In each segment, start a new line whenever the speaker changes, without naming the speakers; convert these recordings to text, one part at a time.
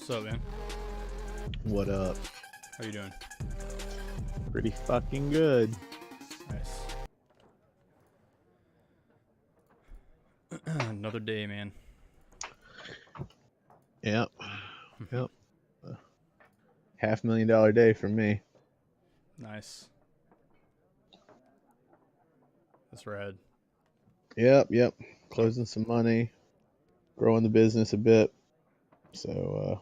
What's up, man?
What up?
How you doing?
Pretty fucking good.
Nice. Another day, man.
Yep. Yep. $500,000 day for me.
Nice. That's rad.
Yep. Closing some money, growing the business a bit. So,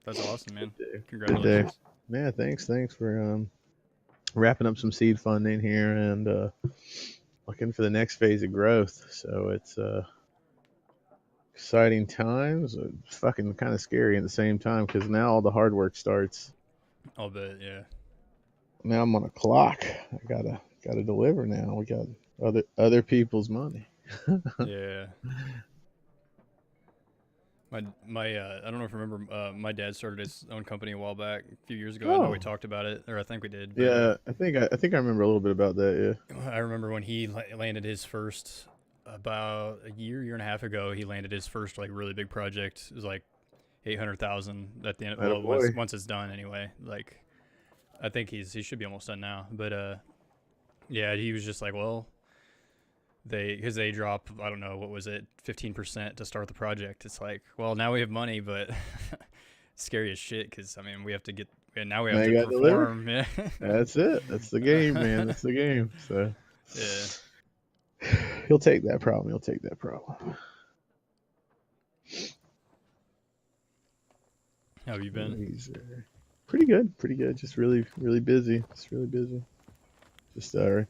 That's awesome, man.
good day.
Congratulations.
Yeah, thanks for wrapping up some seed funding here and looking for the next phase of growth. So it's exciting times. It's fucking kind of scary at the same time because now all the hard work starts.
I'll bet, yeah.
Now I'm on a clock. I gotta deliver now. We got other people's money.
Yeah. I don't know if you remember, my dad started his own company a while back, a few years ago. I know we
Oh,
talked about it, or I think we did, but
yeah. I think I remember a little bit about that.
I remember when he landed his first, about a year and a half ago, he landed his first, like, really big project. It was like 800,000 at the end.
Yeah. Atta
Well,
boy.
once it's done anyway. Like, I think he should be almost done now. But yeah, he was just like, well, because they drop, I don't know, what was it, 15% to start the project. It's like, well, now we have money, but scary as shit because I mean we have to get, and now we
Now
have
you
to
gotta deliver.
perform. Yeah.
That's it. That's the game, man. That's the game. So
Yeah.
he'll take that problem. He'll take that problem.
How have you
So
been?
he's pretty good. Pretty good. Just really busy. Just really busy. Just a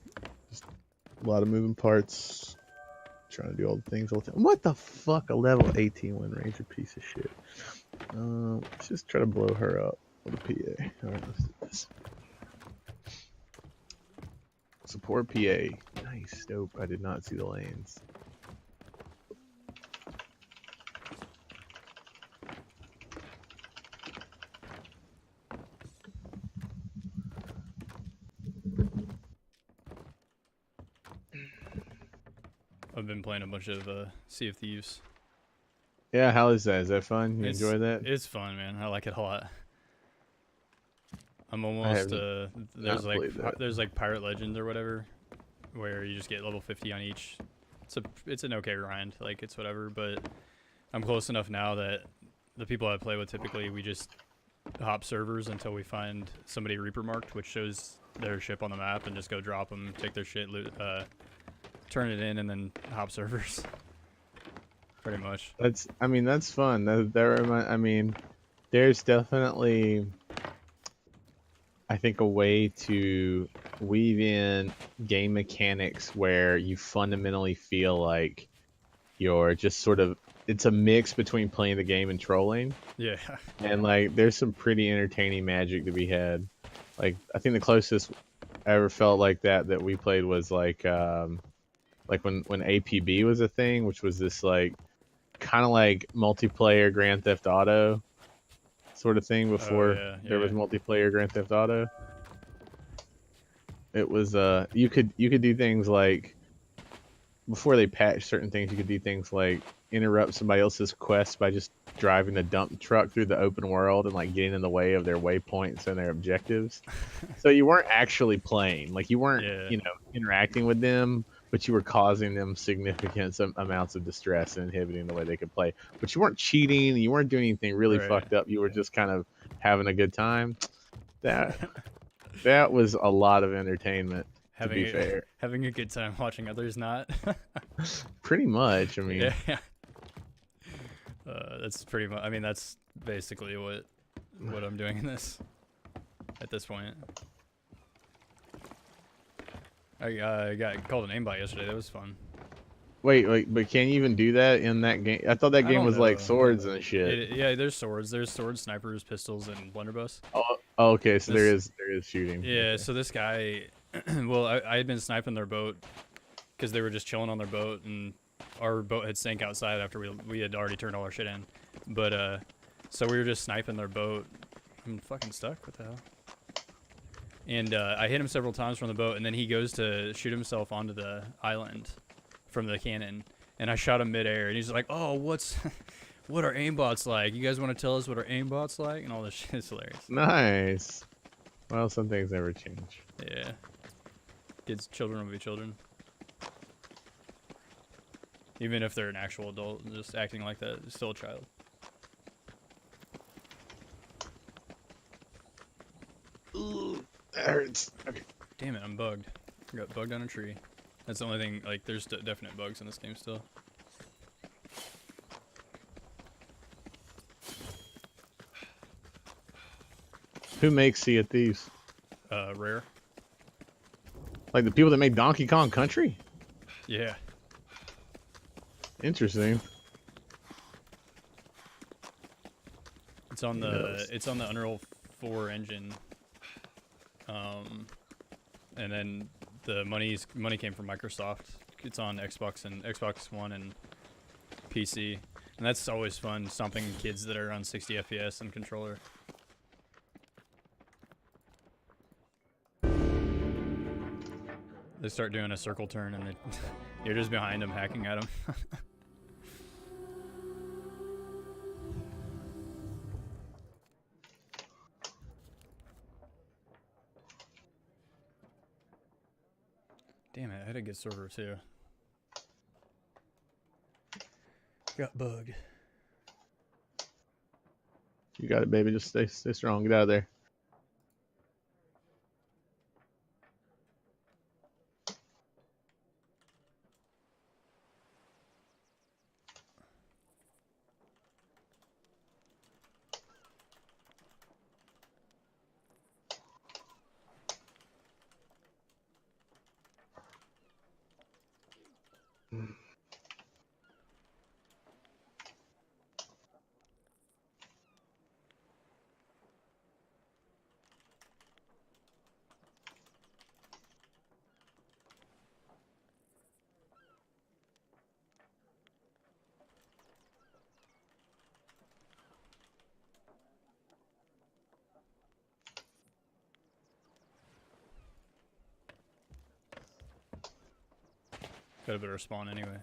lot of moving parts. Trying to do all the things all the time. What the fuck? A level 18 Wind Ranger piece of shit. Let's just try to blow her up with a PA. Alright, let's do this. Support PA. Nice. Dope. I did not see the lanes.
I've been playing a bunch of Sea of Thieves.
Yeah, how is that? Is that fun? You
It's
enjoy that?
it's fun, man. I like it a lot. I'm
I
almost
haven't
there's
not played that.
like Pirate Legends or whatever, where you just get level 50 on each. It's an okay grind, like it's whatever. But I'm close enough now that the people I play with typically we just hop servers until we find somebody Reaper marked, which shows their ship on the map, and just go drop them, take their shit, turn it in, and then hop servers. Pretty much.
That's fun. There's definitely, I think, a way to weave in game mechanics where you fundamentally feel like you're just sort of, it's a mix between playing the game and trolling.
Yeah.
And like there's some pretty entertaining magic to be had. Like I think the closest I ever felt like that we played was like when APB was a thing, which was this like kind of like multiplayer Grand Theft Auto sort of thing
Oh
before
yeah,
there
yeah.
was multiplayer Grand Theft Auto. It was you could do things like, before they patched certain things, you could do things like interrupt somebody else's quest by just driving a dump truck through the open world and like getting in the way of their waypoints and their objectives. So you weren't actually playing, like you weren't,
Yeah.
interacting with them, but you were causing them significant amounts of distress and inhibiting the way they could play. But you weren't cheating, you weren't doing anything really
Right.
fucked up. You were just kind of having a good time. That that was a lot of entertainment, to be fair.
Having a good time watching others not.
Pretty much. I mean,
Yeah. That's pretty much. I mean, that's basically what I'm doing in this at this point. I got called a name by yesterday. That was fun.
wait, but can you even do that in that game? I thought that
I
game
don't
was like
know.
swords and shit.
Yeah, there's swords. There's swords, snipers, pistols, and blunderbuss.
Oh, okay, so
This
there is shooting.
Yeah.
Okay.
So this guy, well, I had been sniping their boat because they were just chilling on their boat, and our boat had sank outside after we had already turned all our shit in. But so we were just sniping their boat. I'm fucking stuck. What the hell? And I hit him several times from the boat, and then he goes to shoot himself onto the island from the cannon, and I shot him midair, and he's like, "Oh, what are aimbots like? You guys want to tell us what our aimbots like? And all this shit is hilarious.
Nice. Well, some things never change.
Yeah. Kids, children will be children. Even if they're an actual adult, just acting like that is still a child.
Ooh, that hurts. Okay.
Damn it, I'm bugged. I got bugged on a tree. That's the only thing, like, there's definite bugs in this game still.
Who makes Sea of Thieves?
Rare.
Like the people that made Donkey Kong Country?
Yeah.
Interesting.
It's on the Unreal 4 engine. And then the money came from Microsoft. It's on Xbox One and PC. And that's always fun, stomping kids that are on 60 FPS and controller. They start doing a circle turn and you're just behind them hacking at them. Damn it, I had a good server too. Got bugged.
You got it, baby. Just stay strong. Get out of there.
Got a better spawn anyway.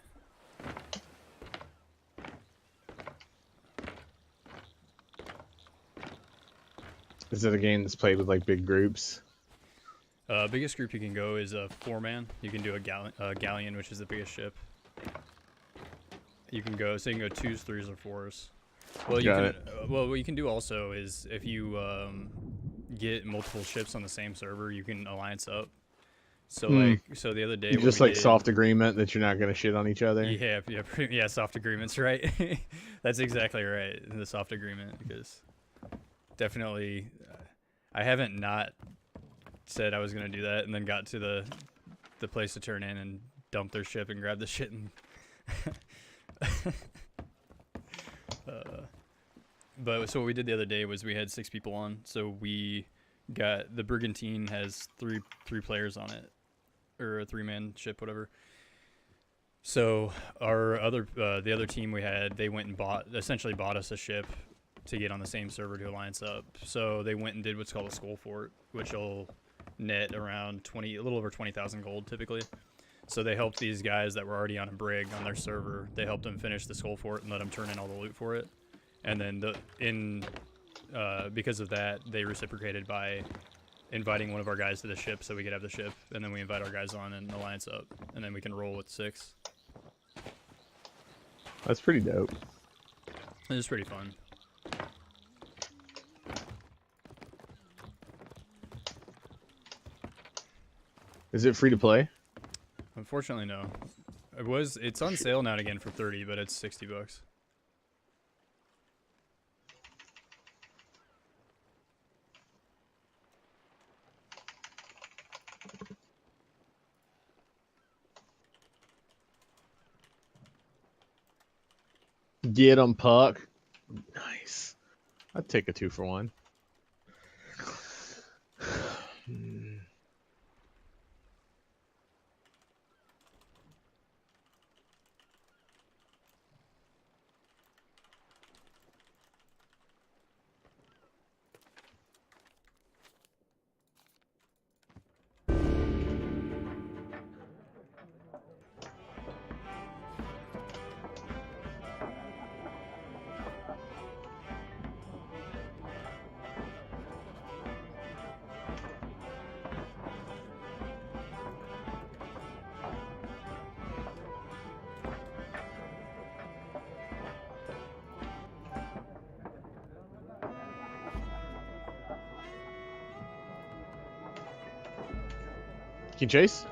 Is it a game that's played with like big groups?
Biggest group you can go is a 4-man. You can do a galleon, which is the biggest ship. You can go 2s, 3s, or 4s. Well, what you can do also is if you get multiple ships on the same server, you can alliance up. So so the other day,
just like soft agreement that you're not gonna shit on each other.
Yeah, soft agreements, right? That's exactly right. The soft agreement, because definitely, I haven't not said I was gonna do that, and then got to the place to turn in and dump their ship and grab the shit and. But so what we did the other day was we had 6 people on, so we got the Brigantine has three players on it, or a 3-man ship, whatever. So our the other team we had, they went and essentially bought us a ship to get on the same server to alliance up. So they went and did what's called a skull fort, which will net around a little over 20,000 gold typically. So they helped these guys that were already on a brig on their server. They helped them finish the skull fort and let them turn in all the loot for it. And then because of that, they reciprocated by inviting one of our guys to the ship so we could have the ship, and then we invite our guys on and alliance up, and then we can roll with 6.
That's pretty dope.
It's pretty fun.
Is it free to play?
Unfortunately, no. It's on sale now and again for 30, but it's $60.
Get 'em, Puck. Nice. I'd take a 2 for 1. Can you chase?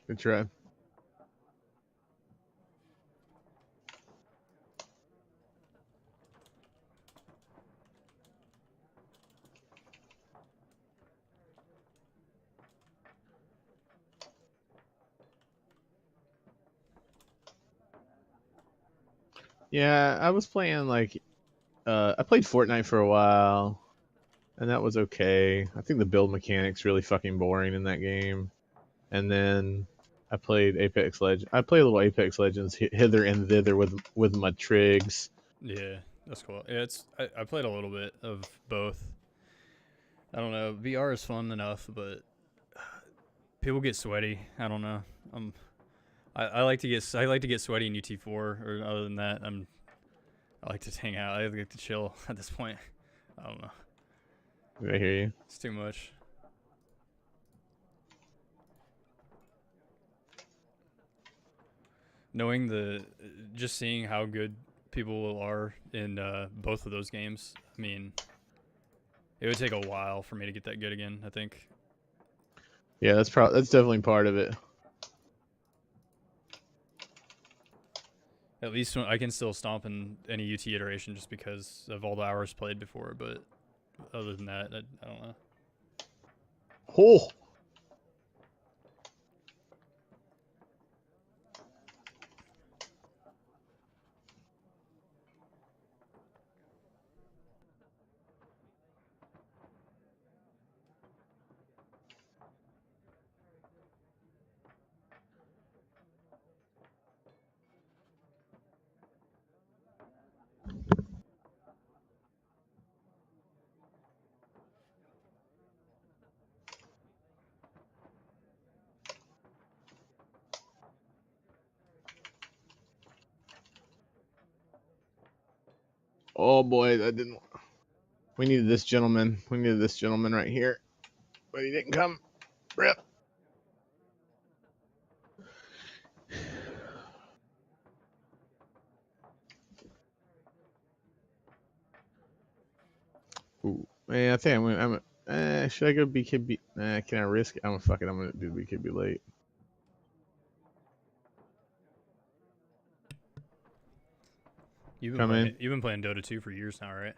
Good try. Yeah, I was playing like I played Fortnite for a while, and that was okay. I think the build mechanic's really fucking boring in that game. And then I played Apex Legends. I played a little Apex Legends hither and thither with my trigs.
Yeah, that's cool. Yeah, I played a little bit of both. I don't know. VR is fun enough, but people get sweaty. I don't know. I like to get sweaty in UT4. Or other than that, I like to hang out. I like to chill at this point. I don't know.
Did I hear you?
It's too much. Just seeing how good people are in both of those games. I mean, it would take a while for me to get that good again, I think.
Yeah, that's definitely part of it.
At least I can still stomp in any UT iteration just because of all the hours played before, but other than that, I don't know.
Oh. Oh boy, that didn't. We needed this gentleman. We needed this gentleman right here, but he didn't come. Rip. Ooh, man, I think should I go BKB? Can I risk it? I'm gonna fuck it. I'm gonna do BKB late. Come in.
You've been playing Dota 2 for years now, right?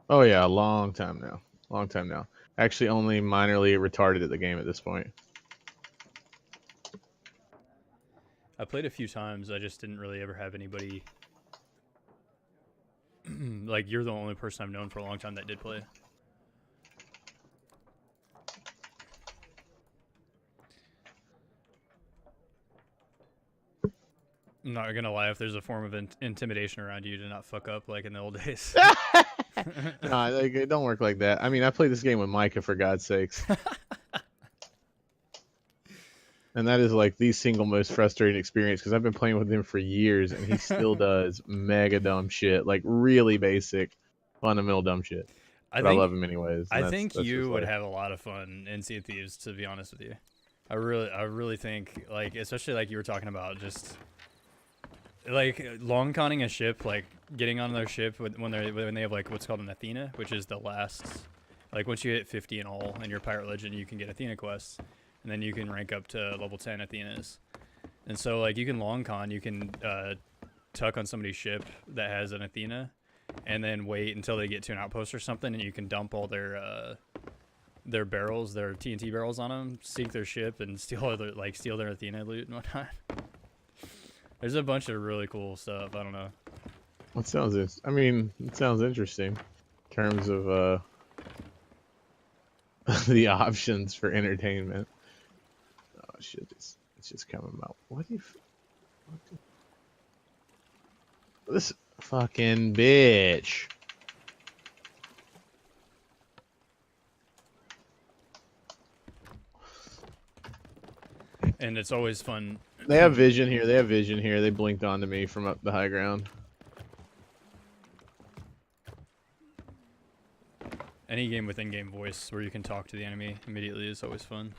Oh yeah, a long time now. Long time now. Actually, only minorly retarded at the game at this point.
I played a few times. I just didn't really ever have anybody. Like, you're the only person I've known for a long time that did play. I'm not gonna lie, if there's a form of intimidation around you to not fuck up like in the old days.
No, like, it don't work like that. I mean, I played this game with Micah, for God's sakes. And that is like the single most frustrating experience because I've been playing with him for years and he still does mega dumb shit, like really basic, fundamental dumb shit. But I love him anyways.
I think you would have a lot of fun in Sea of Thieves, to be honest with you. I really think, like, especially like you were talking about, just like long conning a ship, like getting on their ship when they have like what's called an Athena, which is the last, like once you hit 50 in all in your pirate legend, you can get Athena quests. And then you can rank up to level 10 Athenas. And so, like, you can long con, you can tuck on somebody's ship that has an Athena, and then wait until they get to an outpost or something, and you can dump all their barrels, their TNT barrels on them, sink their ship, and steal their Athena loot and whatnot. There's a bunch of really cool stuff. I don't know.
It sounds. I mean, it sounds interesting in terms of the options for entertainment. Oh shit! It's just coming out. What if? What this fucking bitch.
And it's always fun.
They have vision here. They have vision here. They blinked onto me from up the high ground.
Any game with in-game voice where you can talk to the enemy immediately is always fun.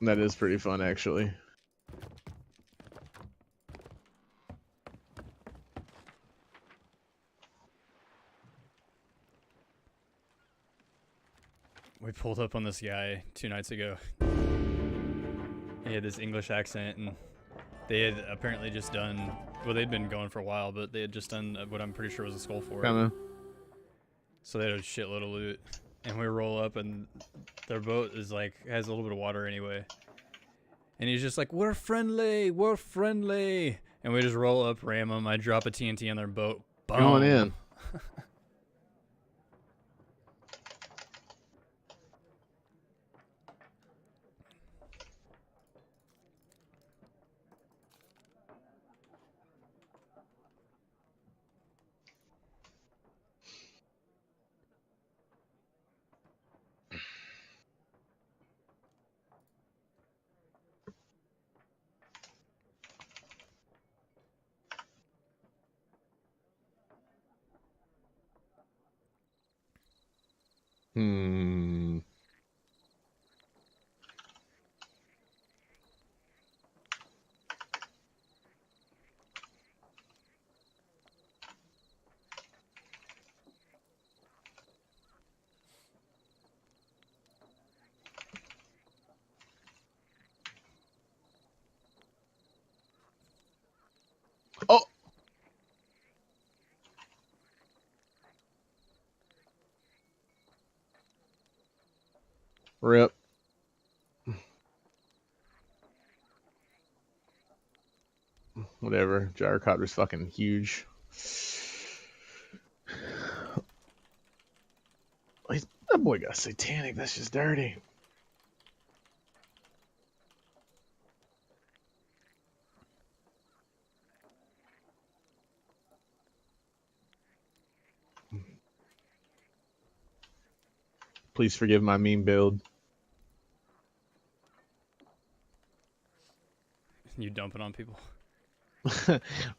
That is pretty fun, actually.
We pulled up on this guy 2 nights ago. He had this English accent, and they had apparently just done, well, they'd been going for a while, but they had just done what I'm pretty sure was a skull fort.
Kinda.
So they had a shitload of loot. And we roll up, and their boat is like, has a little bit of water anyway. And he's just like, we're friendly, we're friendly. And we just roll up, ram them. I drop a TNT on their boat. Boom.
Going in. Hmm. Oh! Rip. Whatever. Gyrocopter's fucking huge. That boy got satanic. That's just dirty. Please forgive my meme build.
You dump it on people.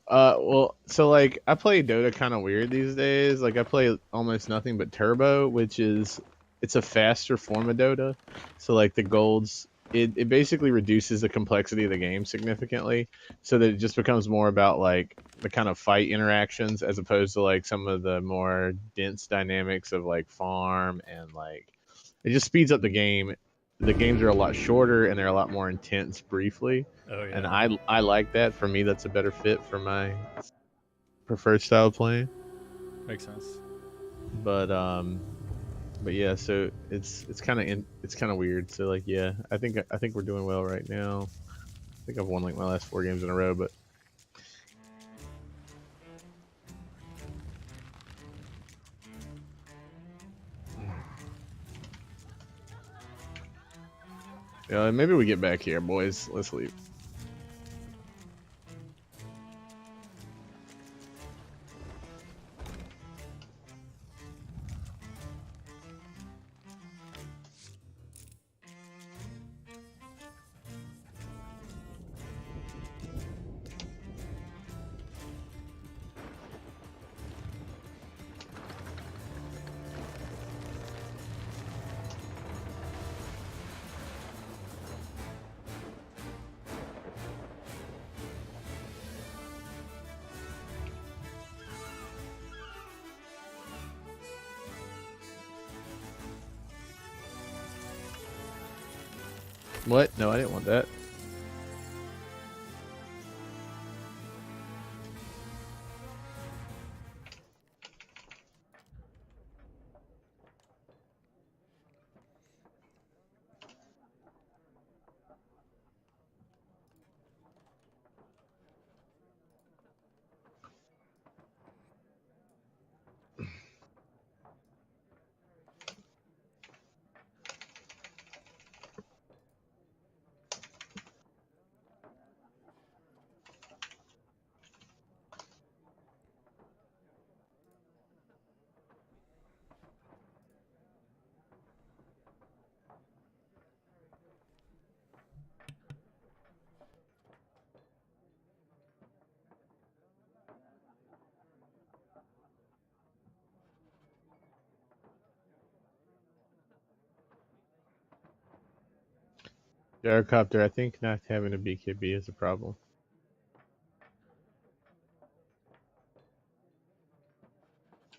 Well, so like I play Dota kind of weird these days. Like I play almost nothing but Turbo, which is it's a faster form of Dota. So like the golds, it basically reduces the complexity of the game significantly, so that it just becomes more about like the kind of fight interactions as opposed to like some of the more dense dynamics of like farm and like it just speeds up the game. The games are a lot shorter and they're a lot more intense briefly.
Oh,
And
yeah.
I like that. For me, that's a better fit for my preferred style of playing.
Makes sense.
But yeah, so it's kind of weird. So like yeah, I think we're doing well right now. I think I've won like my last 4 games in a row, but yeah, maybe we get back here, boys. Let's leave. What? No, I didn't want that. Gyrocopter, I think not having a BKB is a problem.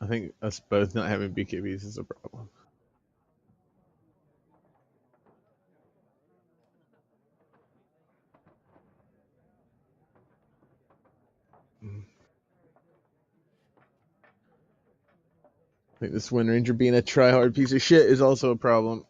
I think us both not having BKBs is a problem. I think this Wind Ranger being a try-hard piece of shit is also a problem.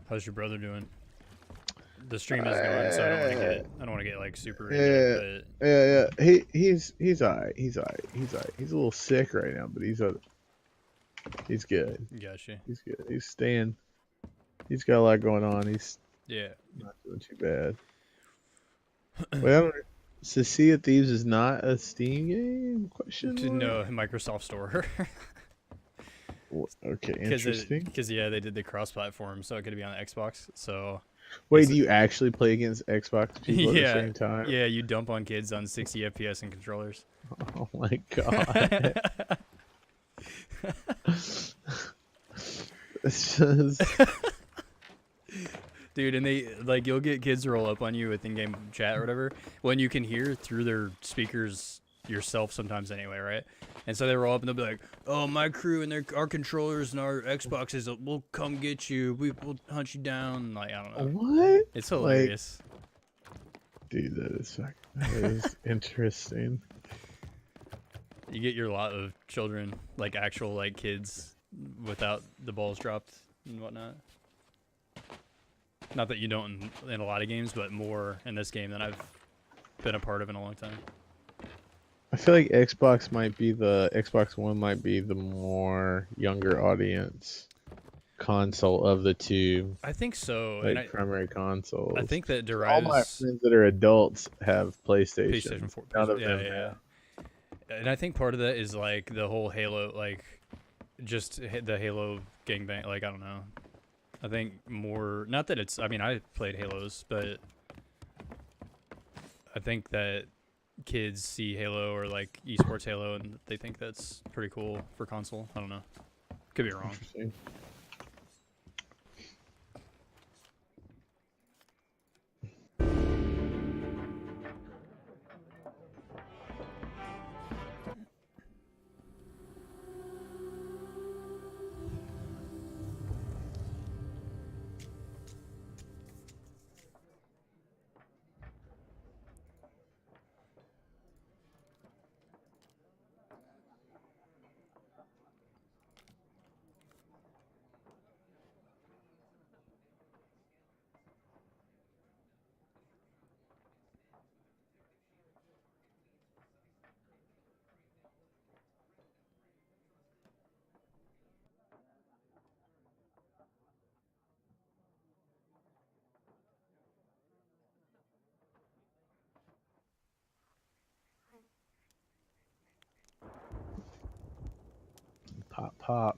How's your brother doing? The stream is going, so I don't want to get like super into
Yeah,
it,
yeah. He's alright. He's alright. He's alright. He's a little sick right now, but he's good.
but gotcha.
He's good. He's staying. He's got a lot going on. He's
Yeah.
not doing too bad. Well, so Sea of Thieves is not a Steam game? Question mark?
No, Microsoft Store.
Okay, interesting.
Because yeah, they did the cross-platform, so it could be on the Xbox. So
Wait, do you actually play against Xbox people
yeah,
at the same time?
yeah, you dump on kids on 60 FPS and controllers.
Oh my god. It's just...
Dude, and they like you'll get kids to roll up on you with in-game chat or whatever when you can hear through their speakers yourself sometimes anyway, right? And so they roll up and they'll be like, "Oh, my crew and our controllers and our Xboxes will come get you. We'll hunt you down." Like I don't know.
What?
It's hilarious.
Dude, that is interesting.
You get your lot of children, like actual like kids, without the balls dropped and whatnot. Not that you don't in a lot of games, but more in this game than I've been a part of in a long time.
I feel like Xbox One might be the more younger audience console of the two.
I think so.
Like primary consoles.
I think that
all
derives.
my friends that are adults have PlayStation.
PlayStation 4.
None of
yeah,
them
yeah.
have.
And I think part of that is like the whole Halo, like just the Halo gangbang. Like I don't know. I think more. Not that it's. I mean, I played Halos, but I think that kids see Halo or like esports Halo and they think that's pretty cool for console. I don't know. Could be wrong.
Interesting. Pop, pop.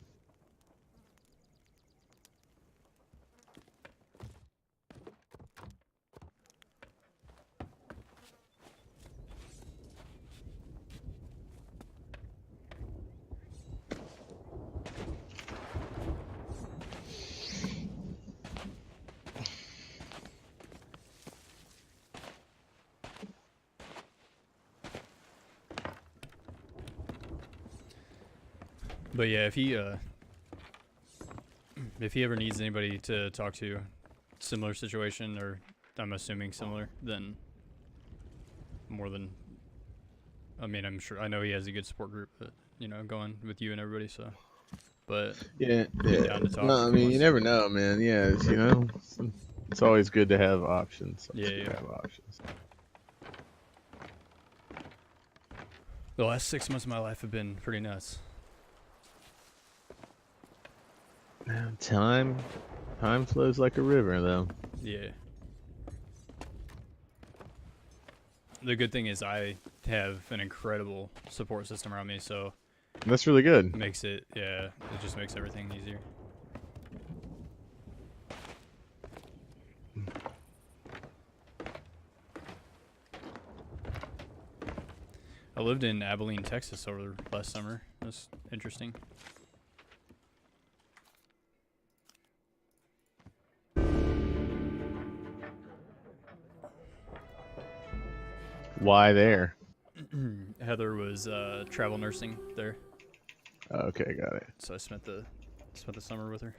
But yeah, if he ever needs anybody to talk to, similar situation, or I'm assuming similar, then more than, I mean, I'm sure, I know he has a good support group, but, you know, going with you and everybody, so, but
Yeah,
be
yeah.
down to talk
No, I
if he
mean you
wants to.
never know, man. Yeah, you know, it's always good to have options.
Yeah,
Always good
yeah.
to have options.
The last 6 months of my life have been pretty nuts.
Man, time flows like a river, though.
Yeah. The good thing is I have an incredible support system around me, so
That's really good.
it just makes everything easier. I lived in Abilene, Texas over the last summer. That's interesting.
Why there?
Heather was travel nursing there,
Okay, got it.
so I spent the summer with her.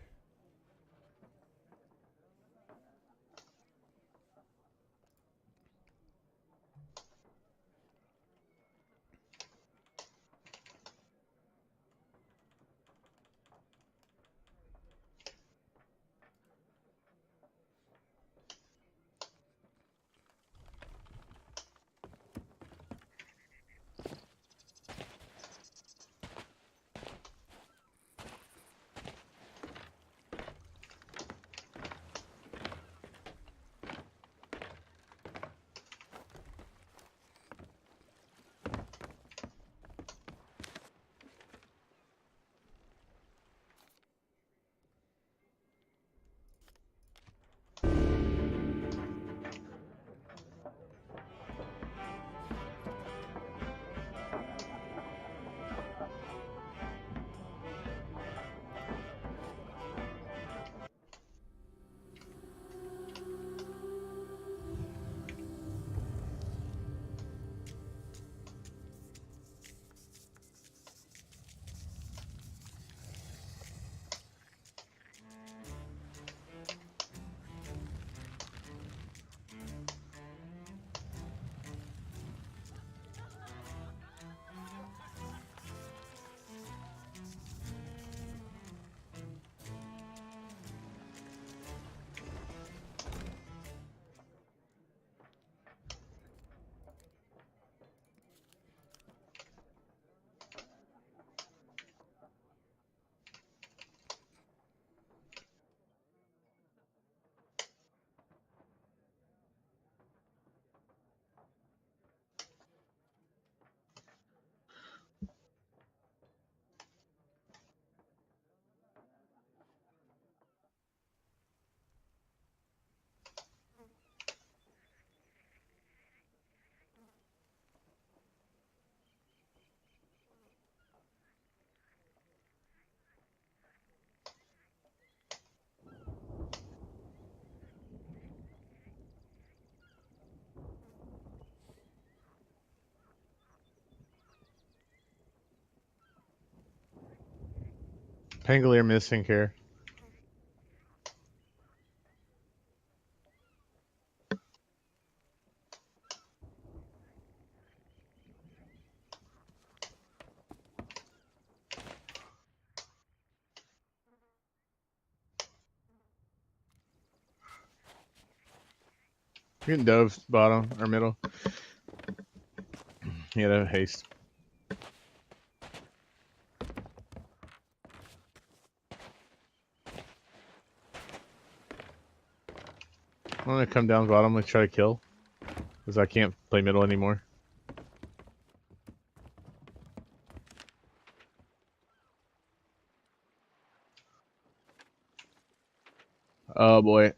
Pangolier missing here. You're getting dove bottom or middle. He had a haste. I'm gonna come down bottom. Let's try to kill, because I can't play middle anymore. Oh boy.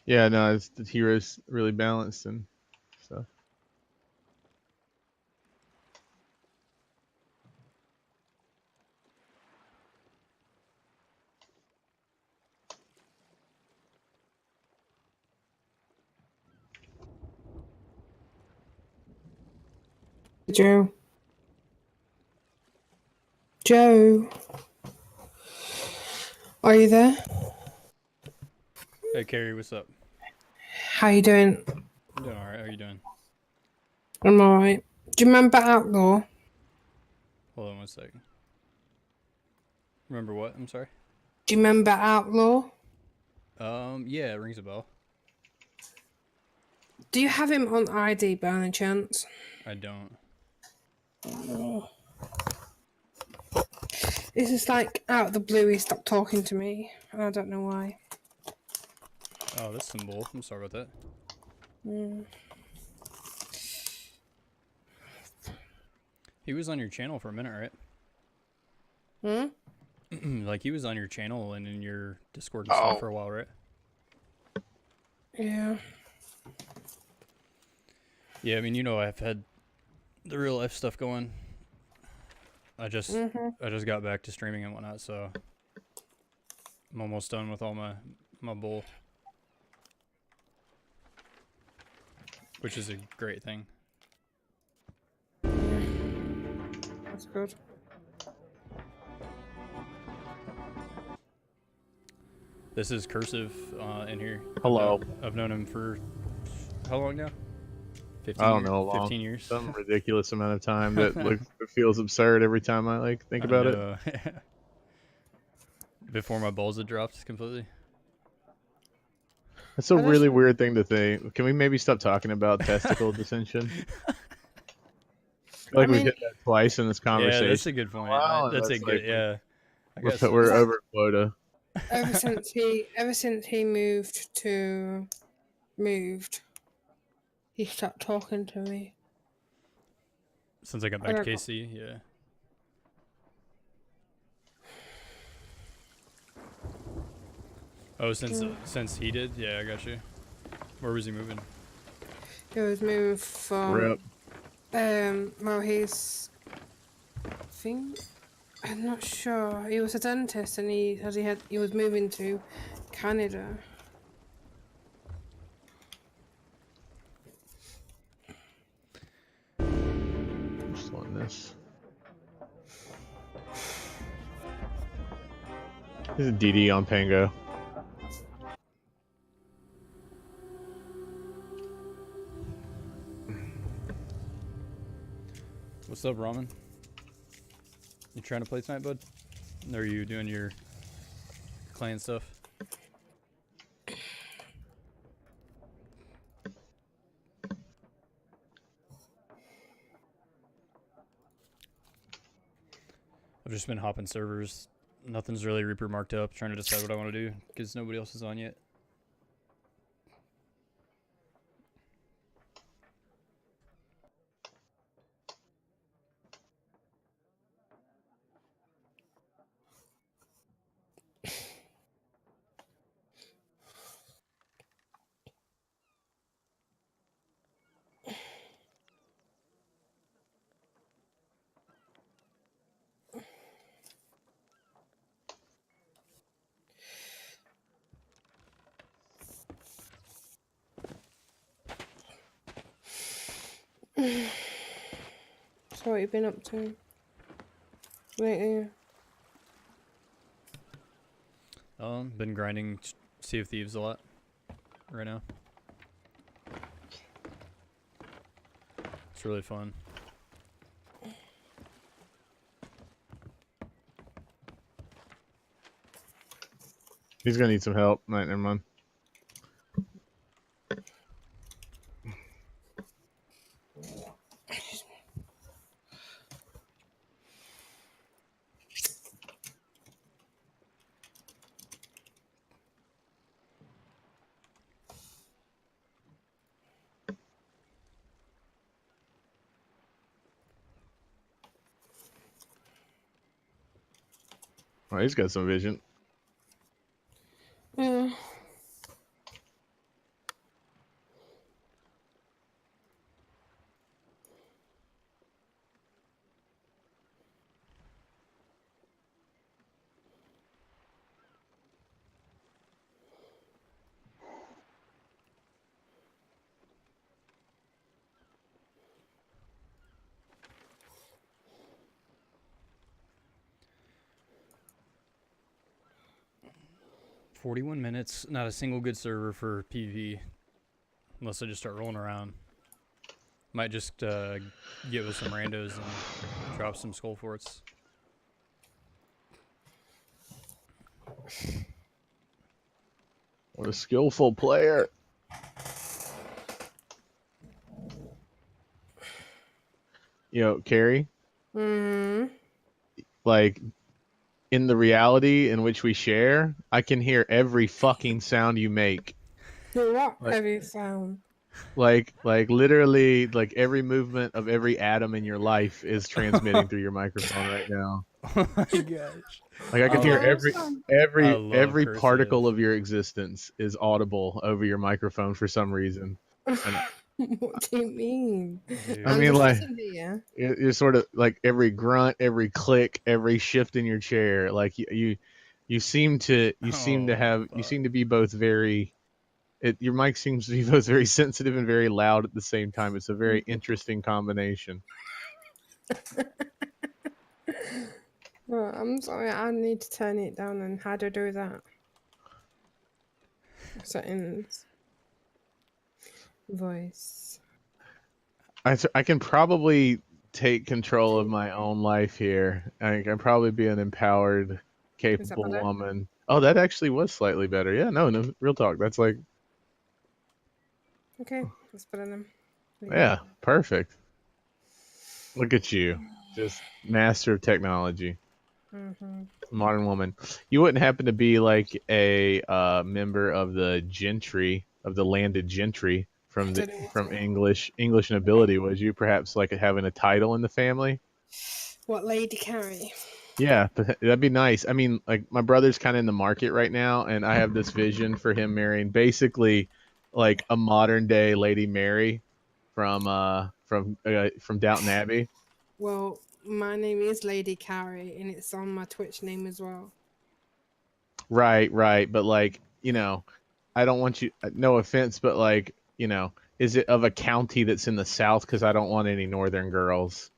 Yeah, no, it's, the hero's really balanced and stuff.
Joe. Joe. Are you there?
Hey, Carrie, what's up?
How you doing?
I'm doing alright. How are you doing?
I'm alright. Do you remember Outlaw?
Hold on one second. Remember what? I'm sorry.
Do you remember Outlaw?
Yeah, it rings a bell.
Do you have him on ID by any chance?
I don't.
This is like out of the blue. He stopped talking to me. I don't know why.
Oh, that's some bull. I'm sorry about that. He was on your channel for a minute, right? Like he was on your channel and in your Discord and stuff for a while, right?
Yeah.
Yeah, I mean, I've had the real life stuff going. I just got back to streaming and whatnot, so I'm almost done with all my bull, which is a great thing.
That's good.
This is Cursive in here.
Hello.
I've known him for how long now? 15
I don't
years?
know, long,
15 years.
some ridiculous amount of time that it feels absurd every time I like think about it.
Before my balls had dropped completely.
That's a really weird thing to think. Can we maybe stop talking about testicle dissension? I feel like we've hit that twice in this conversation.
Yeah, that's a good point.
Wow,
That's a good.
like
Yeah,
we're over quota.
Ever since he moved, he stopped talking to me.
Since I got back to KC, yeah. Oh, since he did, yeah, I got you. Where was he moving?
He was moving from. Well, I'm not sure. He was a dentist, and he was moving to Canada.
Just on this. This is DD on Pango.
What's up, Ramen? You trying to play tonight, bud? Or are you doing your clan stuff? I've just been hopping servers. Nothing's really Reaper marked up. Trying to decide what I want to do because nobody else is on yet.
So what you been up to lately?
Been grinding Sea of Thieves a lot right now. It's really fun.
He's gonna need some help. Right, never mind. Oh, he's got some vision.
Yeah.
41 minutes. Not a single good server for PvP. Unless I just start rolling around. Might just get with some randos and drop some skull forts.
What a skillful player. Carrie, like in the reality in which we share, I can hear every fucking sound you make.
What
Like-
have you found?
Like literally, like every movement of every atom in your life is transmitting through your microphone right now.
Oh my gosh.
Like I can hear
I love
every
cursive.
particle of your existence is audible over your microphone for some reason. And
What do you mean?
Dude.
I
I'm
mean,
just
like
sitting here.
you're sort of like every grunt, every click, every shift in your chair. Like you seem to be both very. Your mic seems to be both very sensitive and very loud at the same time. It's a very interesting combination.
Oh, I'm sorry, I need to turn it down. And how do I do that? Settings. Voice.
I can probably take control of my own life here. I can probably be an empowered, capable
better?
woman. Oh, that actually was slightly better. Yeah, no, real talk. That's like,
Okay, that's better then.
yeah, perfect. Look at you, just master of technology. Modern woman. You wouldn't happen to be like a member of the gentry, of the landed gentry from English nobility, would you? Perhaps like having a title in the family.
What Lady Carrie?
Yeah, but that'd be nice. I mean, like my brother's kind of in the market right now, and I have this vision for him marrying basically like a modern day Lady Mary from Downton Abbey.
Well, my name is Lady Carrie, and it's on my Twitch name as well.
Right, but like, I don't want you, no offense, but like, is it of a county that's in the south? Because I don't want any northern girls.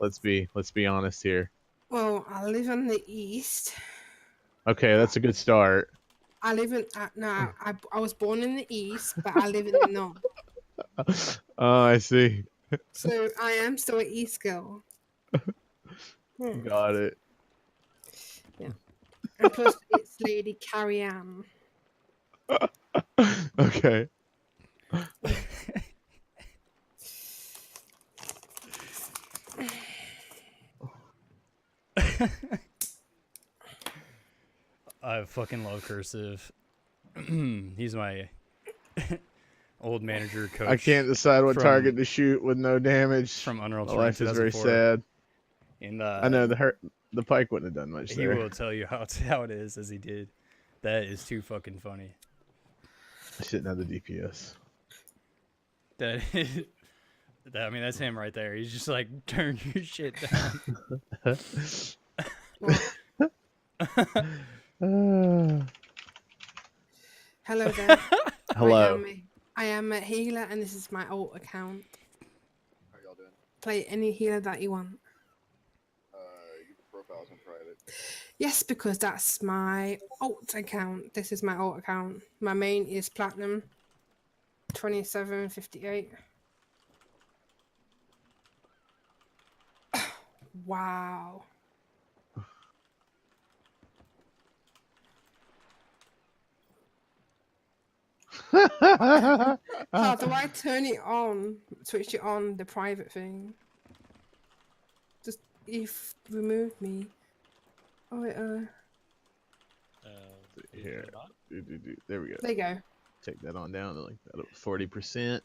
Let's be honest here.
Well, I live in the east.
Okay, that's a good start.
I live in I was born in the east, but I live in the north.
Oh, I see.
So I am still an east girl.
Got it.
Yeah. And plus, it's Lady Carrie Ann.
Okay.
I fucking love cursive. He's my old manager coach.
I can't decide what target to shoot with no damage.
From Unreal
My
Tournament
life is very
2004.
sad.
And
I know the pike wouldn't have done much
he
there.
will tell you how it is as he did. That is too fucking funny.
I shouldn't have the DPS.
I mean, that's him right there. He's just like, turn your shit down.
Hello there.
Hello.
I am a healer, and this is my alt account.
How y'all doing?
Play any healer that you want.
Your profile's in private.
Yes, because that's my alt account. This is my alt account. My main is platinum. 2758. Wow. How do I turn it on? Switch it on, the private thing. Just if remove me. Oh,
Here. There we go.
there you go.
Take that on down to like that 40%.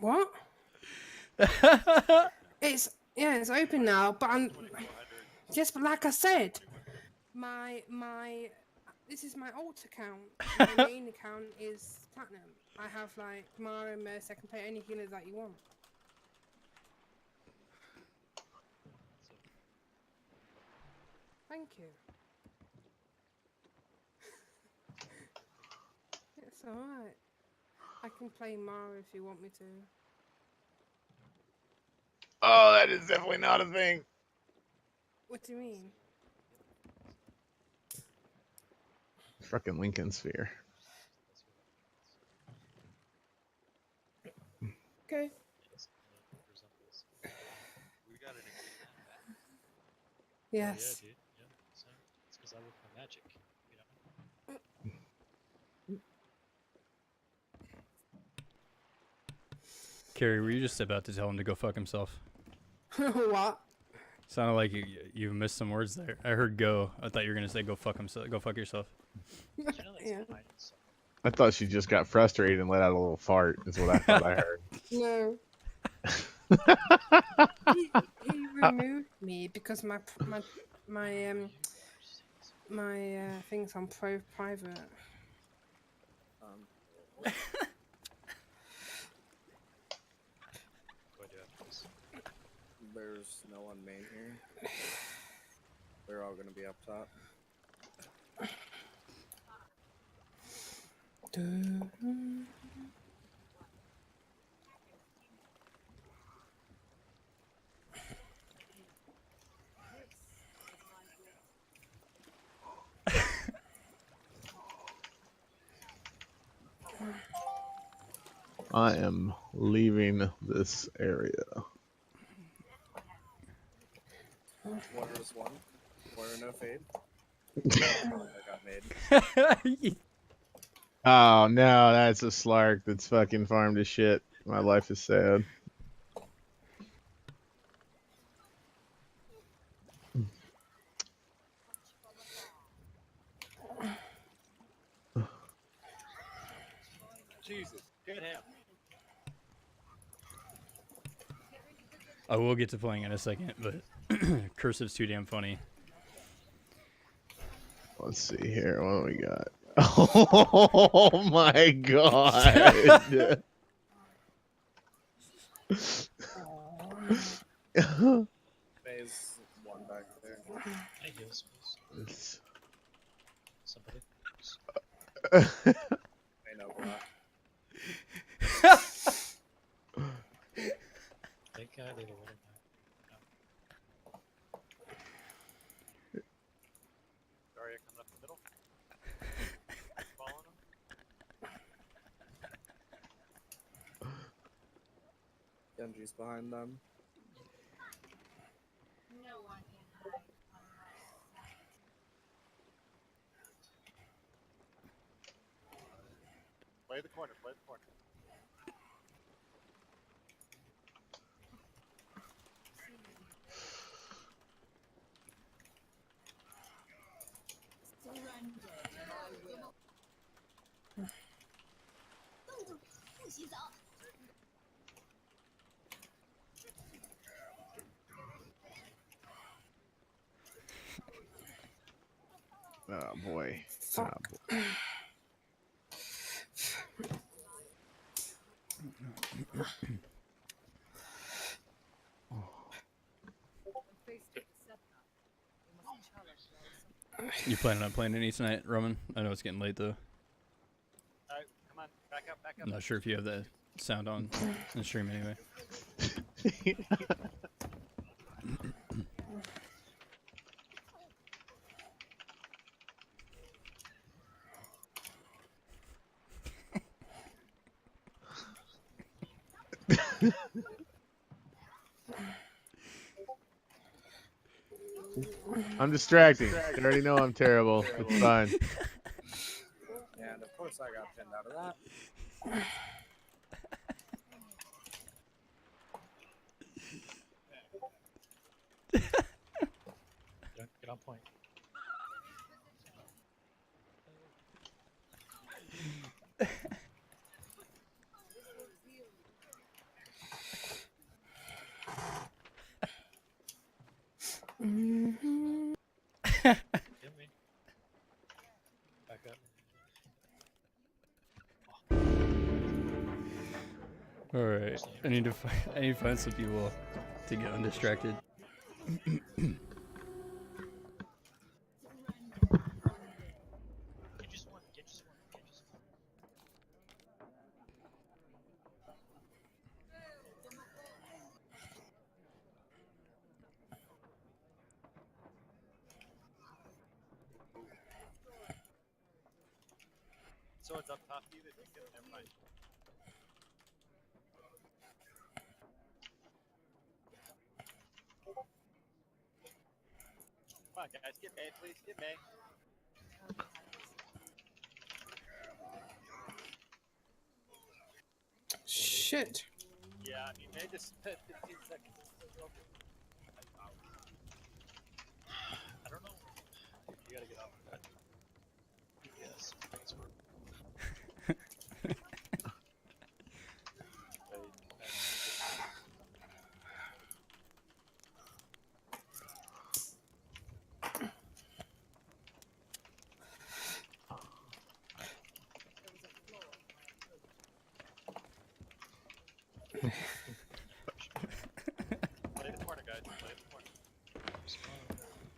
What? It's open now, but I'm but like I said, my this is my alt account. My main account is platinum. I have like Mara and Mercy. I can play any healer that you want. Thank you. It's alright. I can play Mara if you want me to.
Oh, that is definitely not a thing.
What do you mean?
fucking Lincoln Sphere.
Okay.
We got an agreement.
Yes.
Yeah, dude. Yeah. So it's because I work my magic. You know.
Carrie, were you just about to tell him to go fuck himself?
What?
Sounded like you missed some words there. I heard go. I thought you were gonna say go fuck himself. Go fuck yourself.
You know that's
Yeah.
fine. So
I thought she just got frustrated and let out a little fart. Is what I thought I heard.
No. He removed me because my things on private.
what do after this?
There's no one main here. They're all gonna be up top.
I am leaving this area.
Hoarders one. Hoarder no fade. I got made.
Oh no, that's a Slark that's fucking farmed to shit. My life is sad.
Jesus, get him.
I will get to playing in a second, but cursive's too damn funny.
Let's see here. What do we got? Oh my god.
Phase one back there.
I heals, please.
It's-
Somebody.
They know block.
Think they were winning that.
Daria coming up the middle. Following him.
Genji's behind them.
Play the corner, play the corner.
Oh boy.
Fuck.
boy.
You planning on playing any tonight, Roman? I know it's getting late though.
Alright, come on, back up, back up.
I'm not sure if you have that sound on in the stream anyway.
I'm distracting. You already know I'm terrible. It's fine.
And of course I got pinned out of that.
Get on point.
Mhm.
Get me. Back up.
All right, I need to find some people to get undistracted.
Get just one. Get just one. Get just one.
Swords up top, even. Never mind. Come on, guys, get May, please. Get May.
Shit.
Yeah, I mean, May just spent 15 seconds.
I don't know. You gotta get off of that. Yes, that's where.
Play the corner, guys. Play the corner.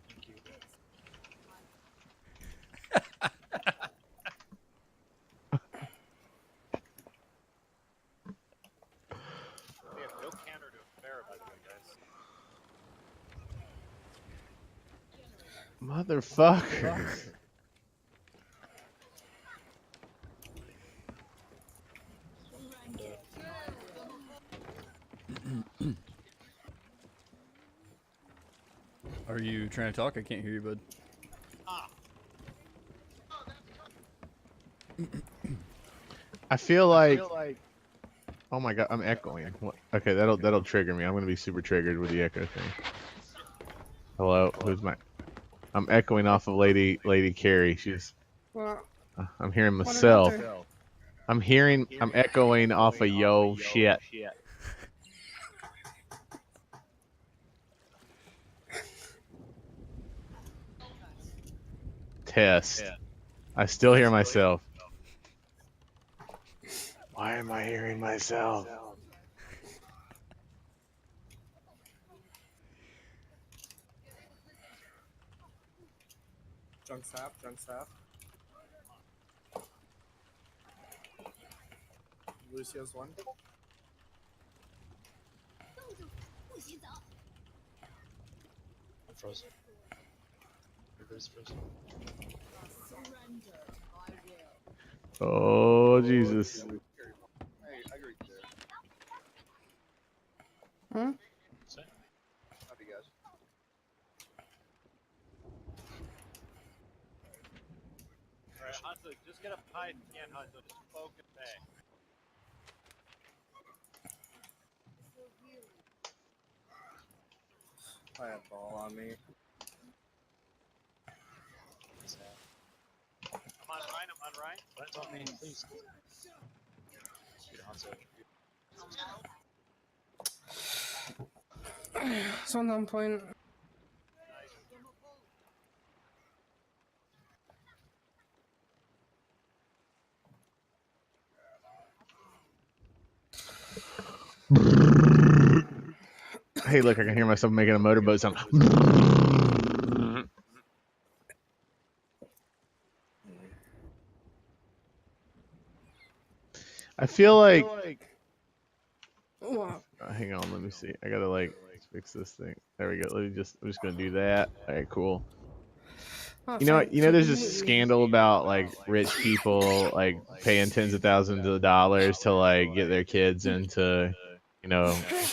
Thank you.
We have no counter to a fair, by the way, guys.
Motherfucker.
Are you trying to talk? I can't hear you, bud.
I feel like. Oh my god, I'm echoing. What? Okay, that'll trigger me. I'm gonna be super triggered with the echo thing. Hello, who's my? I'm echoing off of Lady Carrie. She's.
What?
I'm hearing
What
myself.
another?
I'm echoing off of yo shit. Test. I still hear myself. Why am I hearing myself?
Junk sap, junk sap. Lucio's one.
I'm frozen. Everybody's frozen.
Oh Jesus.
Hey, I agree with you.
Huh?
Say?
Copy, guys.
Alright, Hanzo, just get up high if you can, Hanzo. Just focus May.
I have ball on me.
I'm on Ryan, I'm on Ryan.
Ryan's on me, please. Dude, Hanzo.
It's on point.
Hey, look, I can hear myself making a motorboat sound. I feel like.
What?
Hang on, let me see. I gotta like fix this thing. There we go. I'm just gonna do that. All right, cool.
Oh,
You know,
thanks.
there's this scandal about like rich people like paying tens of thousands of dollars to like get their kids into,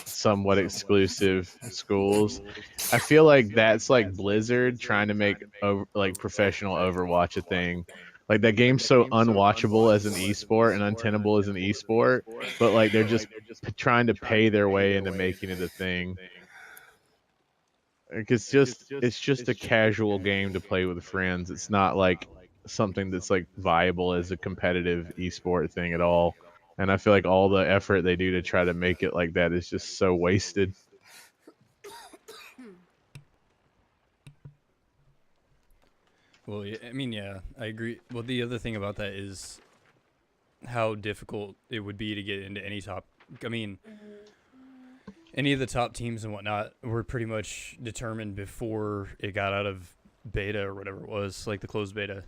somewhat exclusive schools. I feel like that's like Blizzard trying to make like professional Overwatch a thing. Like that game's so unwatchable as an esport and untenable as an esport, but like they're just trying to pay their way into making it a thing. Like it's just a casual game to play with friends. It's not like something that's like viable as a competitive esport thing at all. And I feel like all the effort they do to try to make it like that is just so wasted.
Well, I mean, yeah, I agree. Well, the other thing about that is how difficult it would be to get into any top. I mean, any of the top teams and whatnot were pretty much determined before it got out of beta or whatever it was, like the closed beta.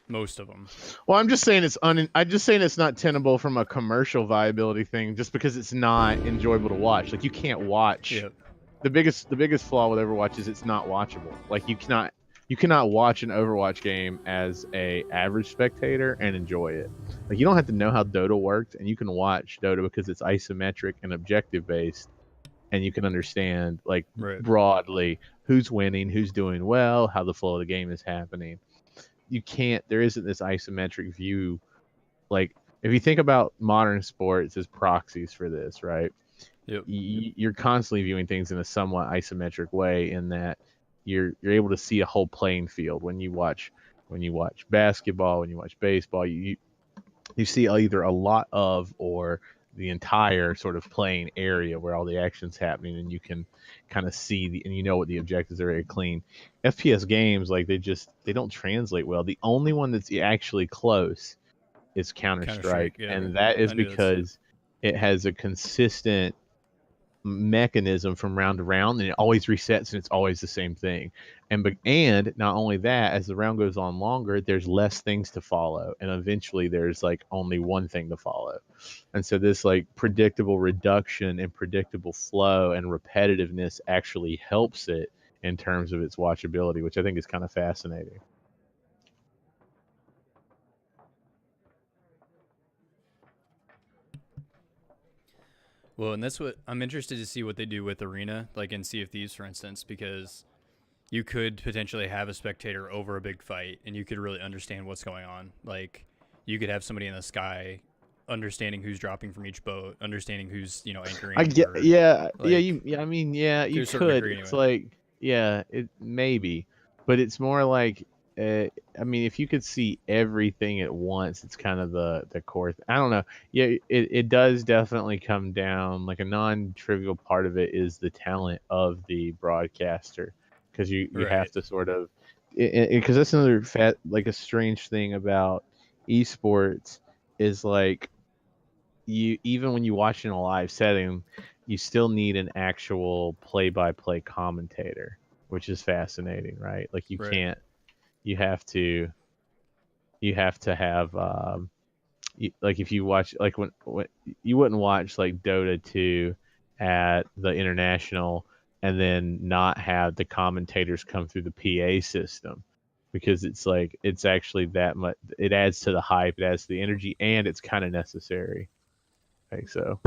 Most of them.
Well, I'm just saying I'm just saying it's not tenable from a commercial viability thing, just because it's not enjoyable to watch. Like you can't watch.
Yep.
The biggest flaw with Overwatch is it's not watchable. Like you cannot you cannot watch an Overwatch game as a average spectator and enjoy it. Like, you don't have to know how Dota worked, and you can watch Dota because it's isometric and objective based, and you can understand like
Right.
broadly who's winning, who's doing well, how the flow of the game is happening. You can't. There isn't this isometric view. Like, if you think about modern sports as proxies for this, right?
Yep.
You're constantly viewing things in a somewhat isometric way, in that you're able to see a whole playing field when you watch basketball, when you watch baseball. You see either a lot of or the entire sort of playing area where all the action's happening, and you can kind of see and you know what the objectives are very clean. FPS games, like, they don't translate well. The only one that's actually close is Counter-Strike,
yeah.
and that is
I knew that's-
because it has a consistent mechanism from round to round, and it always resets, and it's always the same thing. And not only that, as the round goes on longer, there's less things to follow, and eventually there's like only one thing to follow. And so this like predictable reduction and predictable flow and repetitiveness actually helps it in terms of its watchability, which I think is kind of fascinating.
Well, and that's what I'm interested to see what they do with Arena, like in Sea of Thieves, for instance, because you could potentially have a spectator over a big fight, and you could really understand what's going on. Like, you could have somebody in the sky understanding who's dropping from each boat, understanding who's anchoring.
I get,
or,
yeah,
like,
I mean, yeah,
to
you
a certain
could.
degree,
It's
anyway.
like, yeah, it maybe, but it's more like, I mean, if you could see everything at once, it's kind of the core. I don't know. Yeah, it does definitely come down. Like, a non-trivial part of it is the talent of the broadcaster, because you
Right.
have to sort of, because that's another like a strange thing about esports is like, you, even when you watch in a live setting, you still need an actual play-by-play commentator, which is fascinating, right? Like, you
Right.
can't, you have to have like, if you watch, like, when you wouldn't watch like Dota 2 at the international and then not have the commentators come through the PA system, because it's like, it's actually that much, it adds to the hype, it adds to the energy, and it's kind of necessary. Like, so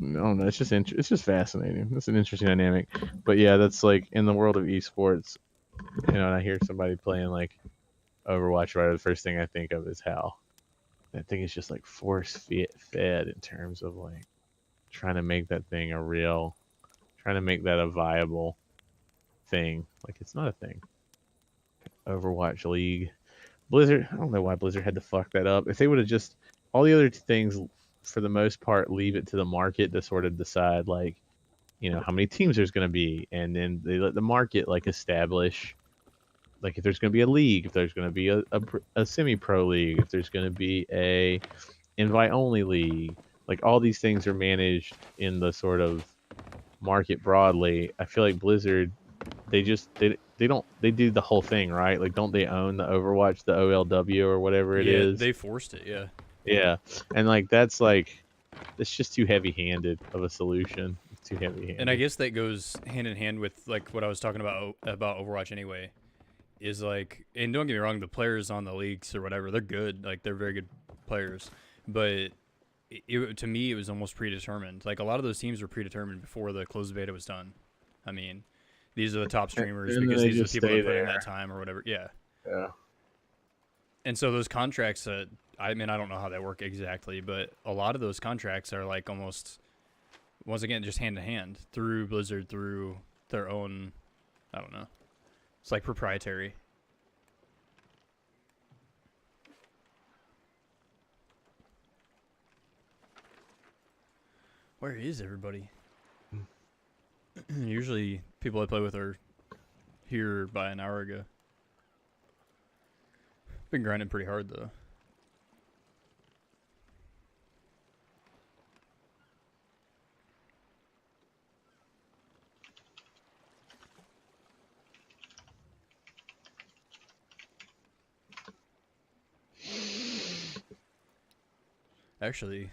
no, it's just it's just fascinating. It's an interesting dynamic. But yeah, that's like, in the world of esports, and I hear somebody playing like Overwatch, right? The first thing I think of is how that thing is just like force fed in terms of like trying to make that thing trying to make that a viable thing. Like, it's not a thing. Overwatch League, Blizzard. I don't know why Blizzard had to fuck that up. If they would have just, all the other things, for the most part, leave it to the market to sort of decide, like, how many teams there's going to be, and then they let the market like establish, like, if there's going to be a league, if there's going to be a semi-pro league, if there's going to be a invite only league, like, all these things are managed in the sort of market broadly. I feel like Blizzard, they do the whole thing, right? Like, don't they own the Overwatch, the OLW or whatever it is?
They forced it. Yeah.
Yeah, and like, that's just too heavy-handed of a solution. It's too heavy-handed.
And I guess that goes hand in hand with like what I was talking about Overwatch anyway. Is like, and don't get me wrong, the players on the leagues or whatever, they're good. Like, they're very good players, but to me, it was almost predetermined. Like, a lot of those teams were predetermined before the closed beta was done. I mean, these are the top streamers
And
because
they
these are the
just
people
stay
that put in
there.
that time or whatever. Yeah.
Yeah.
And so those contracts, I mean, I don't know how they work exactly, but a lot of those contracts are like almost, once again, just hand to hand through Blizzard, through their own, I don't know. It's like proprietary. Where is everybody? Usually people I play with are here by an hour ago. Been grinding pretty hard though. Actually,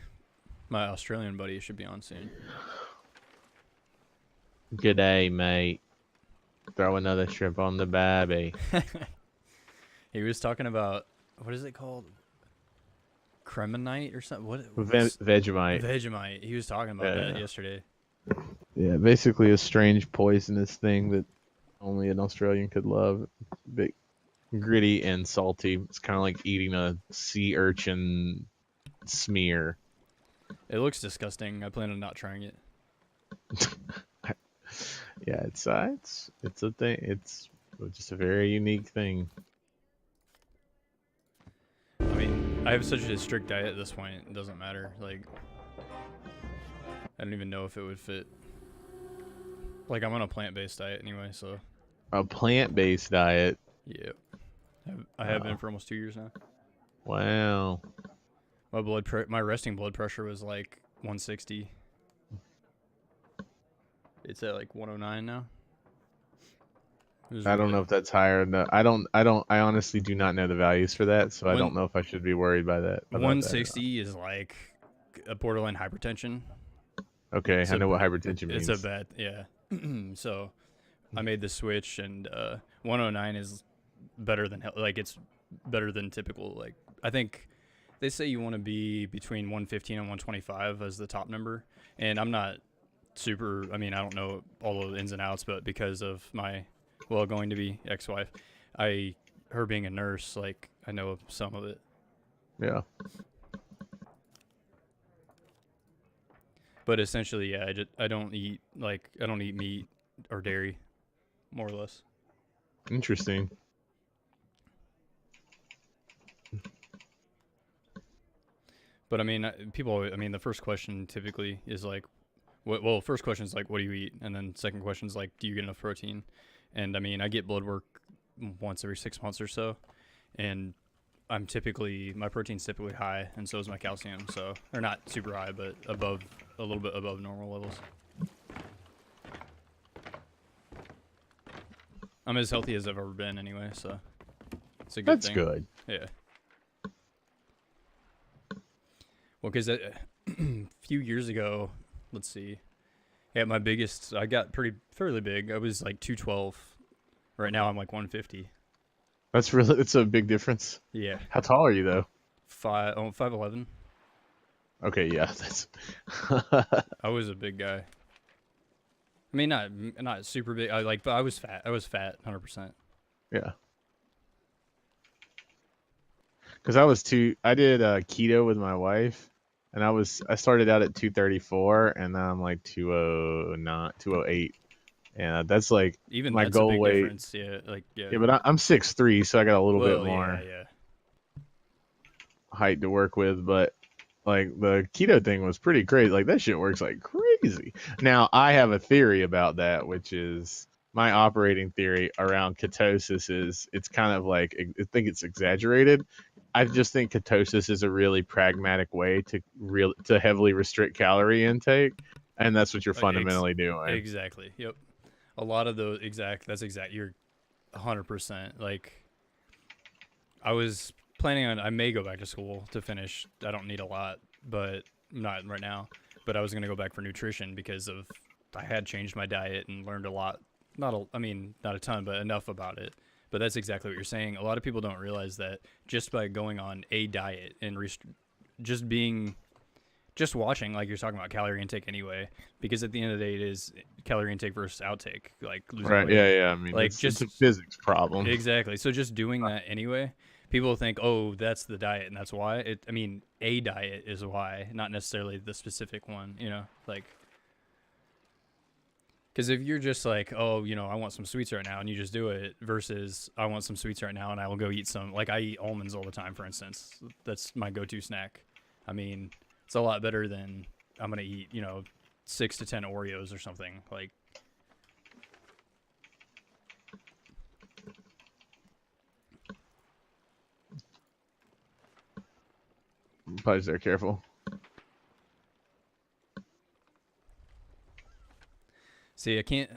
my Australian buddy should be on soon.
Good day, mate. Throw another shrimp on the babby.
He was talking about, what is it called? Cremonite or something?
Vegemite.
Vegemite. He was talking about that
Yeah.
yesterday.
Yeah, basically a strange poisonous thing that only an Australian could love. Big, gritty and salty. It's kind of like eating a sea urchin smear.
It looks disgusting. I plan on not trying it.
Yeah, it's a thing. It's just a very unique thing.
I mean, I have such a strict diet at this point. It doesn't matter. Like, I don't even know if it would fit. Like, I'm on a plant-based diet anyway, so
A plant-based diet.
yeah. I have been for almost 2 years now.
Wow.
My resting blood pressure was like 160. It's at like 109 now.
I don't know if that's higher. No, I honestly do not know the values for that, so I don't know if I should be worried by that. about that or not.
160 is like a borderline hypertension.
Okay, I know what hypertension means.
It's a bad, yeah. So I made the switch, and 109 is better than like it's better than typical. Like, I think they say you want to be between 115 and 125 as the top number, and I'm not super. I mean, I don't know all the ins and outs, but because of my going to be ex-wife, her being a nurse, like I know some of it.
Yeah.
But essentially, yeah, I don't eat meat or dairy, more or less.
Interesting.
But I mean, the first question typically is like, first question is like, what do you eat? And then second question is like, do you get enough protein? And I mean, I get blood work once every 6 months or so, and my protein's typically high, and so is my calcium. So they're not super high, but a little bit above normal levels. I'm as healthy as I've ever been anyway, so it's a good thing.
That's good.
Yeah. Well, because a few years ago, let's see. Yeah, I got fairly big. I was like 212. Right now, I'm like 150.
It's a big difference.
Yeah.
How tall are you though?
5'11".
Okay, yeah, that's.
I was a big guy. I mean, not super big. But I was fat. 100%.
Yeah. Because I did keto with my wife, and I started out at 234, and now I'm like 209, 208, and that's like
Even
my
that's
goal
a big
weight.
difference. Yeah, yeah.
Yeah, but I'm 6'3", so I got a little bit more
Yeah.
height to work with. But like the keto thing was pretty crazy. Like that shit works like crazy. Now I have a theory about that, which is my operating theory around ketosis is it's kind of like I think it's exaggerated. I just think ketosis is a really pragmatic way to heavily restrict calorie intake, and that's what you're fundamentally doing.
Exactly. Yep. A lot of those that's exact. You're 100%. Like, I was planning on, I may go back to school to finish. I don't need a lot, but not right now. But I was gonna go back for nutrition because I had changed my diet and learned a lot. Not a ton, but enough about it. But that's exactly what you're saying. A lot of people don't realize that just by going on a diet and just watching, like you're talking about calorie intake anyway, because at the end of the day, it is calorie intake versus outtake, like losing
Right?
weight.
Yeah. I mean,
Like,
it's a physics problem.
Exactly. So just doing that anyway, people think, oh, that's the diet, and that's why. A diet is why, not necessarily the specific one. Like. Because if you're just like, oh, I want some sweets right now, and you just do it, versus I want some sweets right now, and I will go eat some. Like, I eat almonds all the time, for instance. That's my go-to snack. I mean, it's a lot better than I'm going to eat, 6 to 10 Oreos or something. Like,
Pudge there, careful.
see, I can't.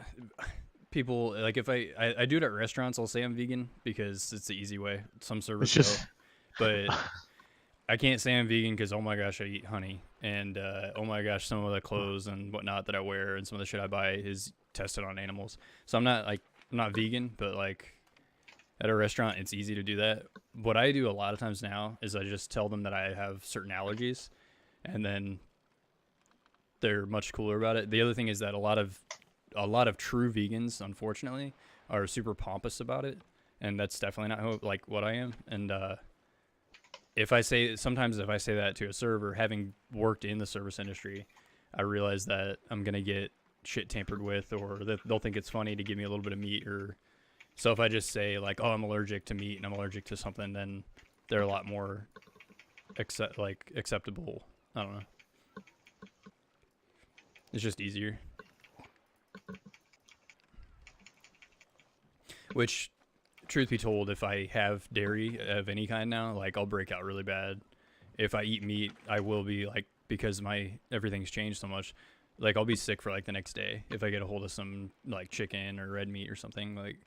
People, like, if I do it at restaurants, I'll say I'm vegan because it's the easy way. Some servers but I can't say I'm vegan because, oh my gosh, I eat honey. And, oh my gosh, some of the clothes and whatnot that I wear and some of the shit I buy is tested on animals. So I'm not, like, I'm not vegan, but like at a restaurant, it's easy to do that. What I do a lot of times now is I just tell them that I have certain allergies, and then they're much cooler about it. The other thing is that a lot of true vegans, unfortunately, are super pompous about it, and that's definitely not like what I am. And if I say that to a server, having worked in the service industry, I realize that I'm gonna get shit tampered with, or that they'll think it's funny to give me a little bit of meat. Or so if I just say like, oh, I'm allergic to meat and I'm allergic to something, then they're a lot more acceptable. I don't know. It's just easier. Which, truth be told, if I have dairy of any kind now, like I'll break out really bad. If I eat meat, I will be like, because everything's changed so much, like I'll be sick for like the next day if I get a hold of some like chicken or red meat or something like.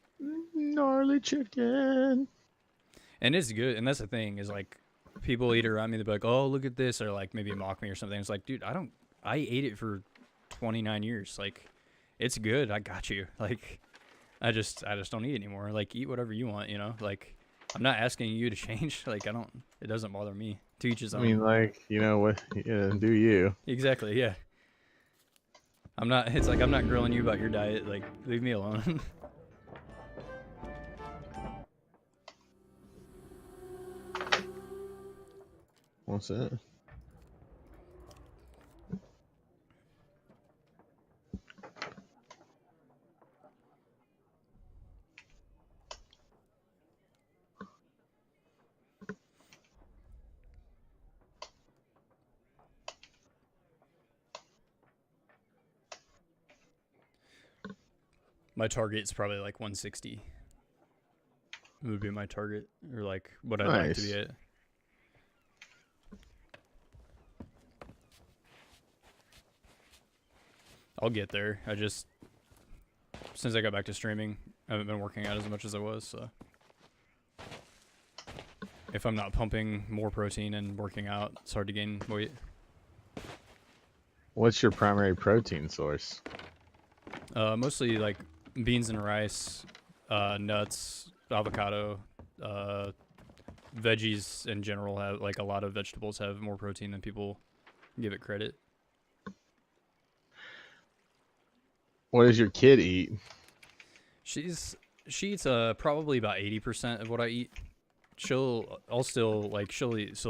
Gnarly chicken.
And it's good, and that's the thing is like, people eat around me, they'll be like, oh, look at this, or like maybe mock me or something. It's like, dude, I ate it for 29 years. Like, it's good. I got you. Like, I just don't eat anymore. Like, eat whatever you want, you know? Like, I'm not asking you to change. Like, it doesn't bother me. To each his own.
I mean, like, you know what? Yeah, do you?
Exactly, yeah. It's like I'm not grilling you about your diet. Like, leave me alone.
What's that?
My target's probably like 160. Would be my target, or like what I'd
Nice.
like to be at. I'll get there. Since I got back to streaming, I haven't been working out as much as I was, so if I'm not pumping more protein and working out, it's hard to gain weight.
What's your primary protein source?
Mostly like beans and rice, nuts, avocado, veggies in general have, like, a lot of vegetables have more protein than people give it credit.
What does your kid eat?
She eats probably about 80% of what I eat. She'll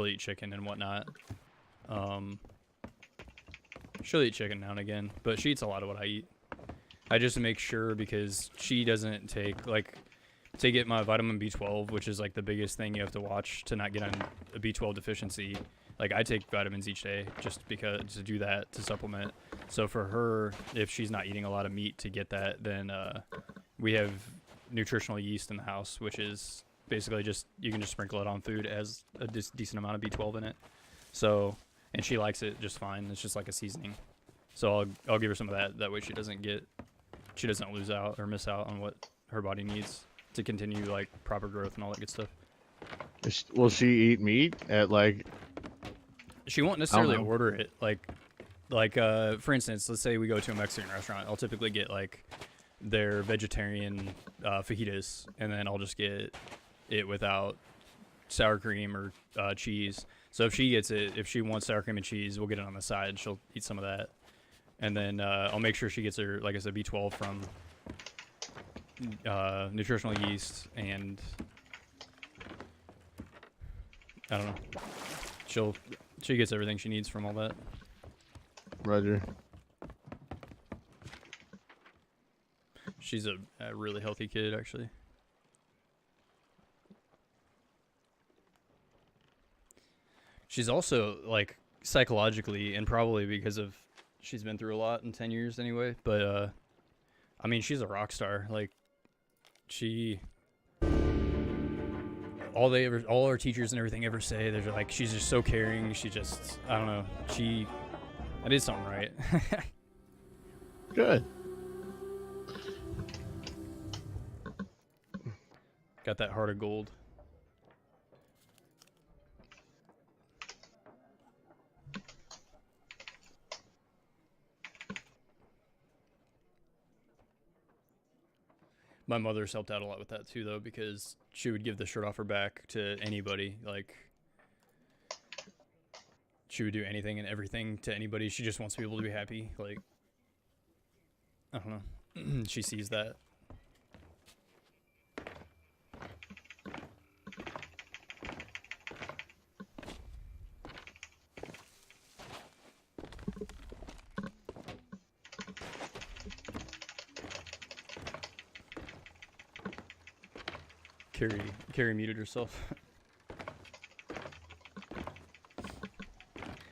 eat chicken and whatnot. She'll eat chicken now and again, but she eats a lot of what I eat. I just make sure, because she doesn't take, like, to get my vitamin B12, which is like the biggest thing you have to watch to not get on a B12 deficiency. Like, I take vitamins each day just because, to do that, to supplement. So for her, if she's not eating a lot of meat to get that, then we have nutritional yeast in the house, which is basically just, you can just sprinkle it on food as a decent amount of B12 in it. So, and she likes it just fine. It's just like a seasoning. So I'll give her some of that. That way she doesn't lose out or miss out on what her body needs to continue like proper growth and all that good stuff.
Will she eat meat at like?
She won't necessarily order it. Like for instance, let's say we go to a Mexican restaurant. I'll typically get like their vegetarian fajitas, and then I'll just get it without sour cream or cheese. So if she gets it, if she wants sour cream and cheese, we'll get it on the side. She'll eat some of that. And then I'll make sure she gets her, like I said, B12 from nutritional yeast, and I don't know. She gets everything she needs from all that.
Roger.
She's a really healthy kid, actually. She's also, like, psychologically, and probably because of she's been through a lot in 10 years anyway, but I mean, she's a rock star. Like, all our teachers and everything ever say, they're like, she's just so caring. She just, I don't know, I did something right.
Good.
Got that heart of gold. My mother's helped out a lot with that too, though, because she would give the shirt off her back to anybody. Like, she would do anything and everything to anybody. She just wants people to be happy. Like, I don't know. She sees that. Carrie muted herself.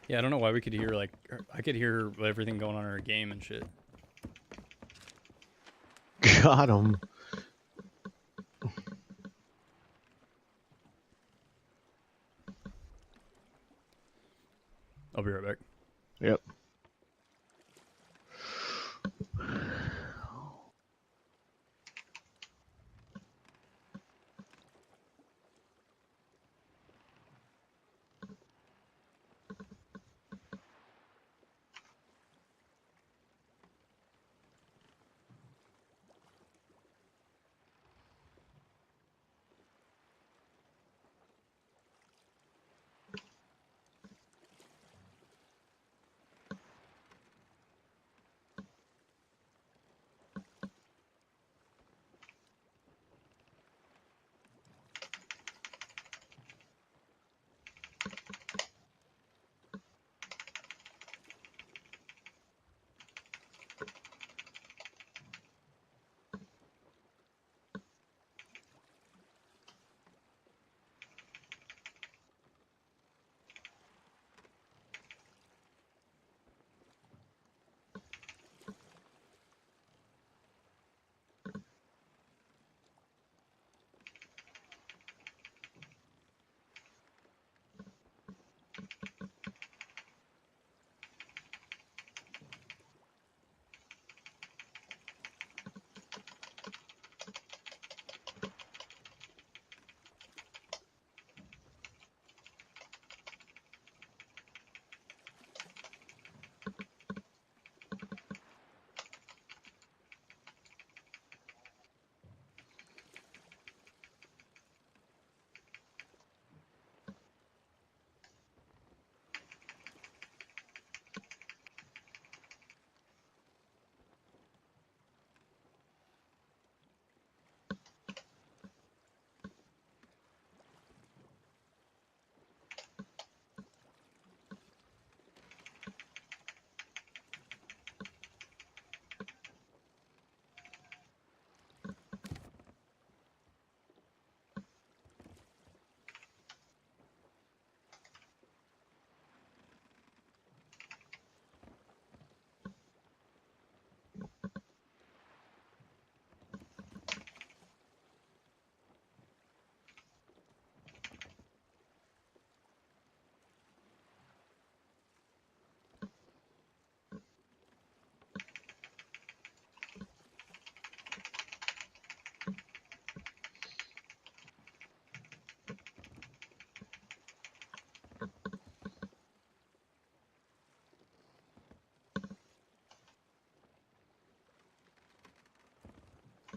Yeah, I don't know why we could hear, like, I could hear everything going on in her game and shit.
Got him.
I'll be right back.
Yep.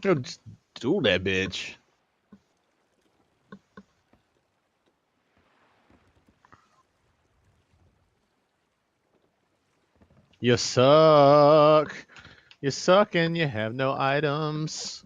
Yo, just do that, bitch. You suck. You suck and you have no items.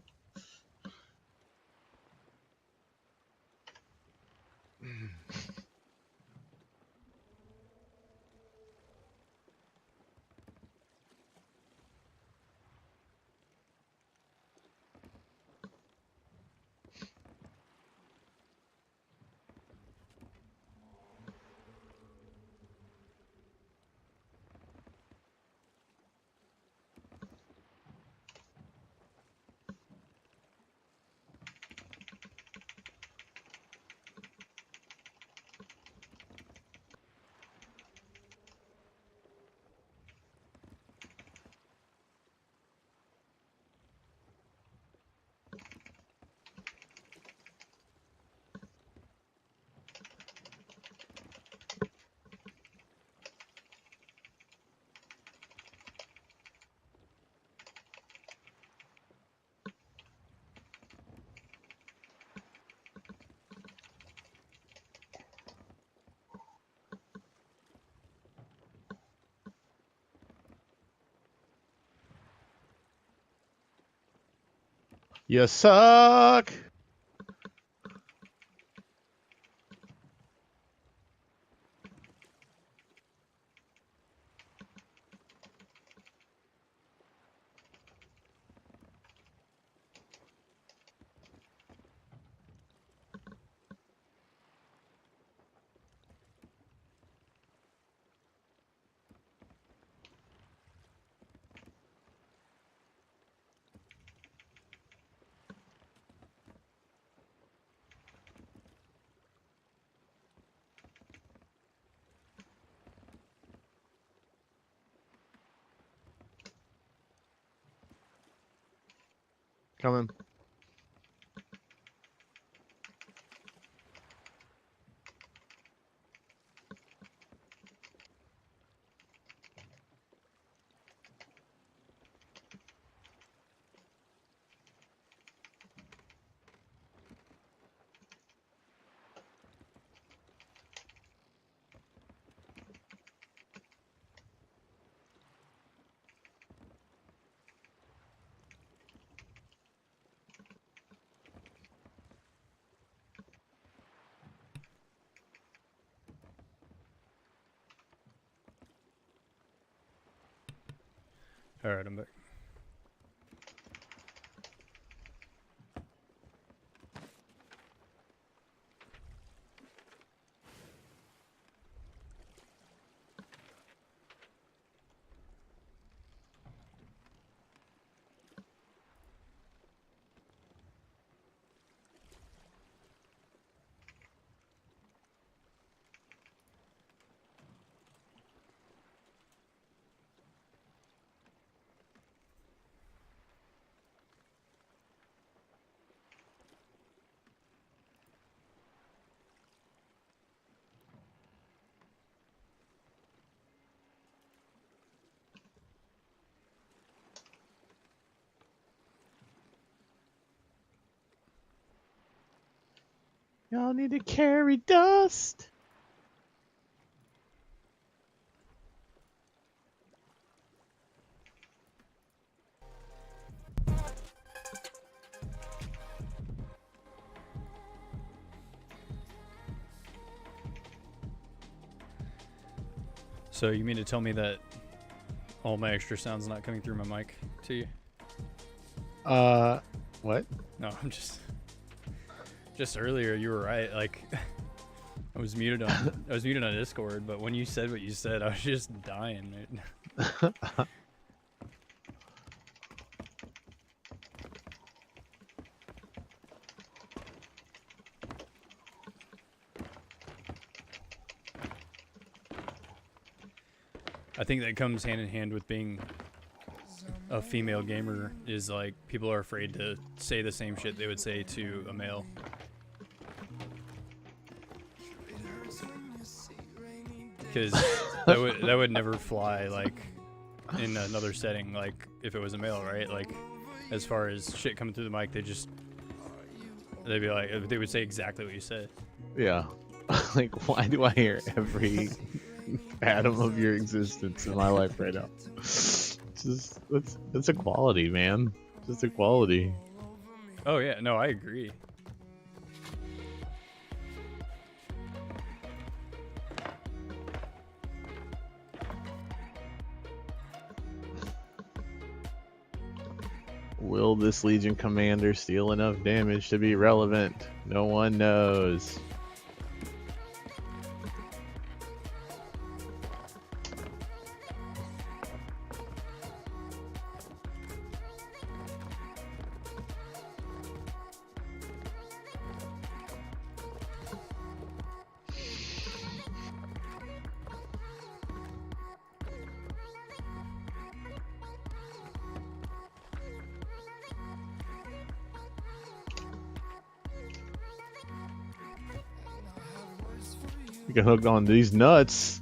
You suck. Coming.
All right, I'm back.
Y'all need to carry dust.
So you mean to tell me that all my extra sound's not coming through my mic to you?
What?
No, I'm just earlier you were right. Like I was muted on Discord, but when you said what you said, I was just dying. I think that comes hand in hand with being a female gamer, is like people are afraid to say the same shit they would say to a male. Because that would never fly like in another setting, like if it was a male, right? Like as far as shit coming through the mic, they'd be like, they would say exactly what you said.
Yeah. Like, why do I hear every atom of your existence in my life right now? It's just that's equality, man. Just equality.
Oh yeah, no, I agree.
Will this Legion commander steal enough damage to be relevant? No one knows. You can hook on these nuts.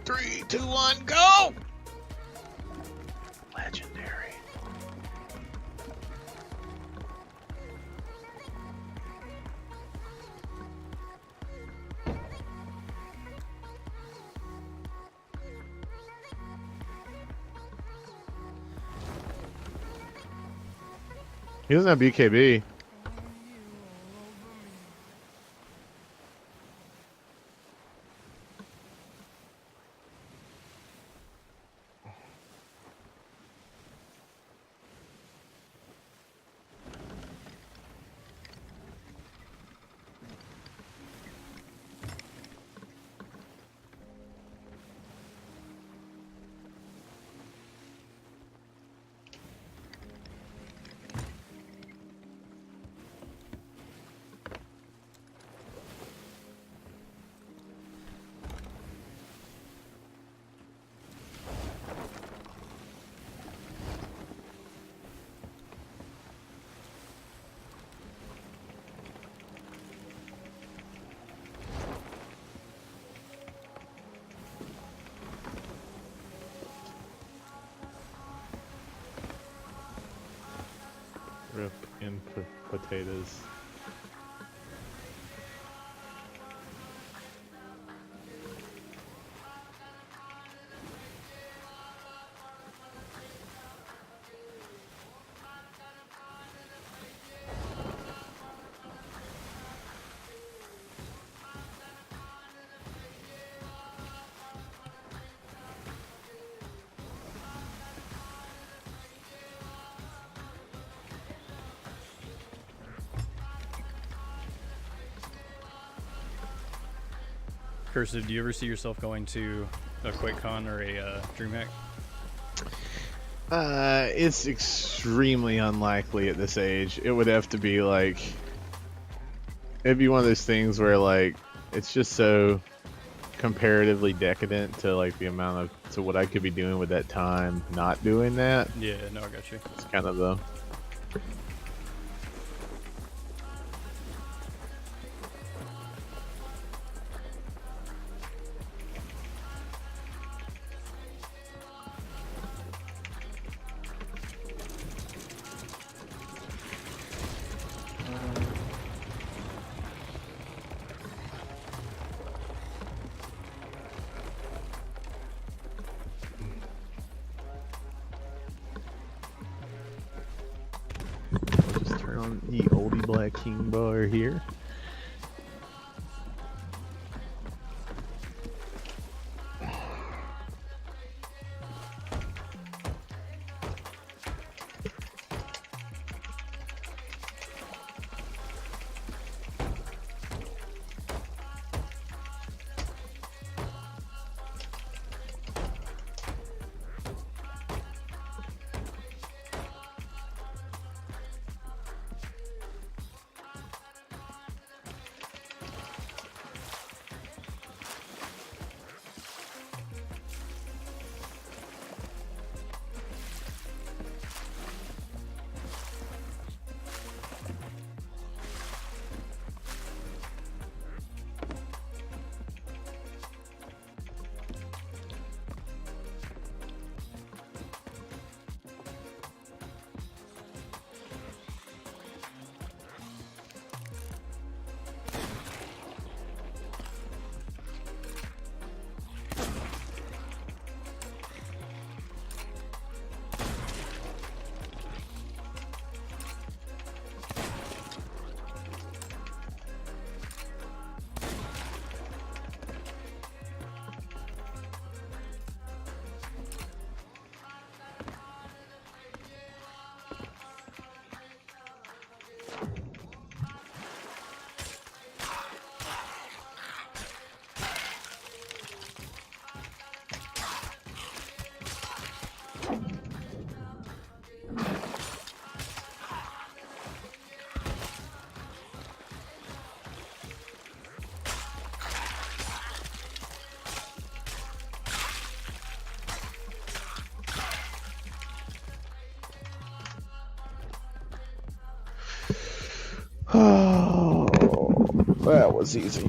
3, 2, 1, go! Legendary. He doesn't have BKB. Rip in potatoes.
Cursive, do you ever see yourself going to a QuakeCon or a DreamHack?
It's extremely unlikely at this age. It would have to be like, it'd be one of those things where like it's just so comparatively decadent to like the amount of to what I could be doing with that time not doing that.
Yeah, no, I got you.
It's kind of the just turn on the oldie black king bar here. Oh, that was easy.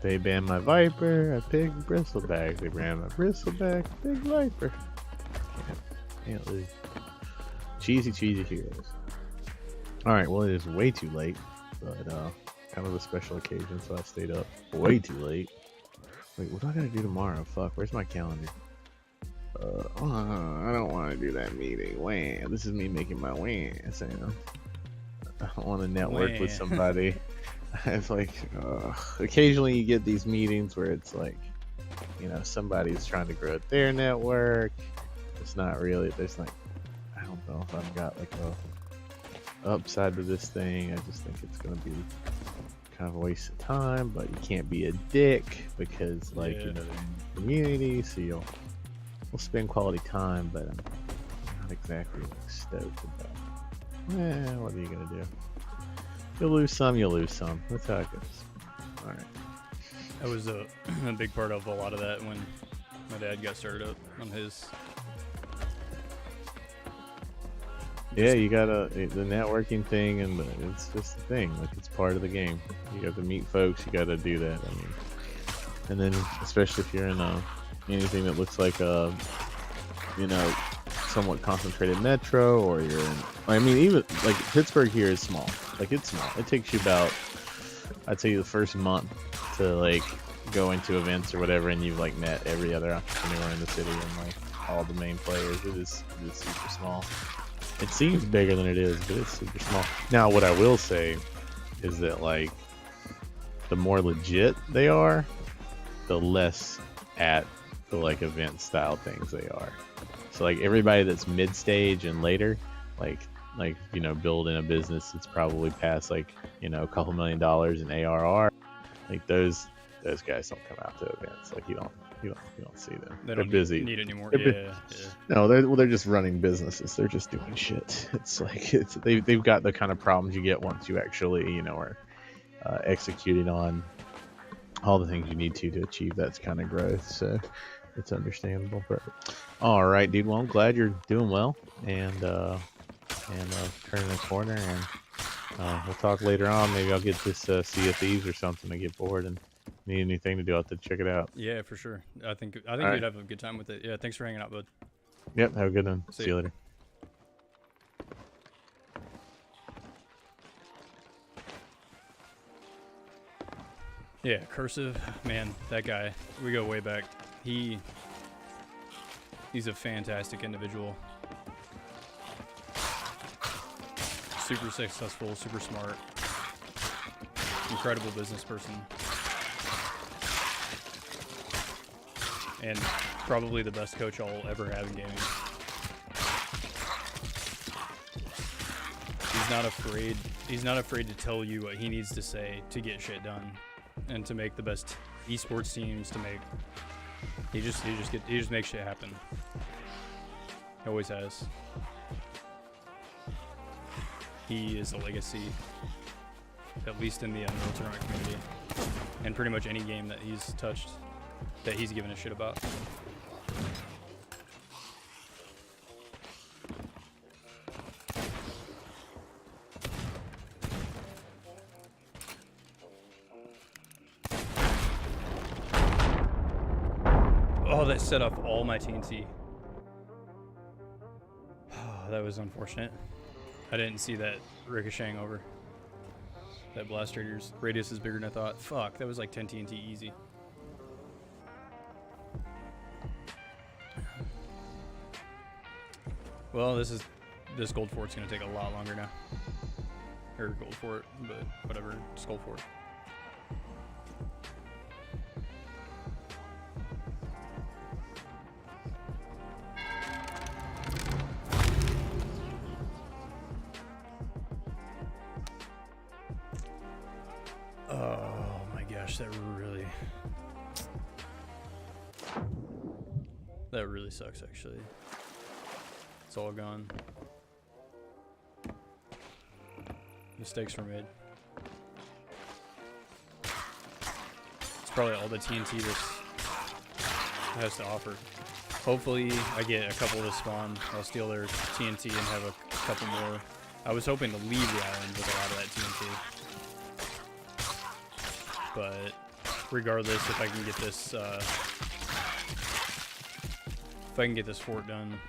They banned my Viper, I picked Bristleback. They banned my Bristleback, big Viper. Can't lose. Cheesy heroes. Alright, well it is way too late, but kind of a special occasion, so I stayed up way too late. Wait, what do I gotta do tomorrow? Fuck, where's my calendar? I don't want to do that meeting. Wham, this is me making my wham sound. I don't want to network with somebody. It's like, occasionally you get these meetings where it's like, you know, somebody's trying to grow their network. It's not really, there's like, I don't know if I've got like a upside to this thing. I just think it's going to be kind of a waste of time, but you can't be a dick because like, you know, they're in the community, so we'll spend quality time, but I'm not exactly like stoked about. What are you going to do? You'll lose some, you'll lose some. That's how it goes. Alright.
That was a big part of a lot of that when my dad got started up on his.
Yeah, you gotta, the networking thing, and it's just a thing. Like, it's part of the game. You got to meet folks, you gotta do that. I mean, and then, especially if you're in anything that looks like a, you know, somewhat concentrated metro, or you're in, I mean, even, like, Pittsburgh here is small. Like, it's small. It takes you about, I'd say the first month to, like, go into events or whatever, and you've, like, met every other entrepreneur in the city and, like, all the main players. It is super small. It seems bigger than it is, but it's super small. Now, what I will say is that, like, the more legit they are, the less at the, like, event style things they are. So, like, everybody that's mid-stage and later, like, you know, building a business that's probably past, like, you know, a couple $1 million in ARR, like, those guys don't come out to events. Like, you don't see them.
They're
busy.
Need anymore.
Yeah. No, they're just running businesses. They're just doing shit. It's like they've got the kind of problems you get once you actually, you know, are executing on all the things you need to achieve that kind of growth. So it's understandable. But all right, dude. Well, I'm glad you're doing well and turning the corner. And we'll talk later on. Maybe I'll get this Sea of Thieves or something to get bored and need anything to do. I'll have to check it out.
Yeah, for sure. I think you'd have a good time with it. Yeah, thanks for hanging out, bud.
Yep, have a good one. See you later.
Yeah, Cursive, man, that guy. We go way back. He's a fantastic individual. Super successful, super smart. Incredible business person. And probably the best coach I'll ever have in gaming. He's not afraid to tell you what he needs to say to get shit done and to make the best esports teams, to make he just makes shit happen. He always has. He is a legacy, at least in the Unreal Tournament community, and pretty much any game that he's touched, that he's given a shit about. Oh, that set off all my TNT. Oh, that was unfortunate. I didn't see that ricocheting over. That blast radius is bigger than I thought. Fuck, that was like 10 TNT easy. Well, this gold fort's gonna take a lot longer now. Or gold fort, but whatever, it's gold fort. Oh my gosh, that really sucks actually. It's all gone. Mistakes were made. It's probably all the TNT this has to offer. Hopefully I get a couple to spawn. I'll steal their TNT and have a couple more. I was hoping to leave the island with a lot of that TNT. But regardless if I can get this fort done.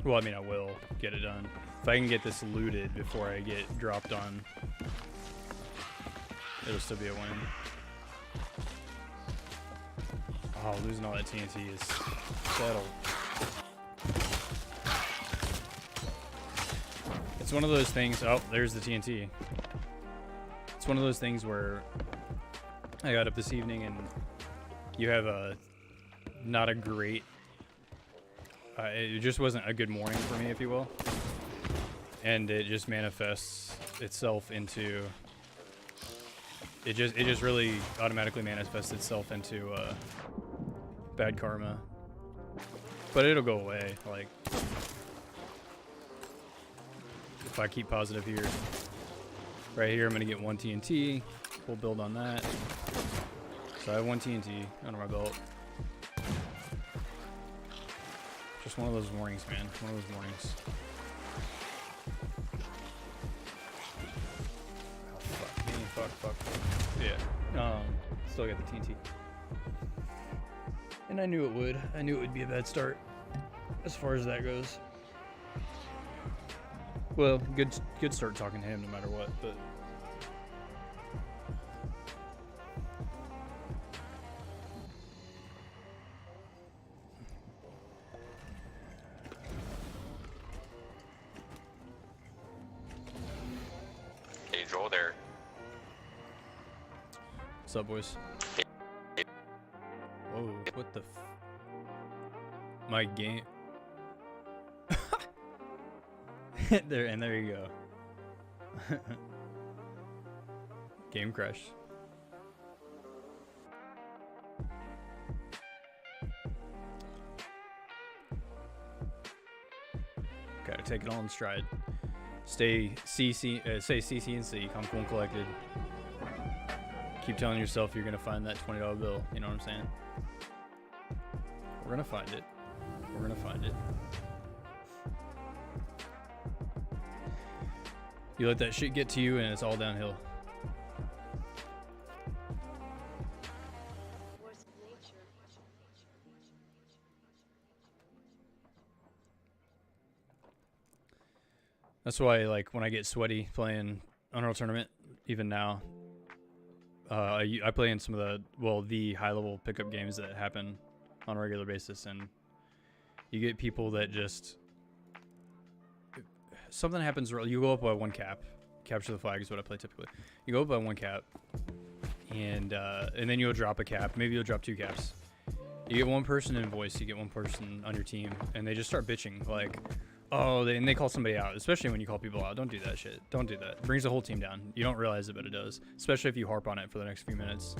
Well, I mean, I will get it done. If I can get this looted before I get dropped on, it'll still be a win. Oh, losing all that TNT is settled. It's one of those things. Oh, there's the TNT. It's one of those things where I got up this evening and you have a not a great. It just wasn't a good morning for me, if you will, and it just manifests itself into. It just really automatically manifests itself into bad karma, but it'll go away. Like if I keep positive here, right here, I'm gonna get 1 TNT. We'll build on that. So I have 1 TNT under my belt. Just one of those mornings, man. One of those mornings. Oh, fuck me. Fuck. Yeah. Still got the TNT. And I knew it would. I knew it would be a bad start as far as that goes. Well, good start talking to him no matter what, but
Hey, Joel there.
what's up, boys? Whoa, what the my game. There you go. Game crashed. Gotta take it all in stride. Stay CC and C, calm, cool, and collected. Keep telling yourself you're gonna find that $20 bill. You know what I'm saying? We're gonna find it. We're gonna find it. You let that shit get to you, and it's all downhill. That's why, like, when I get sweaty playing Unreal Tournament, even now, I play in some of the high-level pickup games that happen on a regular basis, and you get people that just something happens. You go up by 1 cap. Capture the flag is what I play typically. You go up by 1 cap, and then you'll drop a cap. Maybe you'll drop 2 caps. You get 1 person in voice. You get 1 person on your team, and they just start bitching like, oh, and they call somebody out. Especially when you call people out. Don't do that shit. Don't do that. It brings the whole team down. You don't realize it, but it does. Especially if you harp on it for the next few minutes.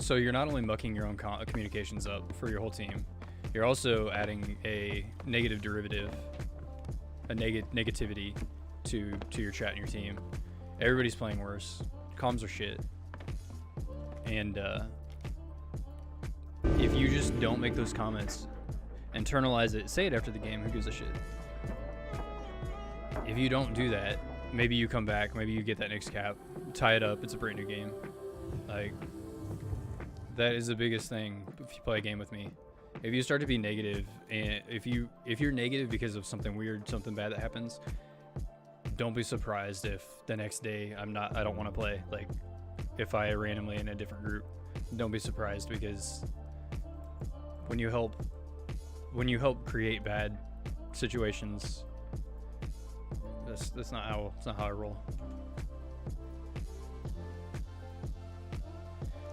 So you're not only mucking your own communications up for your whole team, you're also adding a negative derivative, a negativity to your chat and your team. Everybody's playing worse. Comms are shit. And if you just don't make those comments, internalize it, say it after the game, who gives a shit? If you don't do that, maybe you come back, maybe you get that next cap, tie it up, it's a brand new game. Like, that is the biggest thing if you play a game with me. If you start to be negative, and if you're negative because of something weird, something bad that happens, don't be surprised if the next day I don't want to play. Like, if I randomly in a different group, don't be surprised, because when you help create bad situations, that's not how I roll.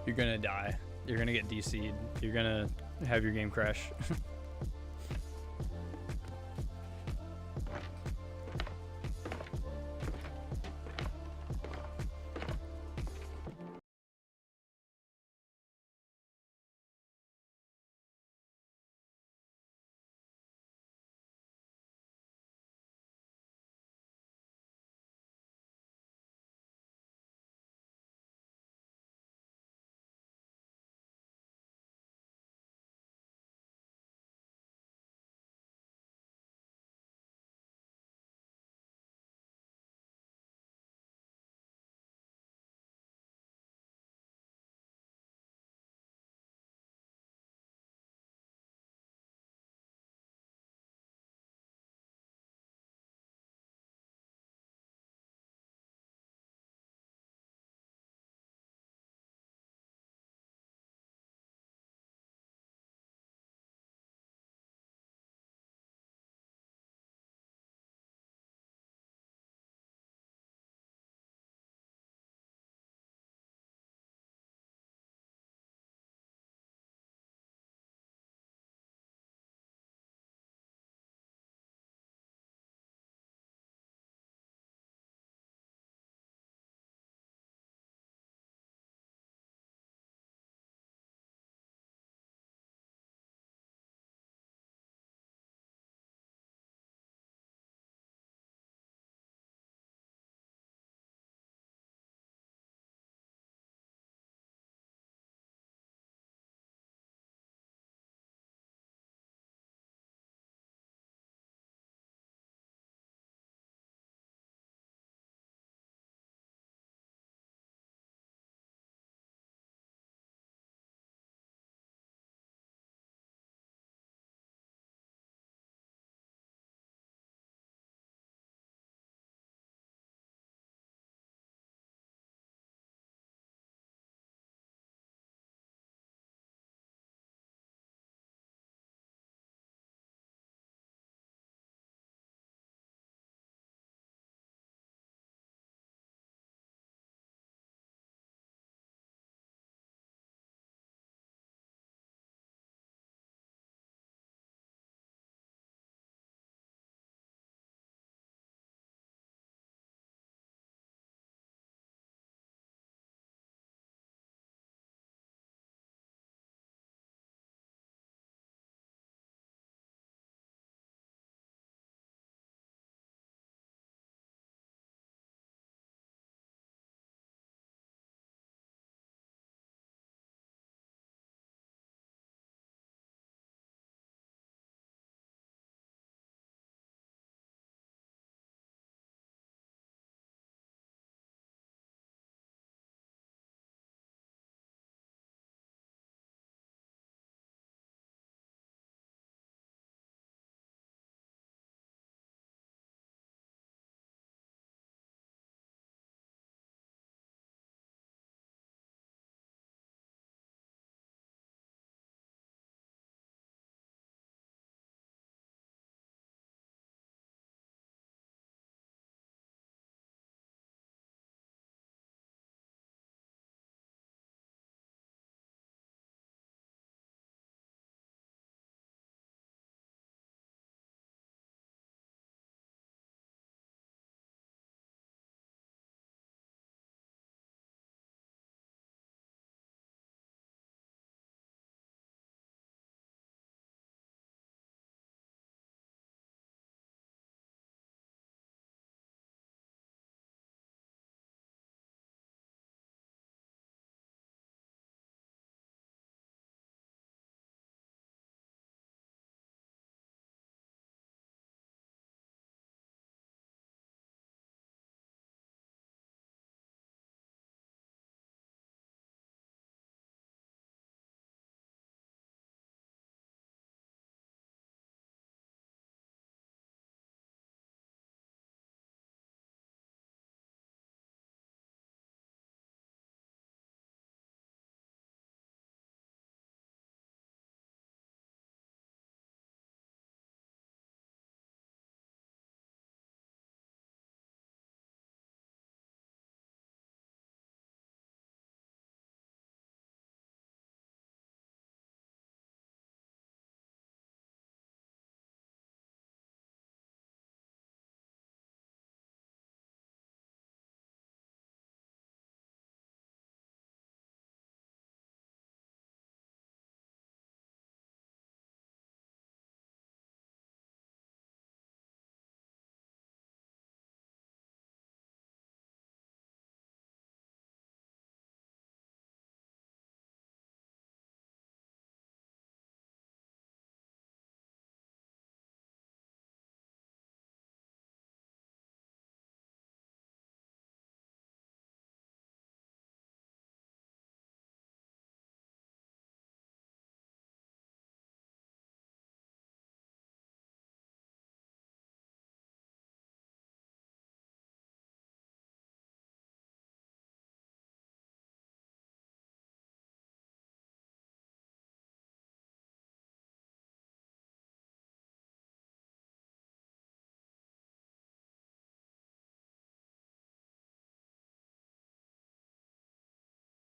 You're gonna die. You're gonna get DC'd. You're gonna have your game crash.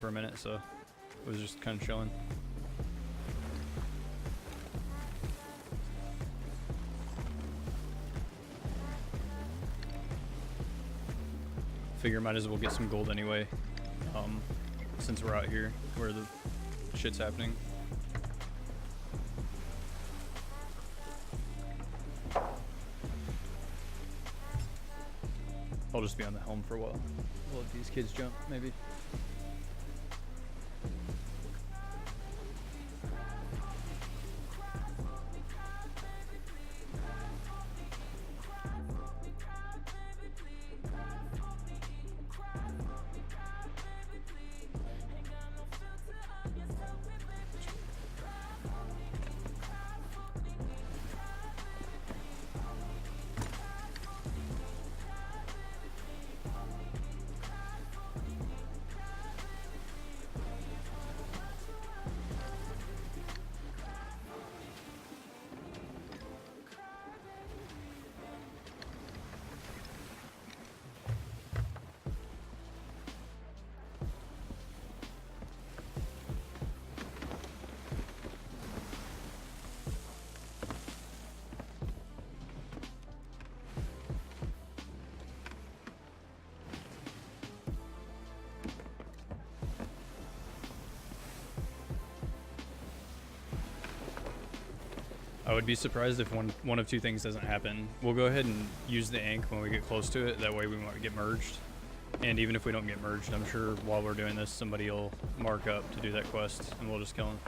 for a minute, so it was just kind of chilling. Figure might as well get some gold anyway, since we're out here where the shit's happening. I'll just be on the helm for a while. We'll let these kids jump, maybe. I would be surprised if one of two things doesn't happen. We'll go ahead and use the ink when we get close to it. That way we won't get merged. And even if we don't get merged, I'm sure while we're doing this, somebody will mark up to do that quest, and we'll just kill him.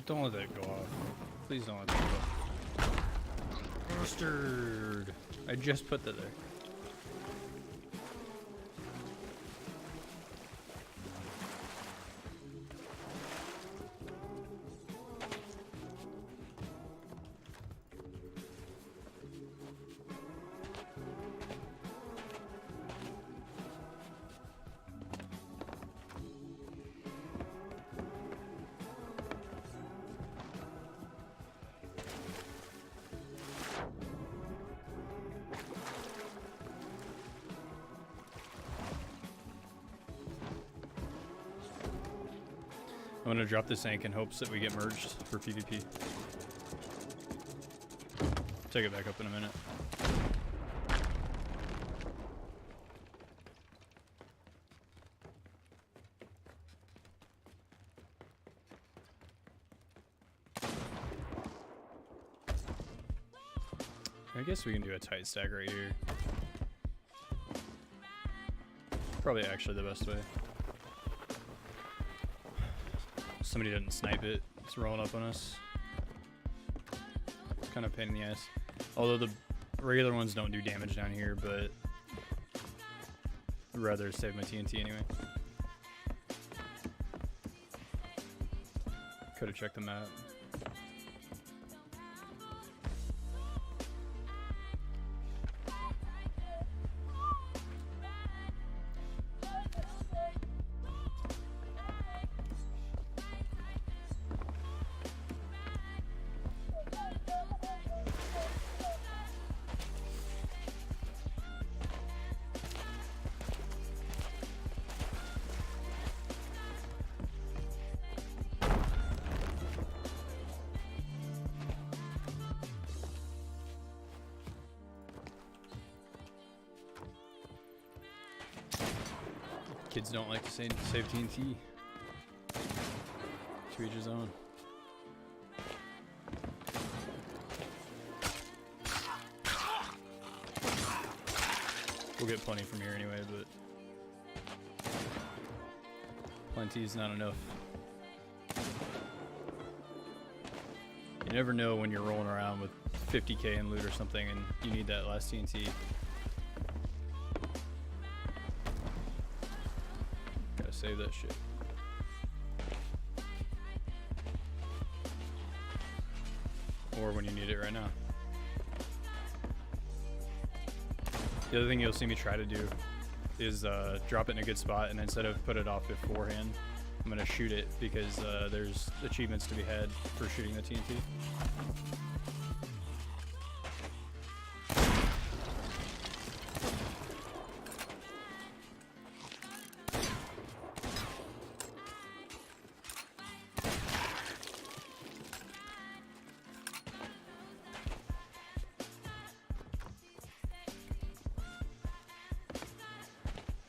Don't let that go off. Please don't let that go off. Mustard. I just put that there. I'm gonna drop this ank in hopes that we get merged for PvP. Take it back up in a minute. I guess we can do a tight stack right here. Probably actually the best way. Somebody didn't snipe it. It's rolling up on us. It's kind of a pain in the ass. Although the regular ones don't do damage down here, but I'd rather save my TNT anyway. Could have checked the map. Kids don't like to save TNT. To each his own. We'll get plenty from here anyway, but plenty is not enough. You never know when you're rolling around with 50k in loot or something and you need that last TNT. Save that shit. Or when you need it right now. The other thing you'll see me try to do is drop it in a good spot, and instead of put it off beforehand, I'm gonna shoot it because there's achievements to be had for shooting the TNT.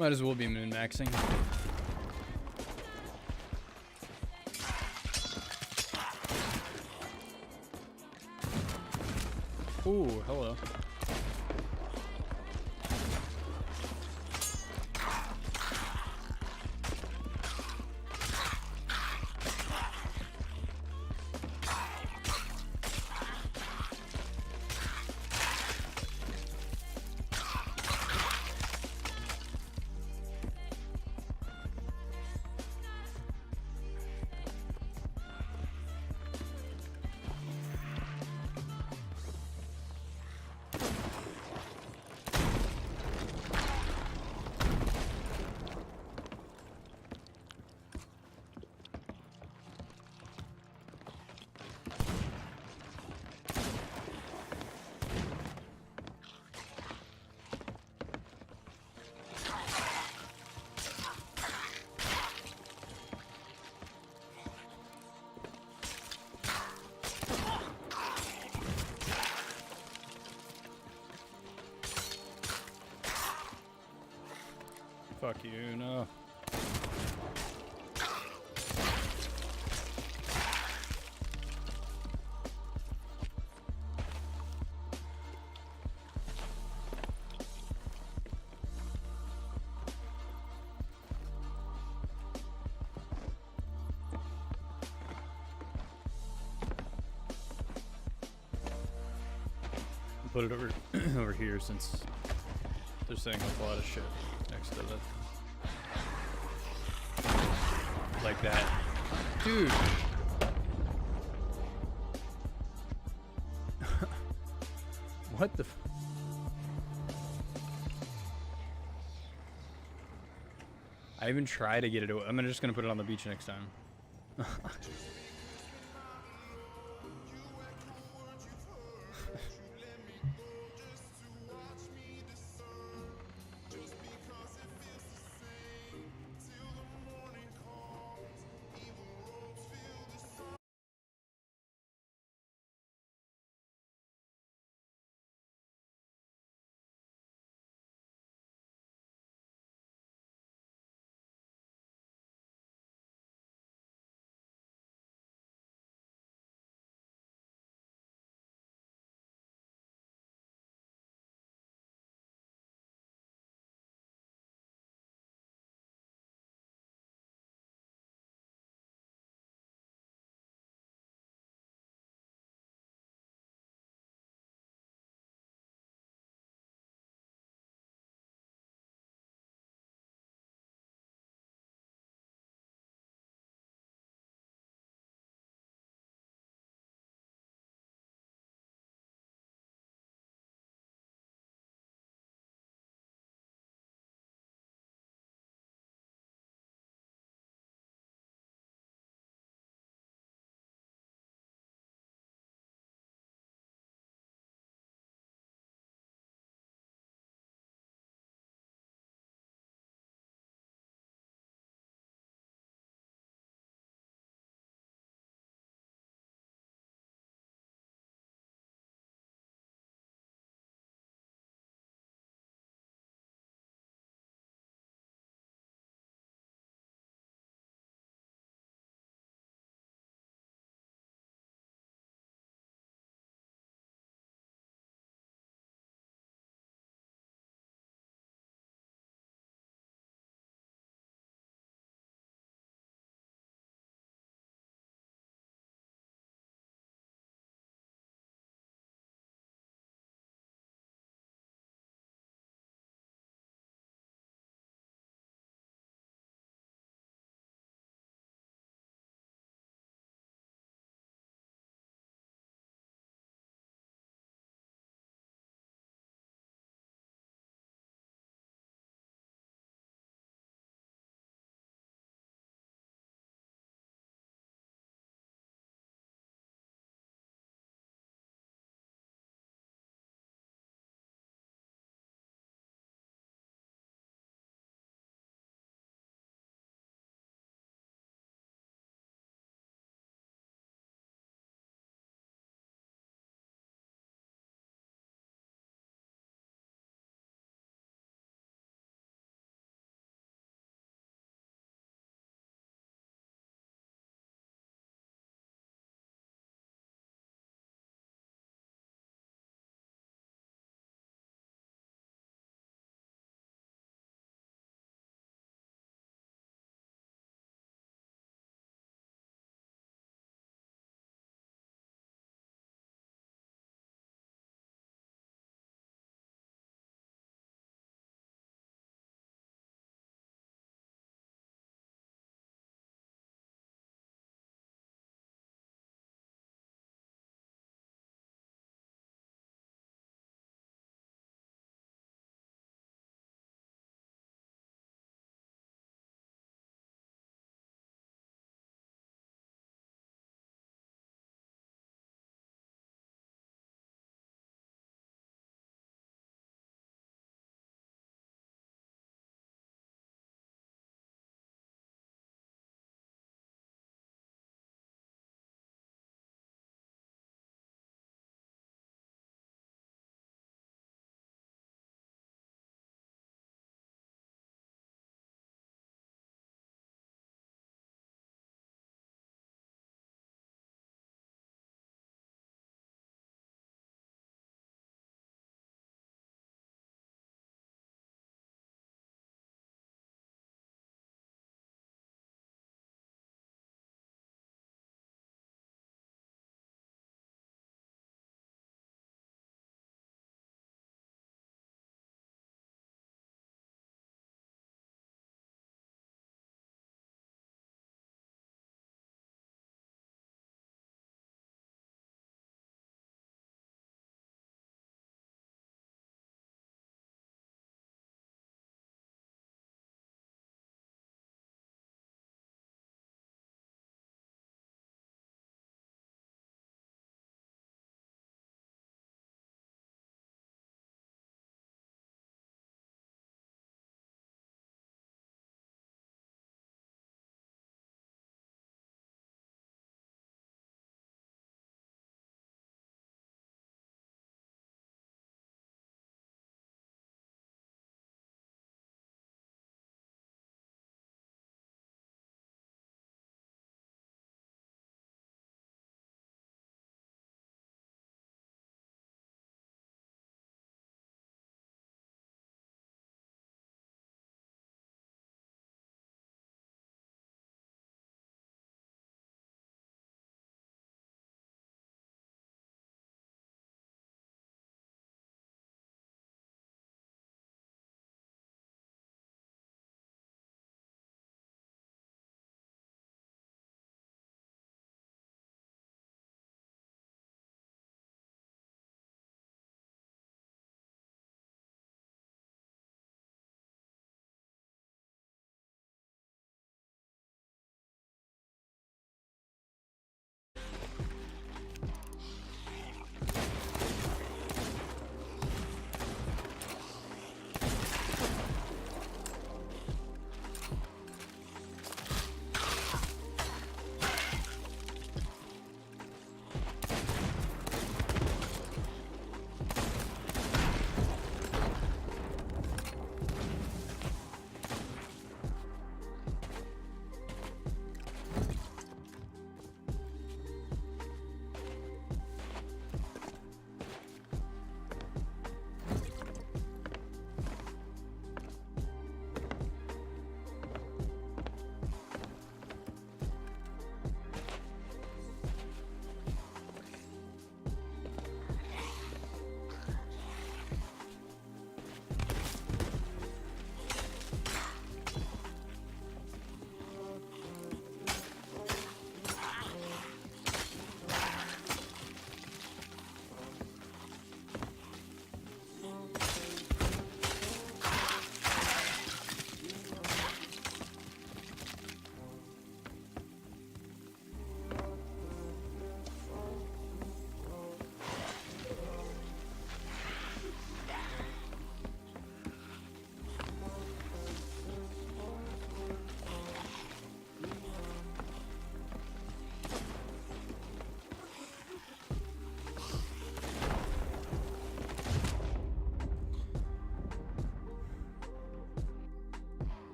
Might as well be min-maxing. Ooh, hello. Fuck you, no. I'll put it over over here since they're setting up a lot of shit next to it. Like that. Dude! What the I even try to get it away. I'm just gonna put it on the beach next time.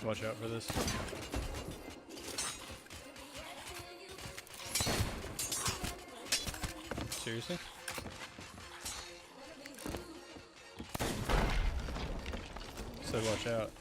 Watch out for this. Seriously? Said watch out.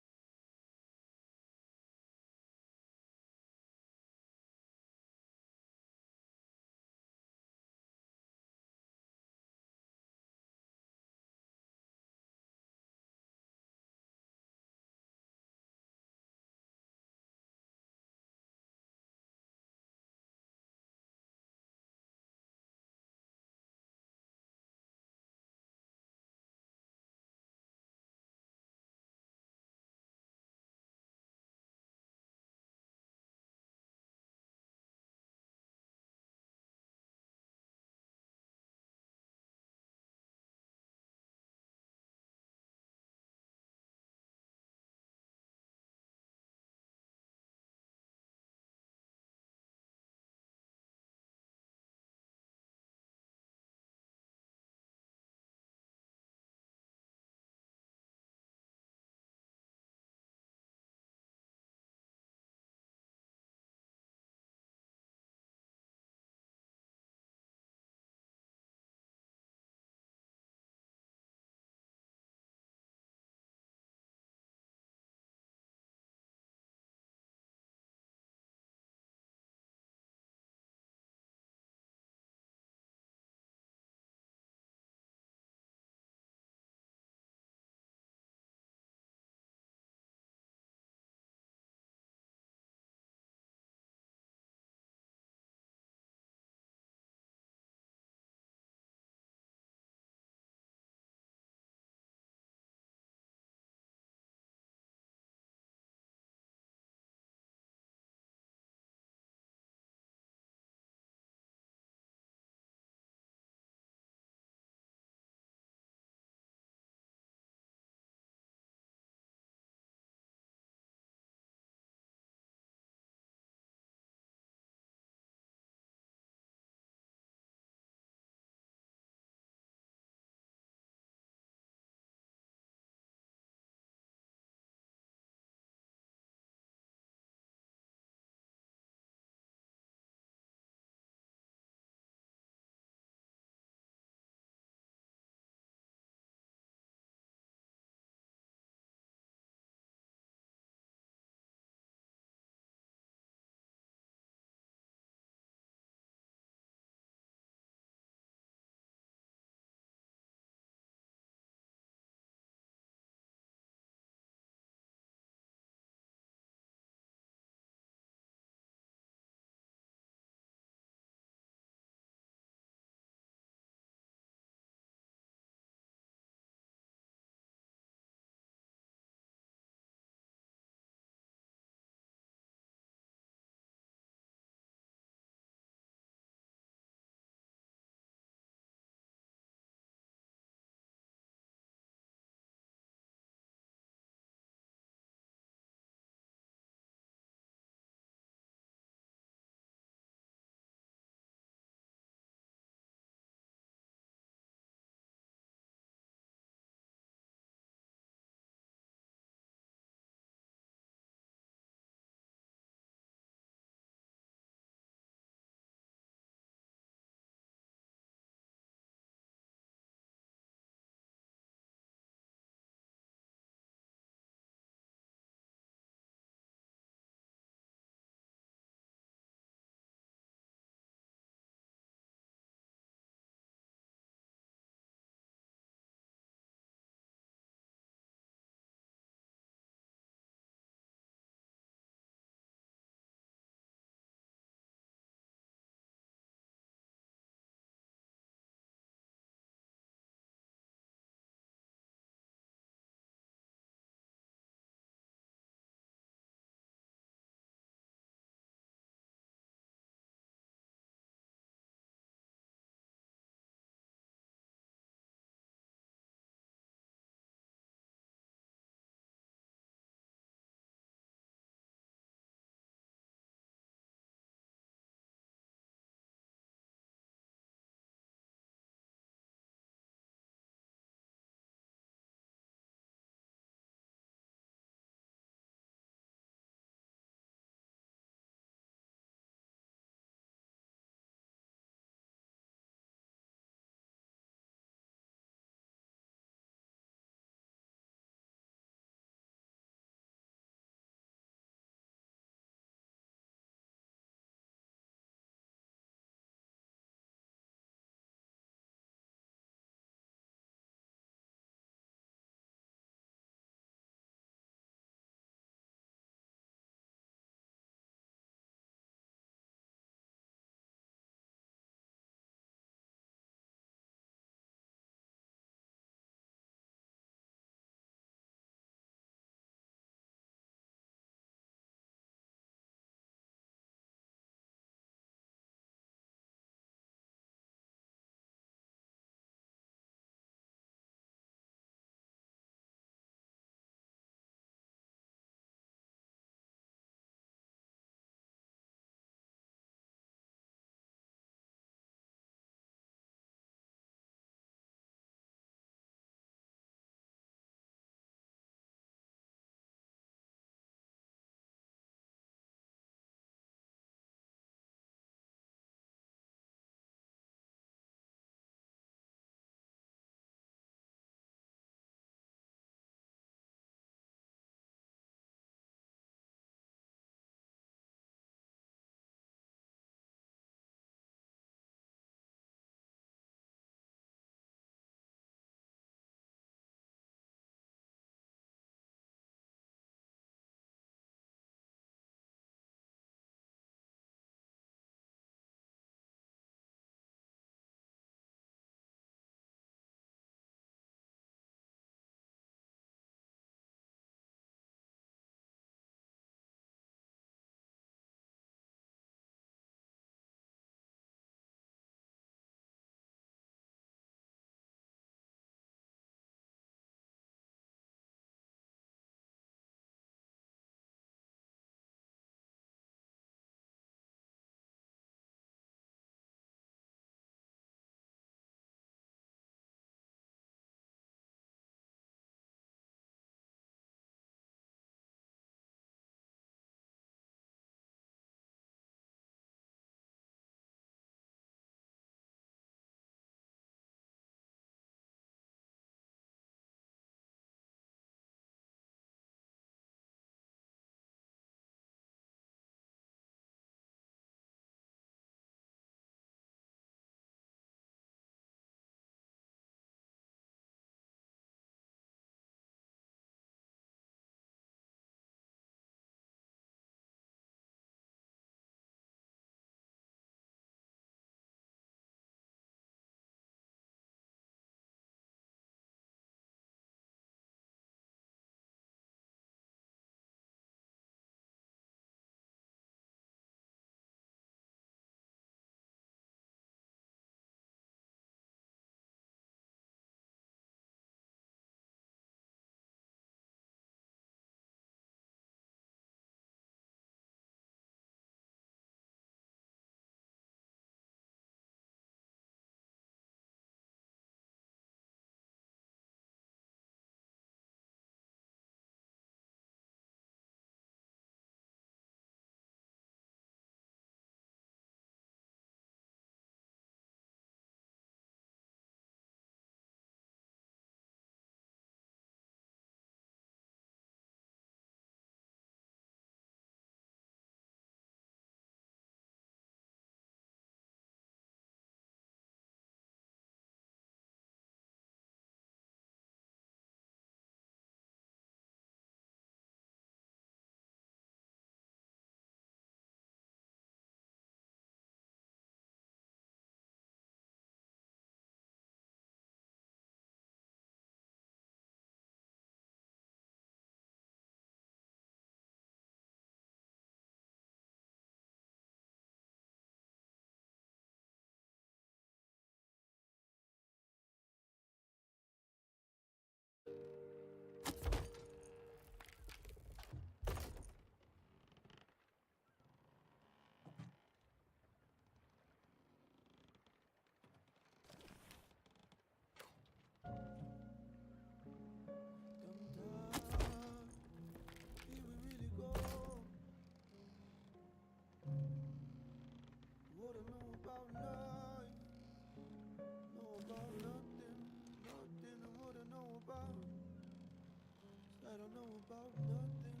I don't know about nothing,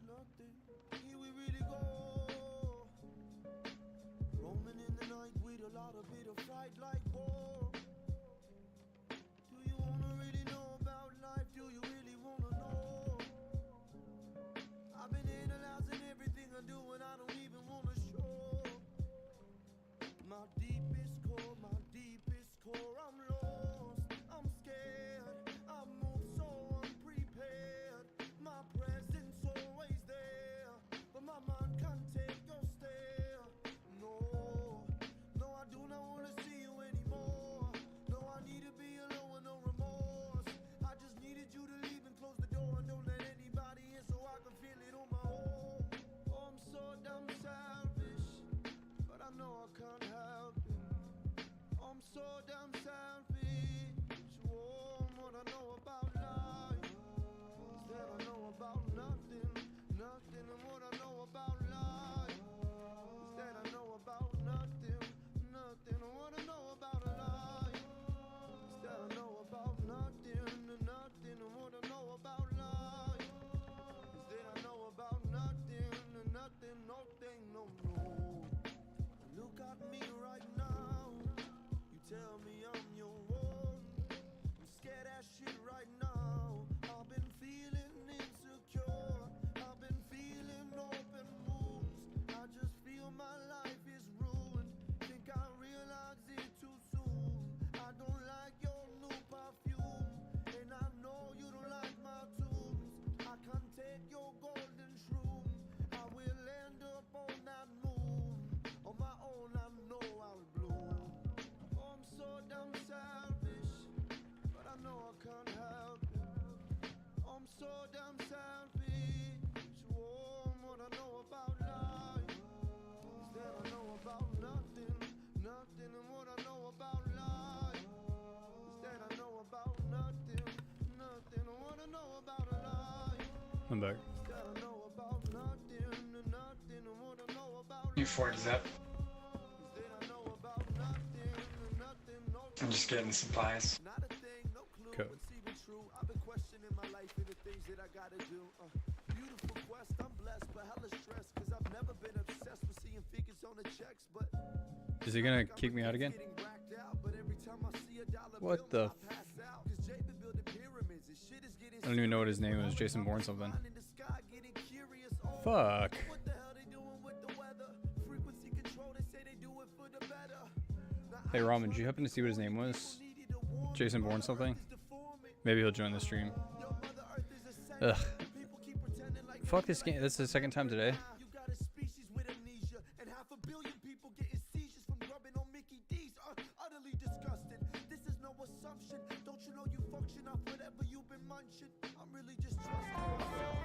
nothing. Here we really go. Roaming in the night with a lot of bit of fright like war. Do you wanna really know about life? Do you really wanna know? I've been analyzing everything I do and I don't even wanna show. My deepest core, I'm lost, I'm scared, I move so unprepared. My presence always there, but my mind can't take your stare. No, no, I do not wanna see you anymore. No, I need to be alone with no remorse. I just needed you to leave and close the door and don't let anybody in so I can feel it on my own. Oh, I'm so damn selfish, but I know I can't help it. I'm so damn selfish. Oh, what I know about life is that I know about nothing, nothing. And what I know about life is that I know about nothing, nothing. And what I know about life is that I know about nothing, nothing. And what I know about life is that I know about nothing, nothing, no thing, no, no. Look at me right now. You tell me I'm your own. I'm scared as shit right now. I've been feeling insecure. I've been feeling open wounds. I just feel my life is ruined. Think I realized it too soon. I don't like your new perfume, and I know you don't like my tunes. I can't take your golden shroom. I will end up on that moon. On my own, I know I'll bloom. Oh, I'm so damn selfish, but I know I can't help it. I'm so damn selfish. Oh, what I know about life is that I know about nothing, nothing. And what I know about life is that I know about nothing, nothing. And what I know about life
I'm back.
is that I know about nothing, nothing. And what I know about
You Ford Zep. I'm just getting supplies.
Not a thing, no clue
Cool.
what's even true. I've been questioning my life and the things that I gotta do. Beautiful quest, I'm blessed, but hella stressed, cause I've never been obsessed with seeing figures on the checks, but
Is he gonna kick me out again? What the I don't even know what his name was. Jason Bourne something. Fuck. Hey Ramen, did you happen to see what his name was? Jason Bourne something? Maybe he'll join the stream. Ugh. Fuck this game. That's the second time today.
Don't you know you function off whatever you've been munching? I'm really just trusting myself.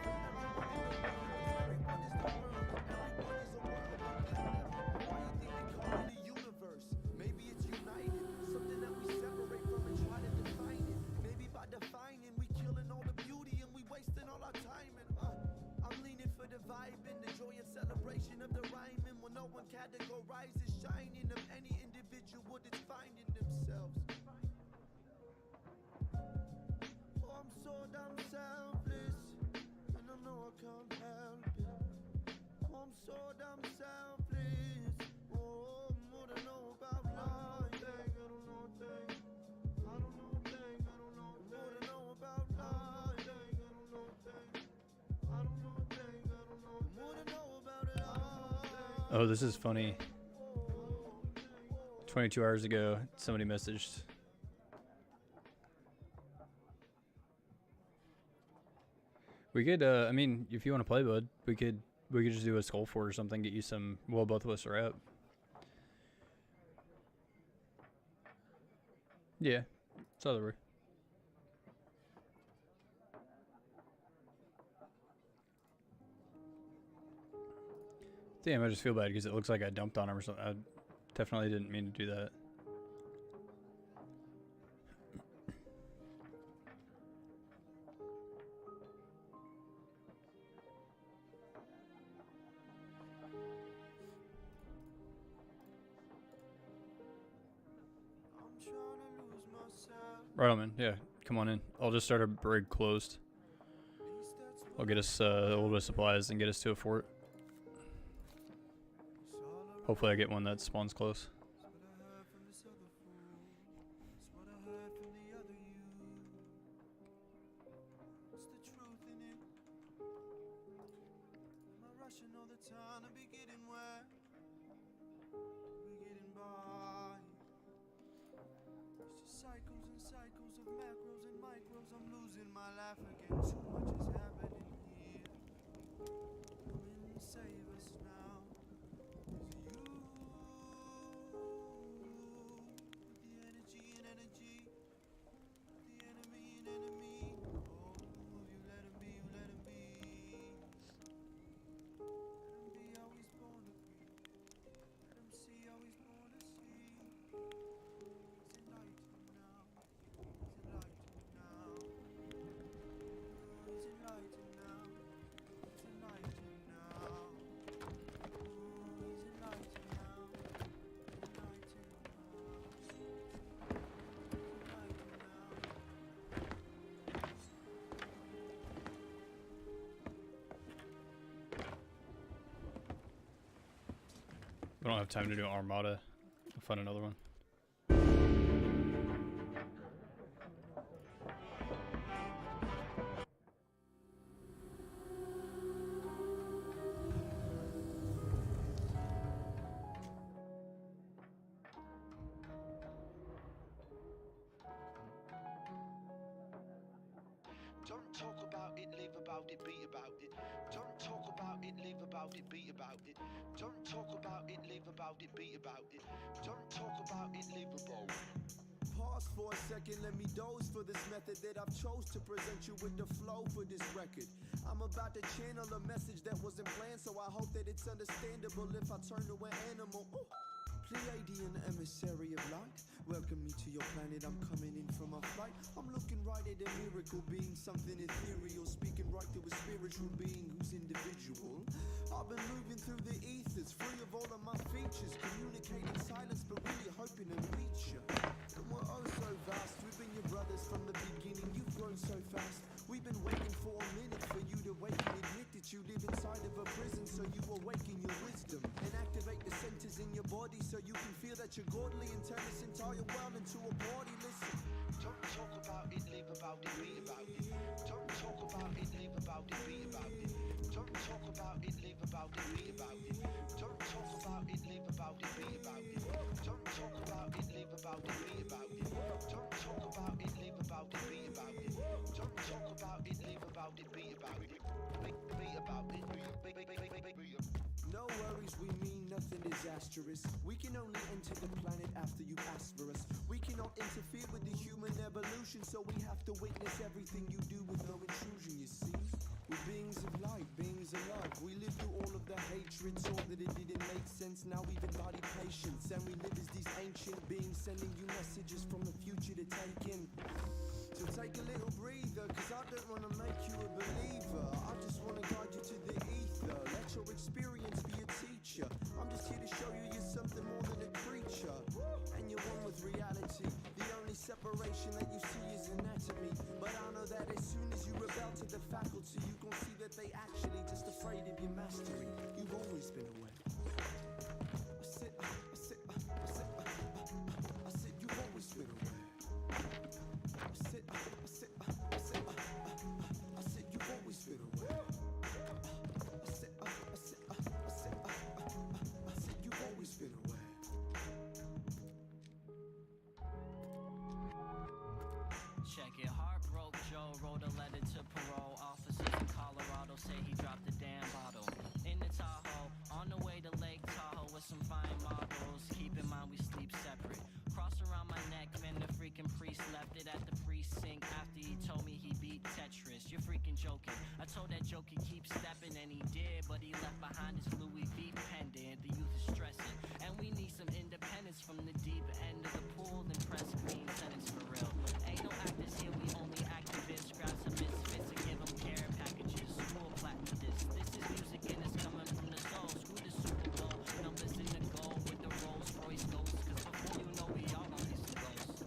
Everyone is the world. Everyone is a world. Why you think they call it a universe? Maybe it's united. Something that we separate from and try to define it. Maybe by defining, we killing all the beauty and we wasting all our time. And I'm leaning for the vibe and the joy and celebration of the rhyming. When no one categorizes shining of any individual that's finding themselves. I'm so damn selfless, and I know I can't help it. I'm so damn selfless. Oh, what I know about life. I don't know a thing. I don't know a thing. I don't know what I know about life. I don't know a thing. I don't know a thing. I don't know what I know about life.
Oh, this is funny. 22 hours ago, somebody messaged. We could, I mean, if you want to play, bud, we could just do a skull fort or something. Get you some. Well, both of us are up. Yeah, it's all over. Damn, I just feel bad because it looks like I dumped on him or something. I definitely didn't mean to do that. Right on, man. Yeah, come on in. I'll just start a break closed. I'll get us a little bit of supplies and get us to a fort. Hopefully I get one that spawns close.
Cycles and cycles of macros and micros. I'm losing my life again. Too much is happening here. Come in and save us now. It's you. The energy and energy. The enemy and enemy. Oh, you let him be, you let him be. Let him be how he's born to be. Let him see how he's born to see. It's enlightened now. It's enlightened now. It's enlightened now. It's enlightened now. It's enlightened now. Enlightened
We don't have time to do Armada. I'll find another one.
Don't talk about it, live about it, be about it. Don't talk about it, live about it, be about it. Don't talk about it, live about it, be about it. Don't talk about it, live about it. Pause for a second, let me doze for this method that I've chose to present you with the flow for this record. I'm about to channel a message that wasn't planned, so I hope that it's understandable if I turn to an animal. Ooh. Pleiadian emissary of light, welcome me to your planet. I'm coming in from a flight. I'm looking right at a miracle being, something ethereal, speaking right to a spiritual being who's individual. I've been moving through the ethers, free of all of my features, communicating silence but really hoping to meet you. And we're oh so vast, we've been your brothers from the beginning. You've grown so fast, we've been waiting for a minute for you to wake and admit that you live inside of a prison, so you awaken your wisdom and activate the centers in your body so you can feel that you're godly and turn this entire world into a party. Listen, don't talk about it, live about it, be about it. Don't talk about it, live about it, be about it. Don't talk about it, live about it, be about it. Don't talk about it, live about it, be about it. Don't talk about it, live about it, be about it. Don't talk about it, live about it, be about it. Don't talk about it, live about it, be about it. Be about it. No worries, we mean nothing disastrous. We can only enter the planet after you ask for us. We cannot interfere with the human evolution, so we have to witness everything you do with no intrusion, you see. We're beings of light, beings of love. We live through all of the hatred, saw that it didn't make sense. Now we've embodied patience, and we live as these ancient beings, sending you messages from the future to take in. So take a little breather, cause I don't wanna make you a believer. I just wanna guide you to the ether. Let your experience be a teacher. I'm just here to show you you're something more than a creature. And you're one with reality. The only separation that you see is anatomy. But I know that as soon as you rebel to the faculty, you gon' see that they actually just afraid of your mastery. You've always been aware. I said you've always been aware. I said you've always been aware. I said you've always been aware.
Check it, heart broke Joe, wrote a letter to parole. Officers in Colorado say he dropped the damn bottle in the Tahoe, on the way to Lake Tahoe with some fine models. Keep in mind we sleep separate. Cross around my neck, man, the freaking priest left it at the precinct after he told me he beat Tetris. You're freaking joking. I told that joke he keep stepping, and he did, but he left behind his Louis V pendant. The youth is stressing, and we need some independence from the deep end of the pool. Then press clean sentence for real. Ain't no actors here, we only activists. Grab some misfits and give them care packages. School platinum this. This is music and it's coming from the soul. Screw the Super Bowl, numbers in the gold with the Rolls Royce ghosts. Cause before you know we all gonna be some ghosts.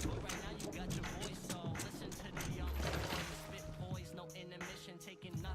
But right now you got your voice, so listen to the young boys. Spit poise, no intermission, taking nothing.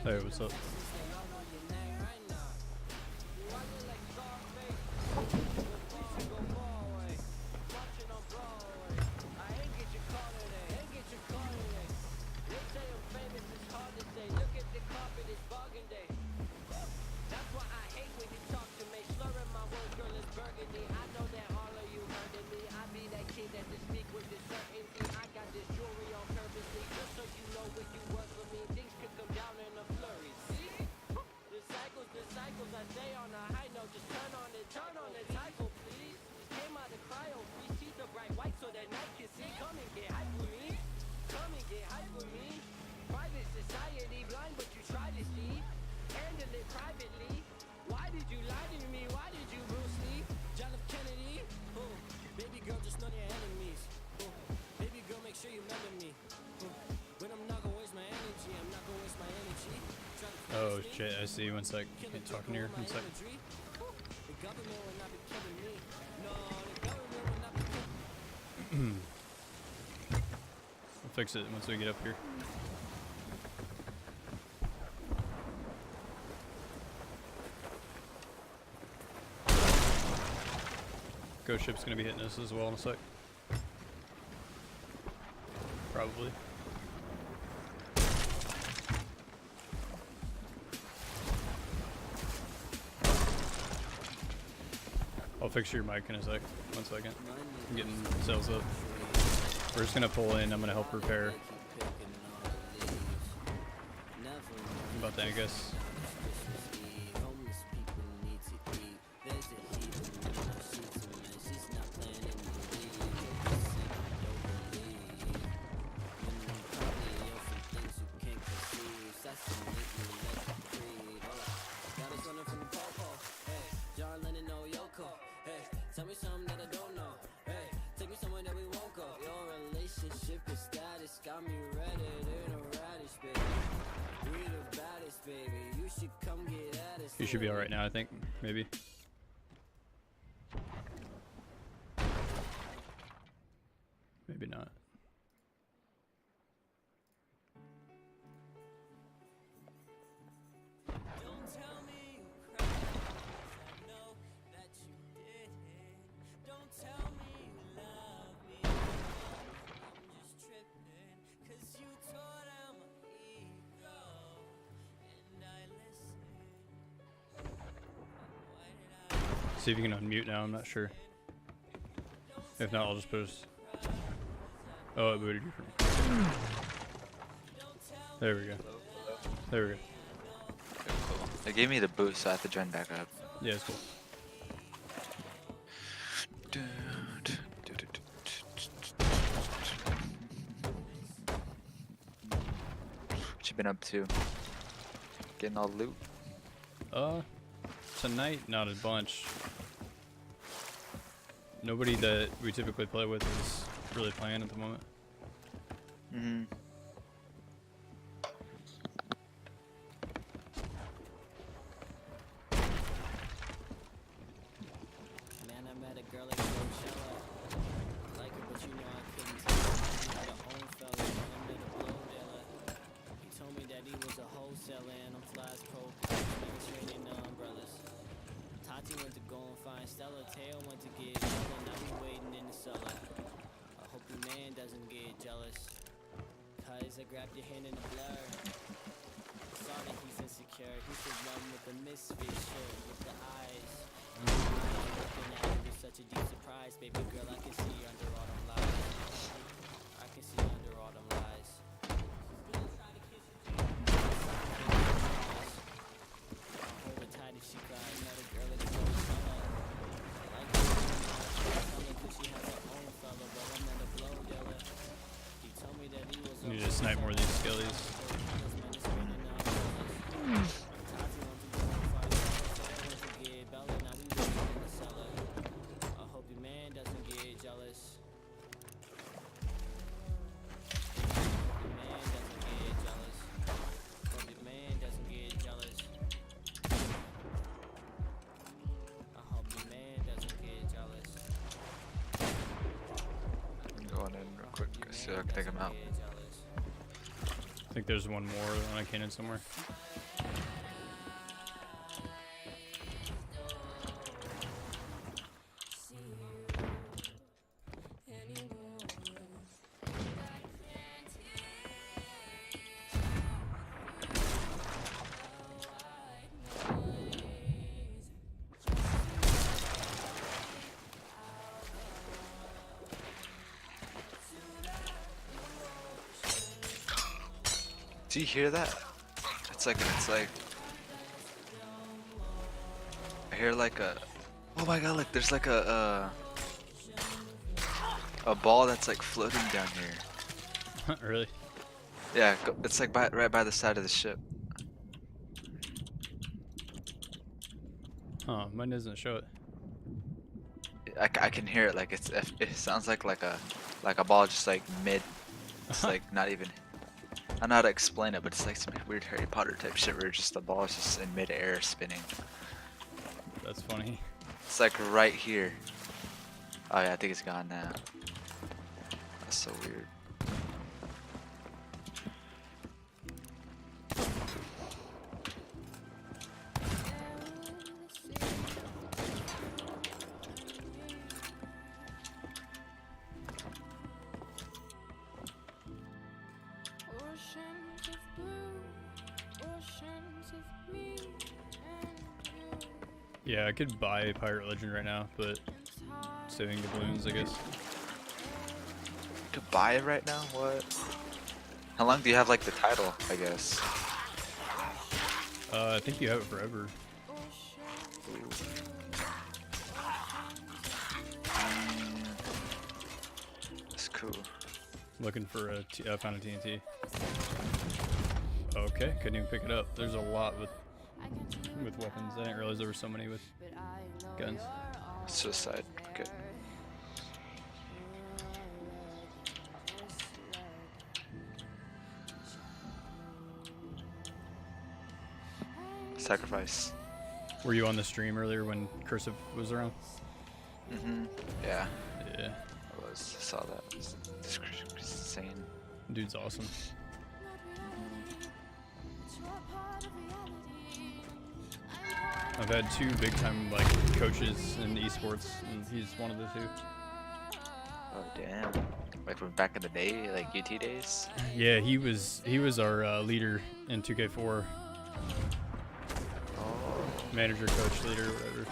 Hey, what's up? Oh shit, I see. One sec. Can't talk in here. One sec. I'll fix it once we get up here. Ghost ship's gonna be hitting us as well in a sec. Probably. I'll fix your mic in a sec. 1 second. I'm getting cells up. We're just gonna pull in. I'm gonna help repair. About that, I guess. You should be alright now, I think. Maybe. Maybe not. See if you can unmute now, I'm not sure. If not, I'll just post. Oh, it booted you from. There we go. There we go.
Okay, cool. They gave me the boost, so I have to join back up.
Yeah, it's cool.
What you been up to? Getting all the loot?
Tonight, not a bunch. Nobody that we typically play with is really playing at the moment.
Mm-hmm.
Man, I met a girl at Coachella. Like her, but you know I couldn't tell her. She had her own fella, I met a blow dealer. He told me that he was a wholesaler and I'm flies cold. Trading umbrellas. Tati went to go and find Stella. Tail went to get Stella. Now we waiting in the cellar. I hope your man doesn't get jealous. Cause I grabbed your hand in the blur. Saw that he's insecure. He should run with the misfit shirt with the eyes. Looking at it with such a deep surprise. Baby girl, I can see under all them lies. I can see under all them lies. Hold her tight if she cries. Not a girl at the Coachella. Like her, cause she has her own fella, but I'm not a blow dealer. He told me that he was
You need to snipe more of these skellies.
I hope your man doesn't get jealous. Hope your man doesn't get jealous. I hope your man doesn't get jealous.
I'm going in real quick, see if I can take him out.
I think there's one more on a cannon somewhere.
Do you hear that? It's like I hear like a, oh my god, like there's like a ball that's like floating down here.
Really?
Yeah, it's like right by the side of the ship.
Huh, mine doesn't show it.
I can hear it, like it sounds like a ball just like mid. It's like not even. I don't know how to explain it, but it's like some weird Harry Potter type shit where just the ball is just in mid-air spinning.
That's funny.
It's like right here. Oh yeah, I think it's gone now. That's so weird.
Yeah, I could buy Pirate Legend right now, but saving the balloons, I guess.
You could buy it right now? What? How long do you have like the title, I guess?
I think you have it forever.
That's cool.
Looking for I found a TNT. Okay, couldn't even pick it up. There's a lot with weapons. I didn't realize there were so many with guns.
Suicide. Good. Sacrifice.
Were you on the stream earlier when Cursive was around?
Yeah.
Yeah.
I was. Saw that. It's insane.
Dude's awesome. I've had two big time like coaches in esports, and he's one of the two.
Oh damn! Like from back in the day, like UT days.
Yeah, he was our leader in 2K4.
Oh.
Manager, coach, leader, whatever.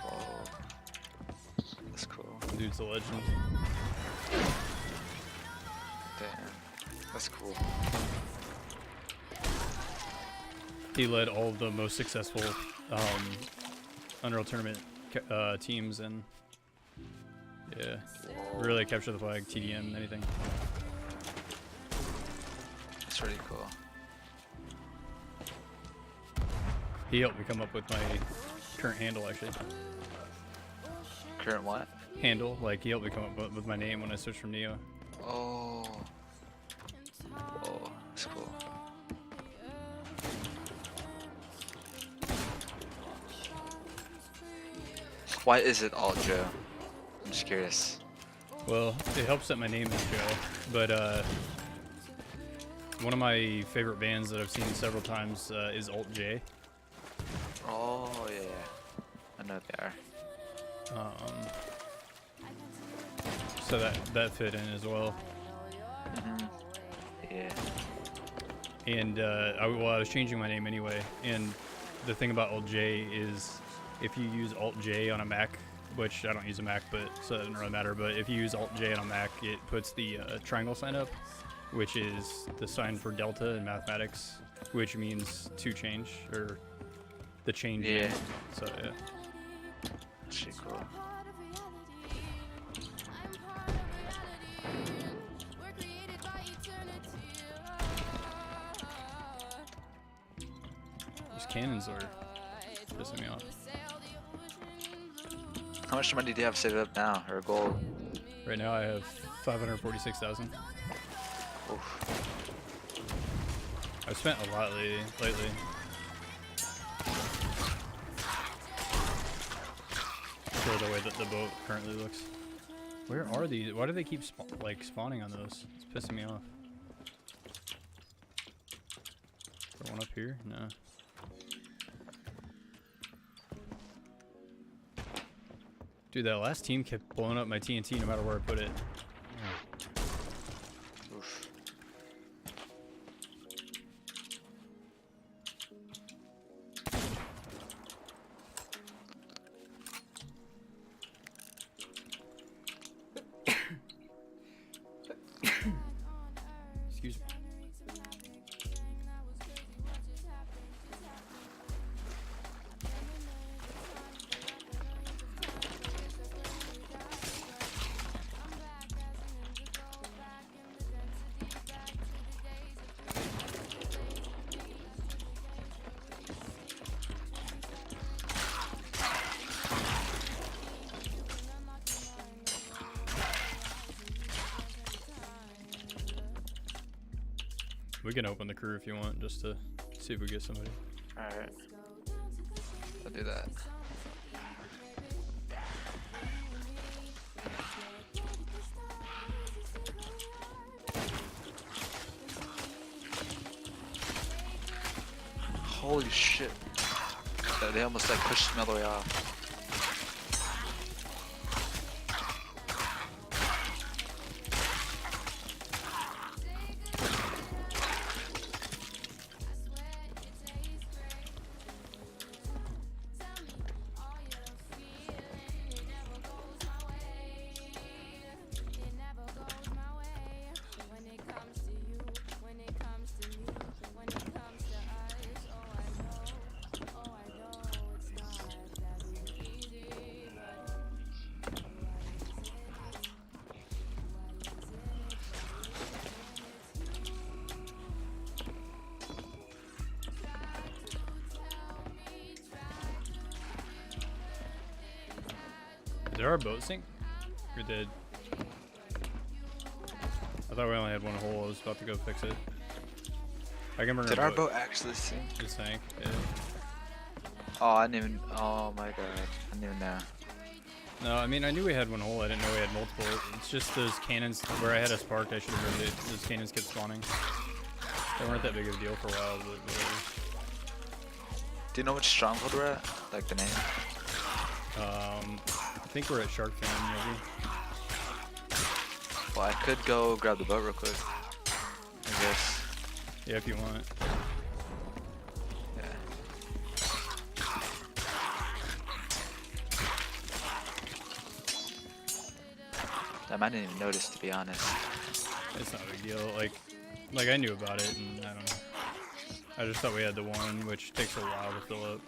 Whoa. That's cool.
Dude's a legend.
Damn. That's cool.
He led all of the most successful Unreal Tournament teams, and yeah, really capture the flag, TDM, anything.
That's really cool.
He helped me come up with my current handle, actually.
Current what?
Handle, like he helped me come up with my name when I switched from Neo.
Oh. Whoa, that's cool. Why is it all Joe? I'm just curious.
Well, it helps that my name is Joe, but one of my favorite bands that I've seen several times is Alt J.
Oh yeah, I know they are.
So that fit in as well.
Yeah.
And I was changing my name anyway, and the thing about Alt J is if you use Alt J on a Mac, which I don't use a Mac, but so it doesn't really matter, but if you use Alt J on a Mac, it puts the triangle sign up, which is the sign for delta in mathematics, which means to change, or the change.
Yeah.
So yeah.
That's shit cool.
These cannons are pissing me off.
How much money do you have saved up now, or gold?
Right now I have 546,000. I've spent a lot lately. For the way that the boat currently looks. Where are these? Why do they keep spawning on those? It's pissing me off. there one up here? No. Dude, that last team kept blowing up my TNT no matter where I put it.
Oof.
Excuse me. We can open the crew if you want, just to see if we get somebody.
Alright. I'll do that. Holy shit. They almost like pushed me all the way off.
Did our boat sink? Or did? I thought we only had one hole. I was about to go fix it. I can bring
Did our boat actually sink?
It sank. Yeah.
Oh, I didn't even. Oh my god. I didn't even know.
No, I mean, I knew we had one hole. I didn't know we had multiple. It's just those cannons where I had us parked. I should have moved it. Those cannons kept spawning. They weren't that big of a deal for a while, but whatever.
Do you know which stronghold we're at? Like the name?
I think we're at Shark Fin, maybe.
Well, I could go grab the boat real quick. I guess.
Yeah, if you want.
Yeah. Damn, I didn't even notice, to be honest.
It's not a big deal. Like I knew about it, and I don't know. I just thought we had the one, which takes a while to fill up.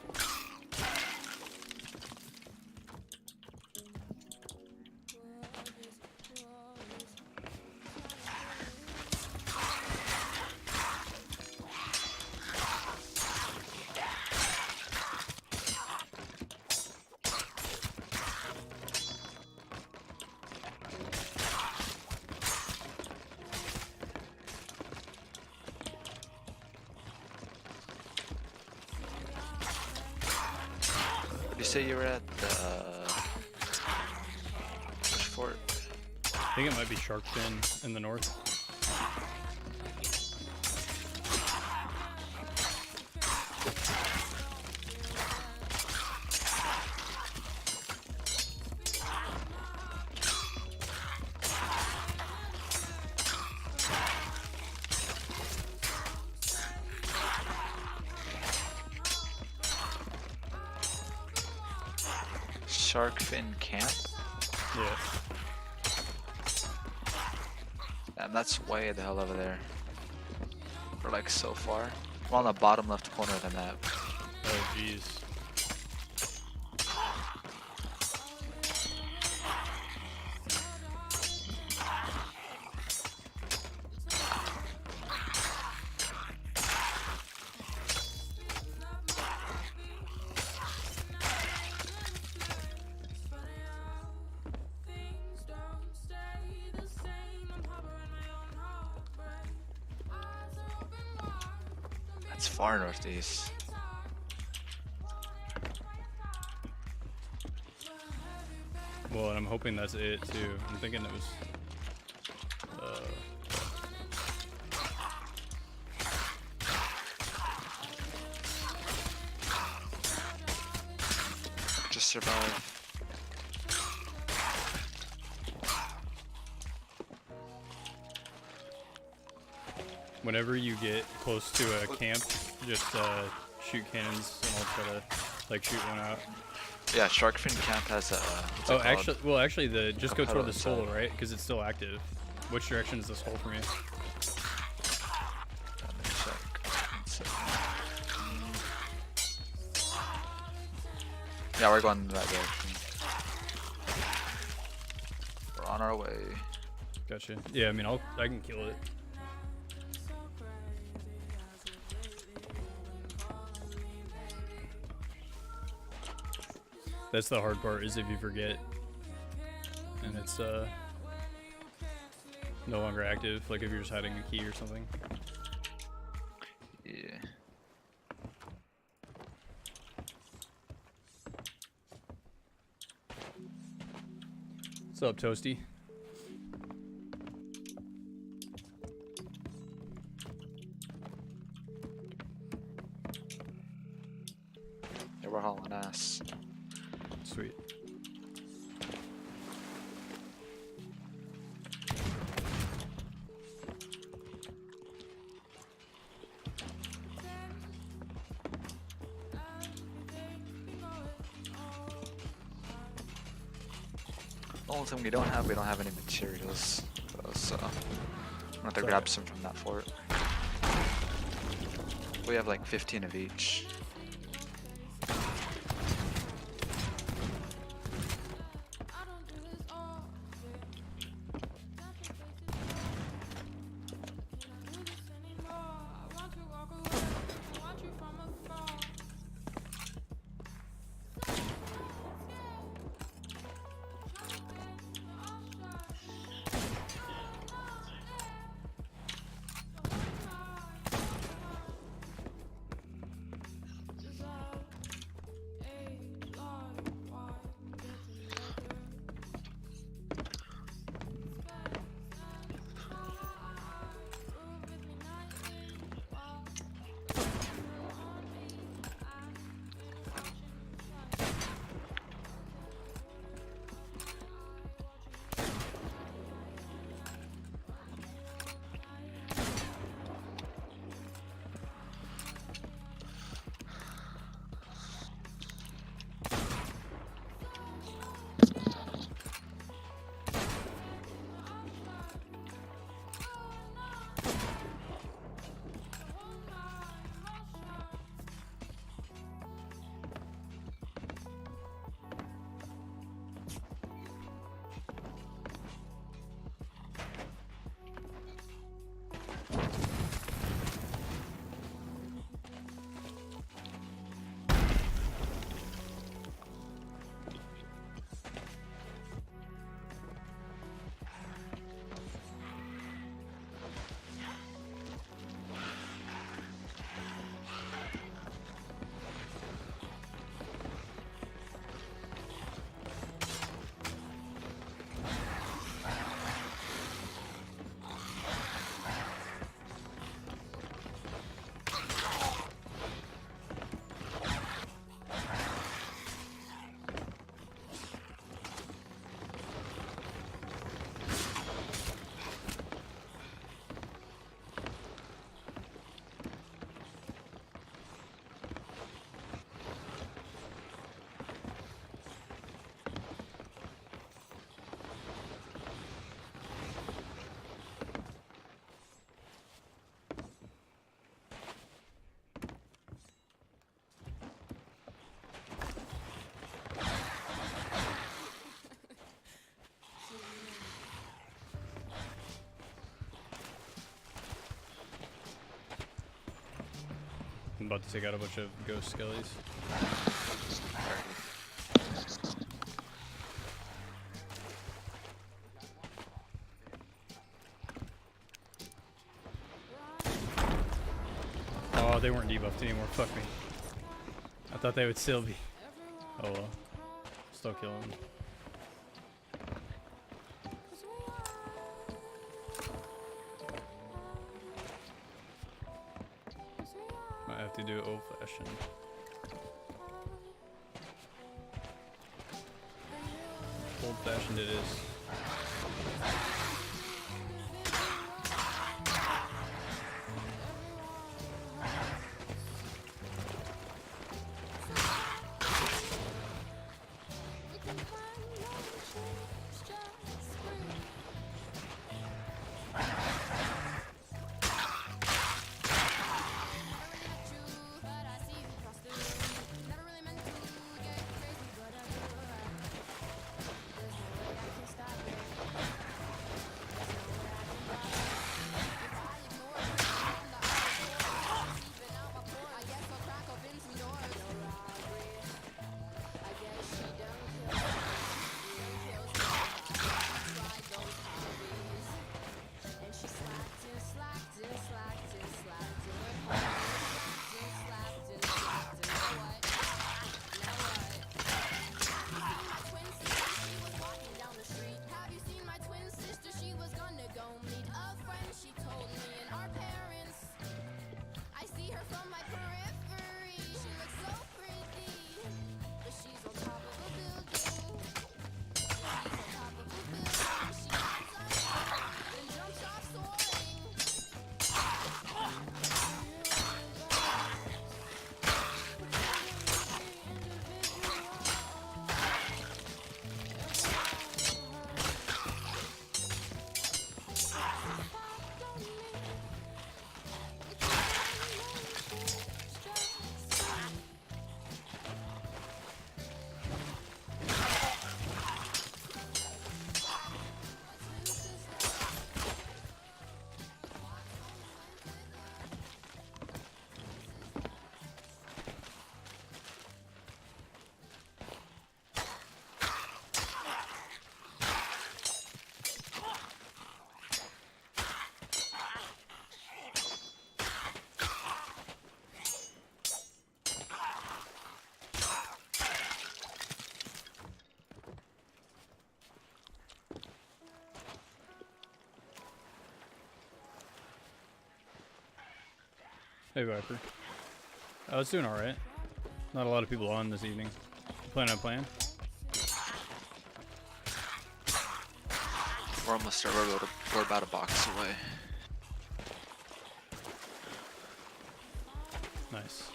You say you were at the which fort?
I think it might be Shark Fin in the north.
Shark Fin Camp?
Yeah.
Damn, that's way the hell over there. We're like so far. We're on the bottom left corner of the map.
Oh, jeez.
It's far northeast.
Well, and I'm hoping that's it too. I'm thinking it was.
survive.
Whenever you get close to a camp, just shoot cannons and I'll try to like shoot one out.
Yeah, Sharkfin Camp has a. what's it
Oh,
called?
actually, just go
How
toward
do
the
I
skull,
say?
right? Because it's still active. Which direction is the skull from you?
Let me check. 1 second. Yeah, we're going in that direction. We're on our way.
Gotcha. Yeah, I mean, I can kill it. That's the hard part, is if you forget and it's no longer active, like if you're just hiding a key or something.
Yeah.
What's up, Toasty?
Yeah, we're hauling ass.
Sweet.
The only thing we don't have any materials. So I'm gonna have to
Sorry.
grab some from that fort. We have like 15 of each.
I'm about to take out a bunch of ghost skellies. Oh, they weren't debuffed anymore. Fuck me. I thought they would still be. Oh well. Still kill them. Might have to do it old fashioned. old-fashioned it is. Hey Viper. It's doing alright. Not a lot of people on this evening. Plan on playing?
We're almost there. We're about a box away.
Nice.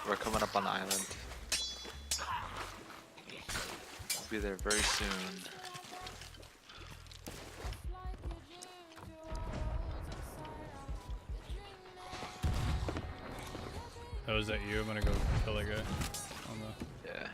We're coming up on the island. We'll be there very soon.
Oh, is that you? I'm gonna go kill that guy on the...
Yeah.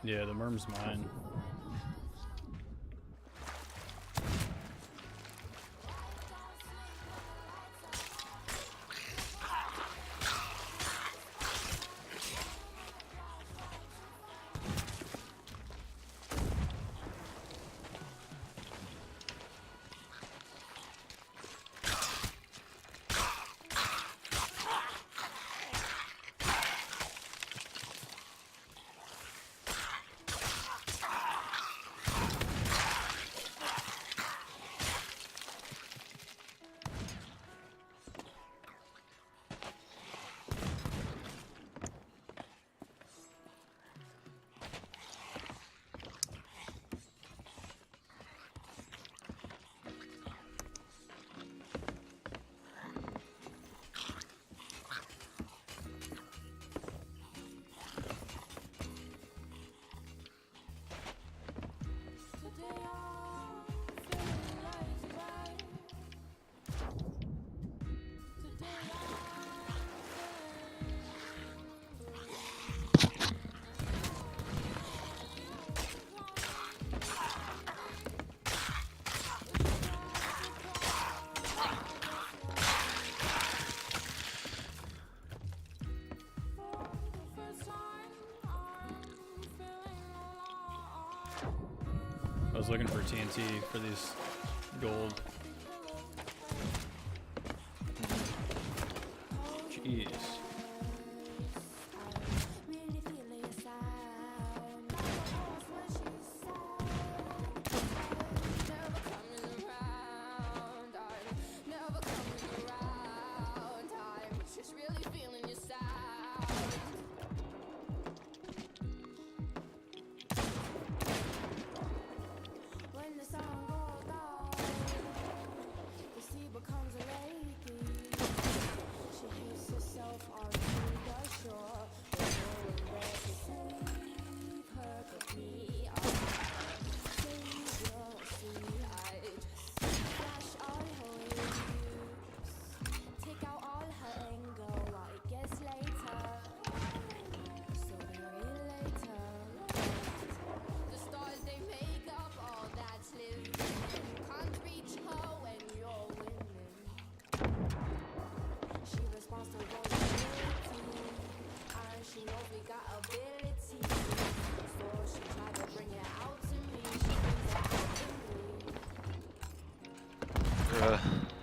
Yeah, the merm's mine. was looking for TNT for these gold. Jeez.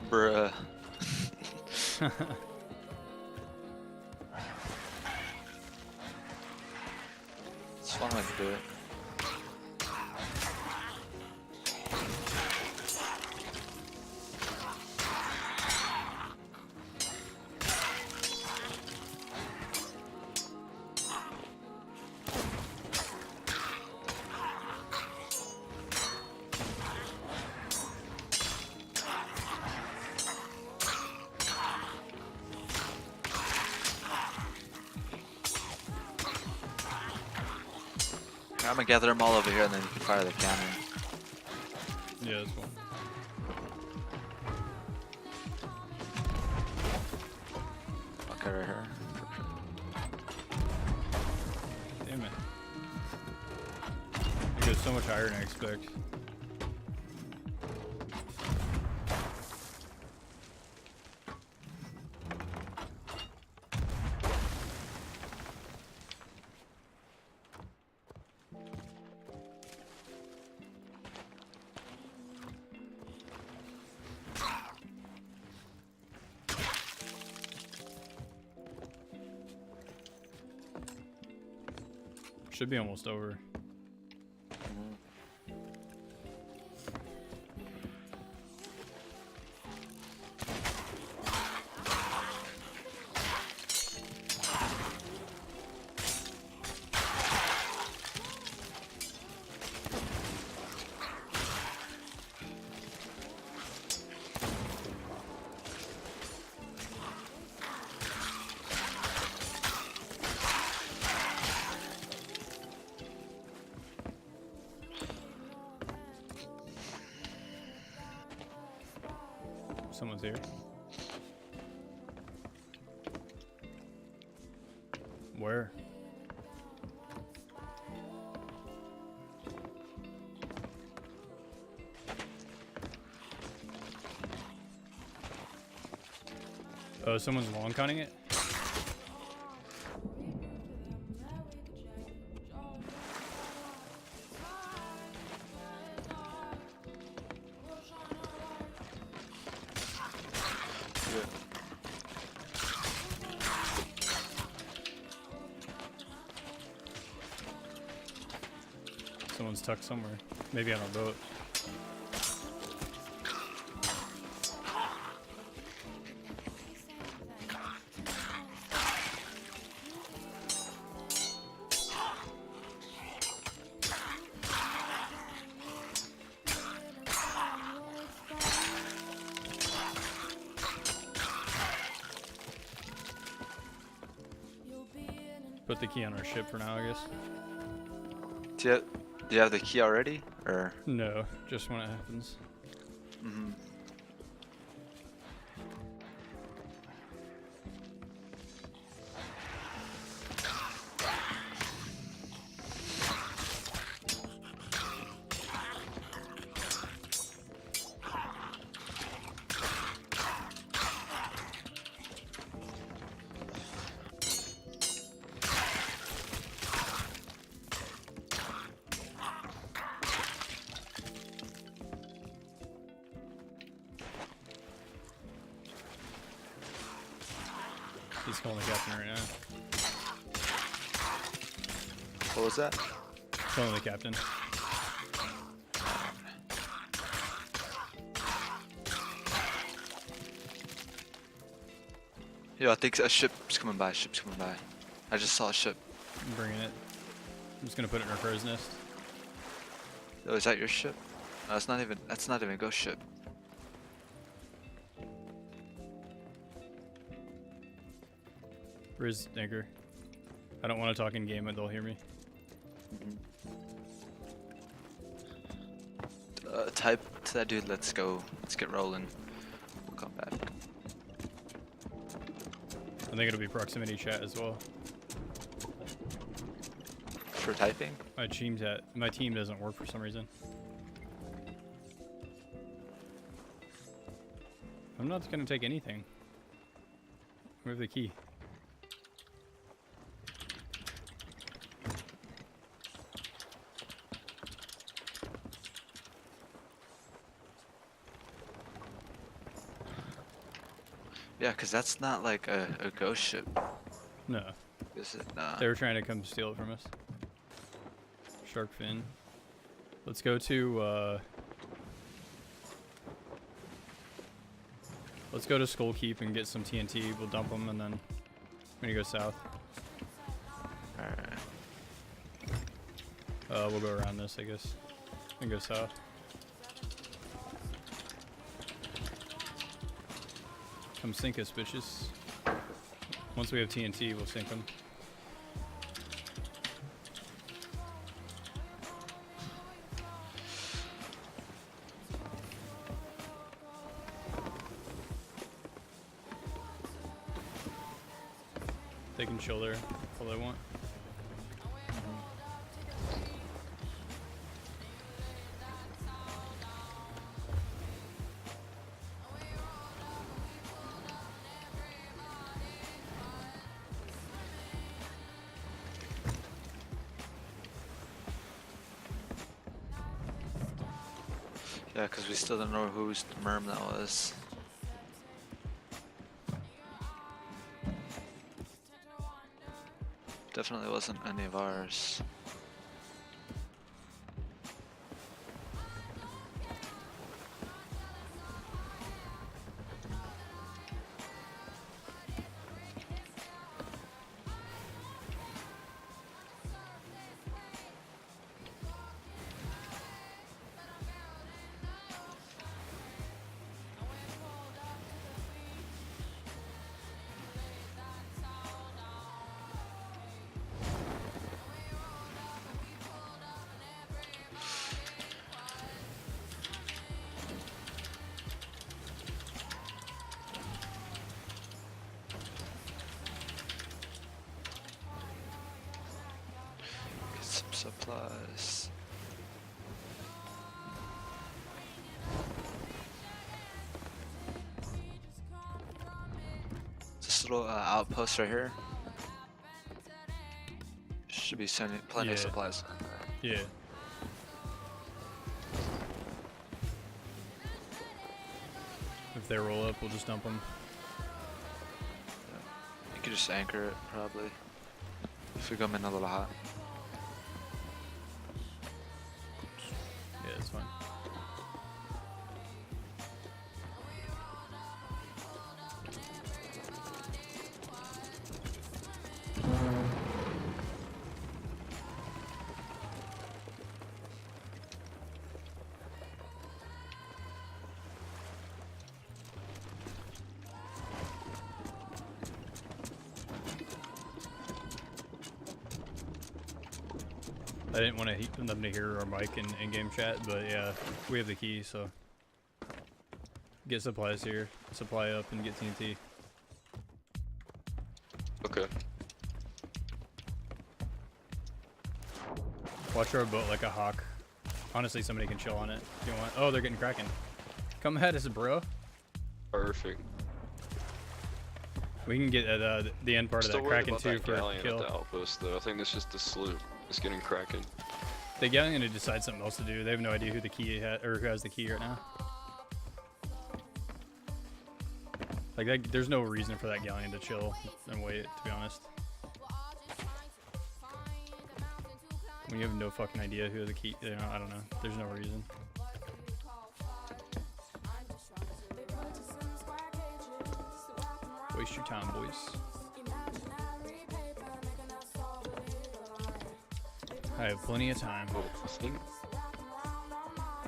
Bruh. It's one way to do it. I'm gonna gather them all over here and then you can fire the cannon.
Yeah, that's cool.
Okay, right here.
Damn it. It goes so much higher than I expect. Should be almost over. Someone's here. Where? Oh, someone's long conning it? Someone's tucked somewhere. Maybe on a boat. Put the key on our ship for now, I guess.
Do you have the key already? Or?
No, just when it happens.
Mm-hmm.
He's calling the captain right now.
What was that?
Calling the captain.
Yo, I think a ship's coming by. Ship's coming by. I just saw a ship.
I'm bringing it. I'm just gonna put it in our crow's nest.
Oh, is that your ship? No, that's not even. That's not even a ghost ship.
Where's Anchor? I don't want to talk in game, but they'll hear me.
Type to that dude. Let's go. Let's get rolling. We'll come back.
I think it'll be proximity chat as well.
For typing?
My team doesn't work for some reason. I'm not gonna take anything. We have the key.
Yeah, cause that's not like a ghost ship.
No.
Is it? Nah.
They were trying to come steal it from us. Shark fin. Let's go to let's go to Skull Keep and get some TNT. We'll dump them and then we're gonna go south.
Alright.
We'll go around this, I guess, and go south. Come sink us, bitches. Once we have TNT, we'll sink them. They can chill there all they want.
Yeah, cause we still don't know whose merm that was. Definitely wasn't any of ours. Get some supplies. This little outpost right here should be sending plenty of
Yeah.
supplies.
Yeah. If they roll up, we'll just dump them.
You could just anchor it probably if we come in a little hot.
Yeah, it's fine. I didn't want them to hear our mic in game chat, but yeah, we have the key, so get supplies here, supply up, and get TNT.
Okay.
Watch our boat like a hawk. Honestly, somebody can chill on it if you want. Oh, they're getting Kraken. Come ahead us, bro.
Perfect.
We can get at the end part of
Still
that
worried
Kraken
about
too
that
for
galleon
kill.
at the outpost though. I think that's just the sloop. It's getting cracking.
The galleon to decide something else to do. They have no idea who the key or who has the key right now. Like that, there's no reason for that galleon to chill and wait. To be honest, when you have no fucking idea who the key, you know, I don't know. There's no reason. Waste your time, boys. I have plenty of time.
I think.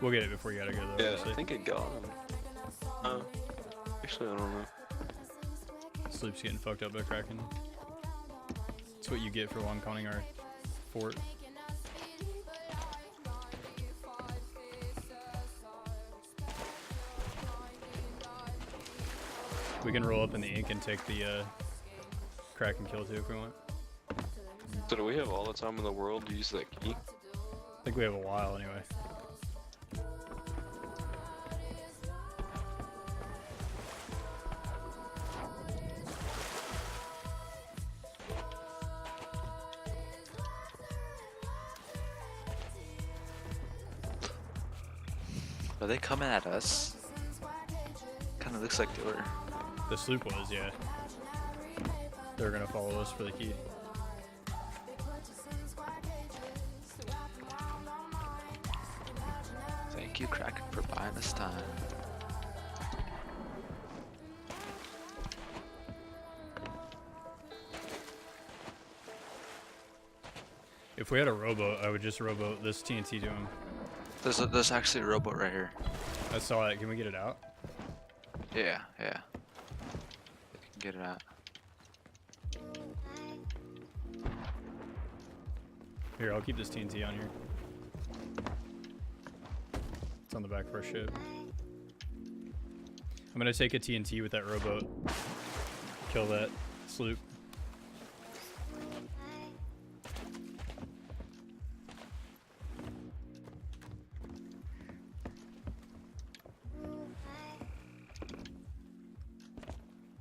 We'll get it before you gotta go though.
Yeah,
obviously.
I think it got him. Actually, I don't know.
Sleep's getting fucked up by Kraken. That's what you get for long conning our fort. We can roll up in the ink and take the Kraken kill too if we want.
So do we have all the time in the world to use that key?
I think we have a while anyway.
Are they coming at us? Kind of looks like they were.
The sloop was, yeah. They're gonna follow us for the key.
Thank you, Kraken, for buying us time.
If we had a rowboat, I would just rowboat this TNT to him.
There's actually a rowboat right here.
I saw it. Can we get it out?
Yeah, yeah. We can get it out.
Here, I'll keep this TNT on here. It's on the back of our ship. I'm gonna take a TNT with that rowboat. Kill that sloop.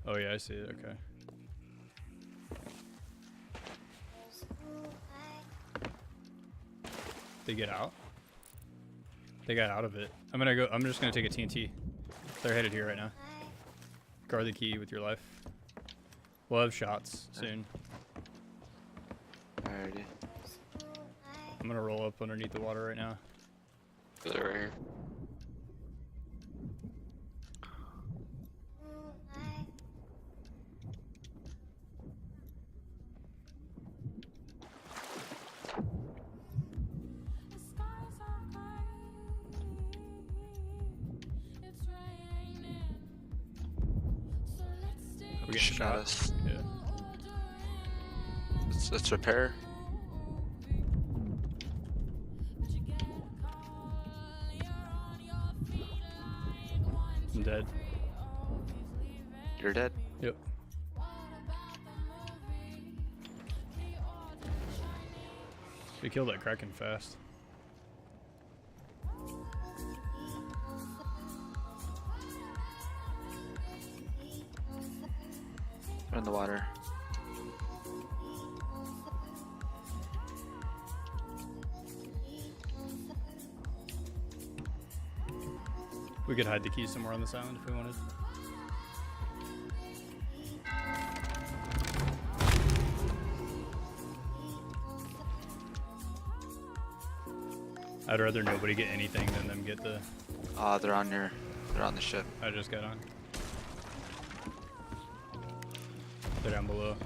Oh yeah, I see it, okay. They get out? They got out of it. I'm just gonna take a TNT. They're headed here right now. Guard the key with your life. We'll have shots soon.
Alrighty.
I'm gonna roll up underneath the water right now.
They're right here.
We getting
Shot
shot?
us.
Yeah.
Let's repair.
I'm dead.
You're dead.
Yep. We killed that Kraken fast.
We're in the water.
We could hide the keys somewhere on this island if we wanted. I'd rather nobody get anything than them get the...
They're on the ship.
I just got on. They're down below.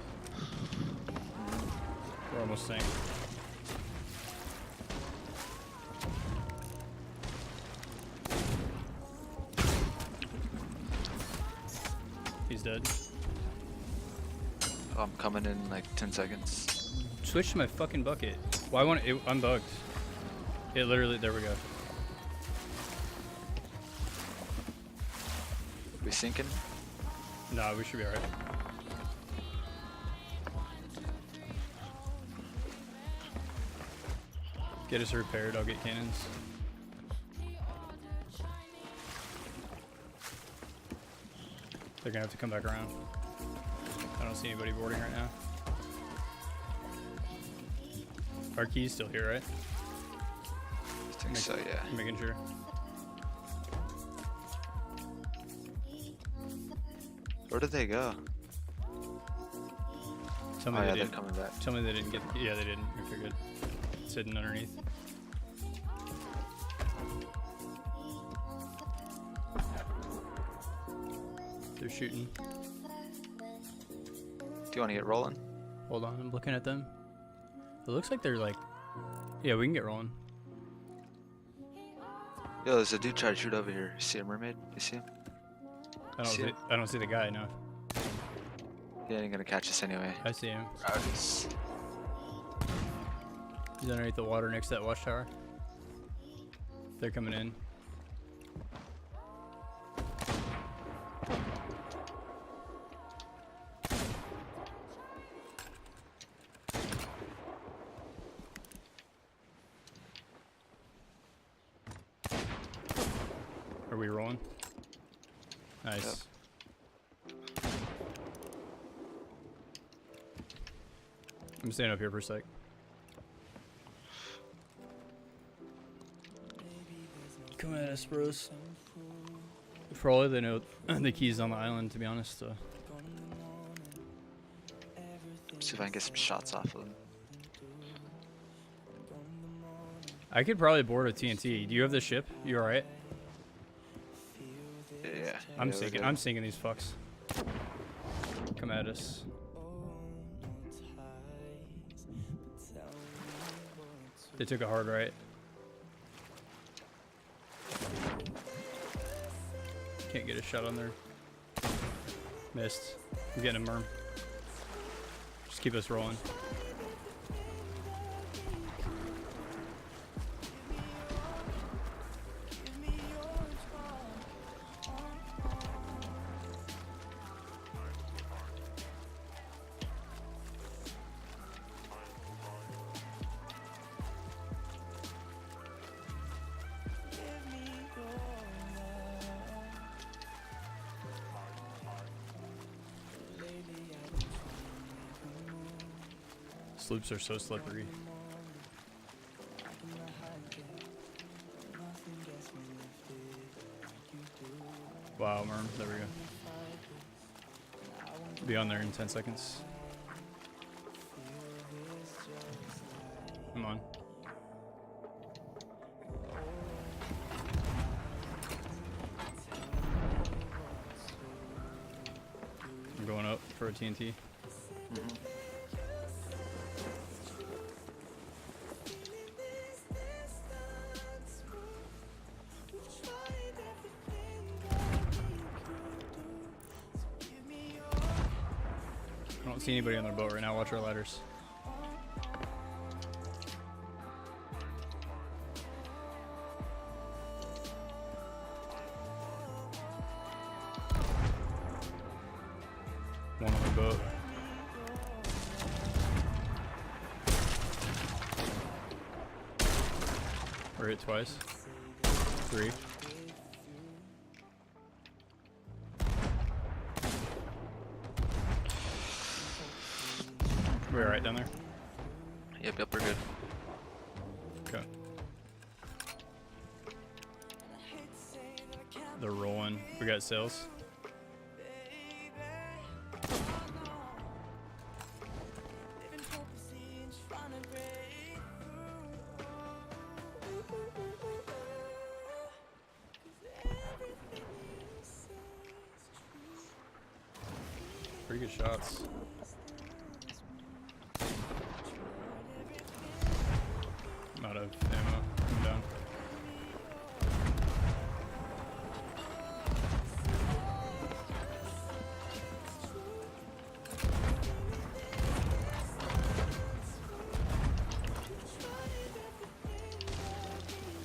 We're almost sank. He's dead.
Oh, I'm coming in like 10 seconds.
Switch to my fucking bucket. Why won't it? I'm bugged. It literally. There we go.
We sinking?
Nah, we should be alright. Get us repaired. I'll get cannons. They're gonna have to come back around. I don't see anybody boarding right now. Our key's still here, right?
I think so, yeah. Where did they go?
Tell me
Oh
they
yeah, they're
didn't.
coming back.
Tell me they didn't get. Yeah, they didn't. I figured. It's hidden underneath. They're shooting.
Do you want to get rolling?
Hold on, I'm looking at them. It looks like they're like. Yeah, we can get rolling.
Yo, there's a dude trying to shoot over here. You see a mermaid? You see him? See him?
I don't see the guy. No,
He ain't gonna catch us anyway.
I see him.
Rowdies.
He's underneath the water next to that watchtower. They're coming in. Are we rolling? Nice. I'm staying up here for a sec. Come at us, bros. For all they know, the key's on the island, to be honest.
See if I can get some shots off of them.
I could probably board a TNT. Do you have the ship? You alright?
Yeah.
I'm
yeah, we're
sinking.
good.
I'm sinking these fucks. Come at us. They took a hard right. Can't get a shot on there. Missed. I'm getting a merm. Just keep us rolling. Sloops are so slippery. Wow, merm. There we go. Be on there in 10 seconds. Come on. I'm going up for a TNT. I don't see anybody on their boat right now. Watch our ladders. One on the boat. We're hit twice. 3. We're alright down there?
Yep, we're good.
Okay. They're rolling. We got sails. Pretty good shots. I'm out of ammo. I'm down.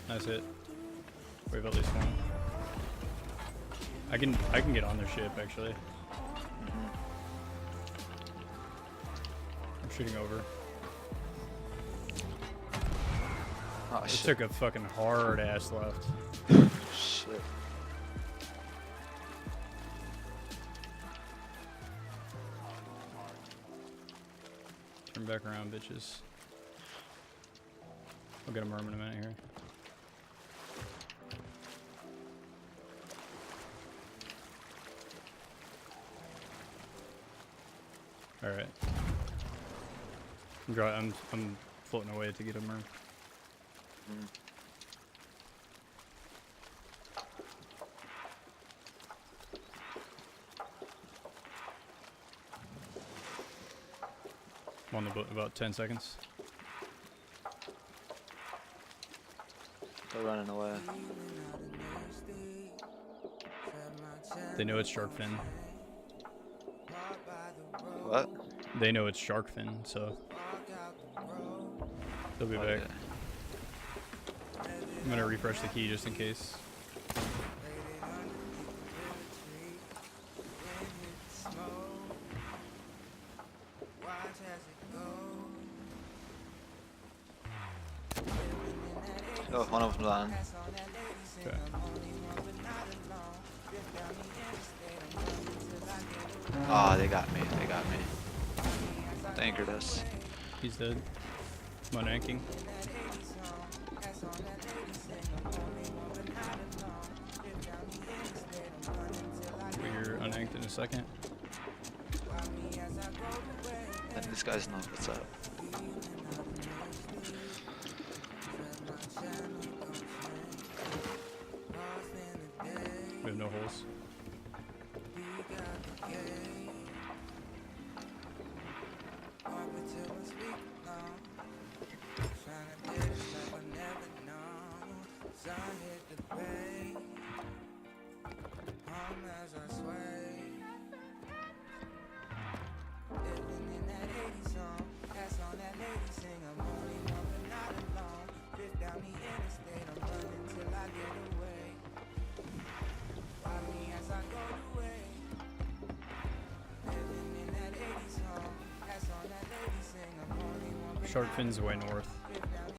Nice hit. We have at least one. I can get on their ship actually. I'm shooting over.
Oh
It
shit.
took a fucking hard ass left.
Shit.
Turn back around, bitches. I'll get a merm in a minute here. All right. I'm floating away to get him.
Mm.
I'm on the boat about 10 seconds.
They're running away.
They know it's shark fin.
What?
They know it's shark fin, so they'll be back.
Okay.
I'm gonna refresh the key just in case.
Oh, one of them's on.
Okay.
Oh, they got me. They got me. They anchored us.
He's dead. I'm unanking. We're unanked in a second.
And these guys know what's up.
We have no holes. Shark fin's way north.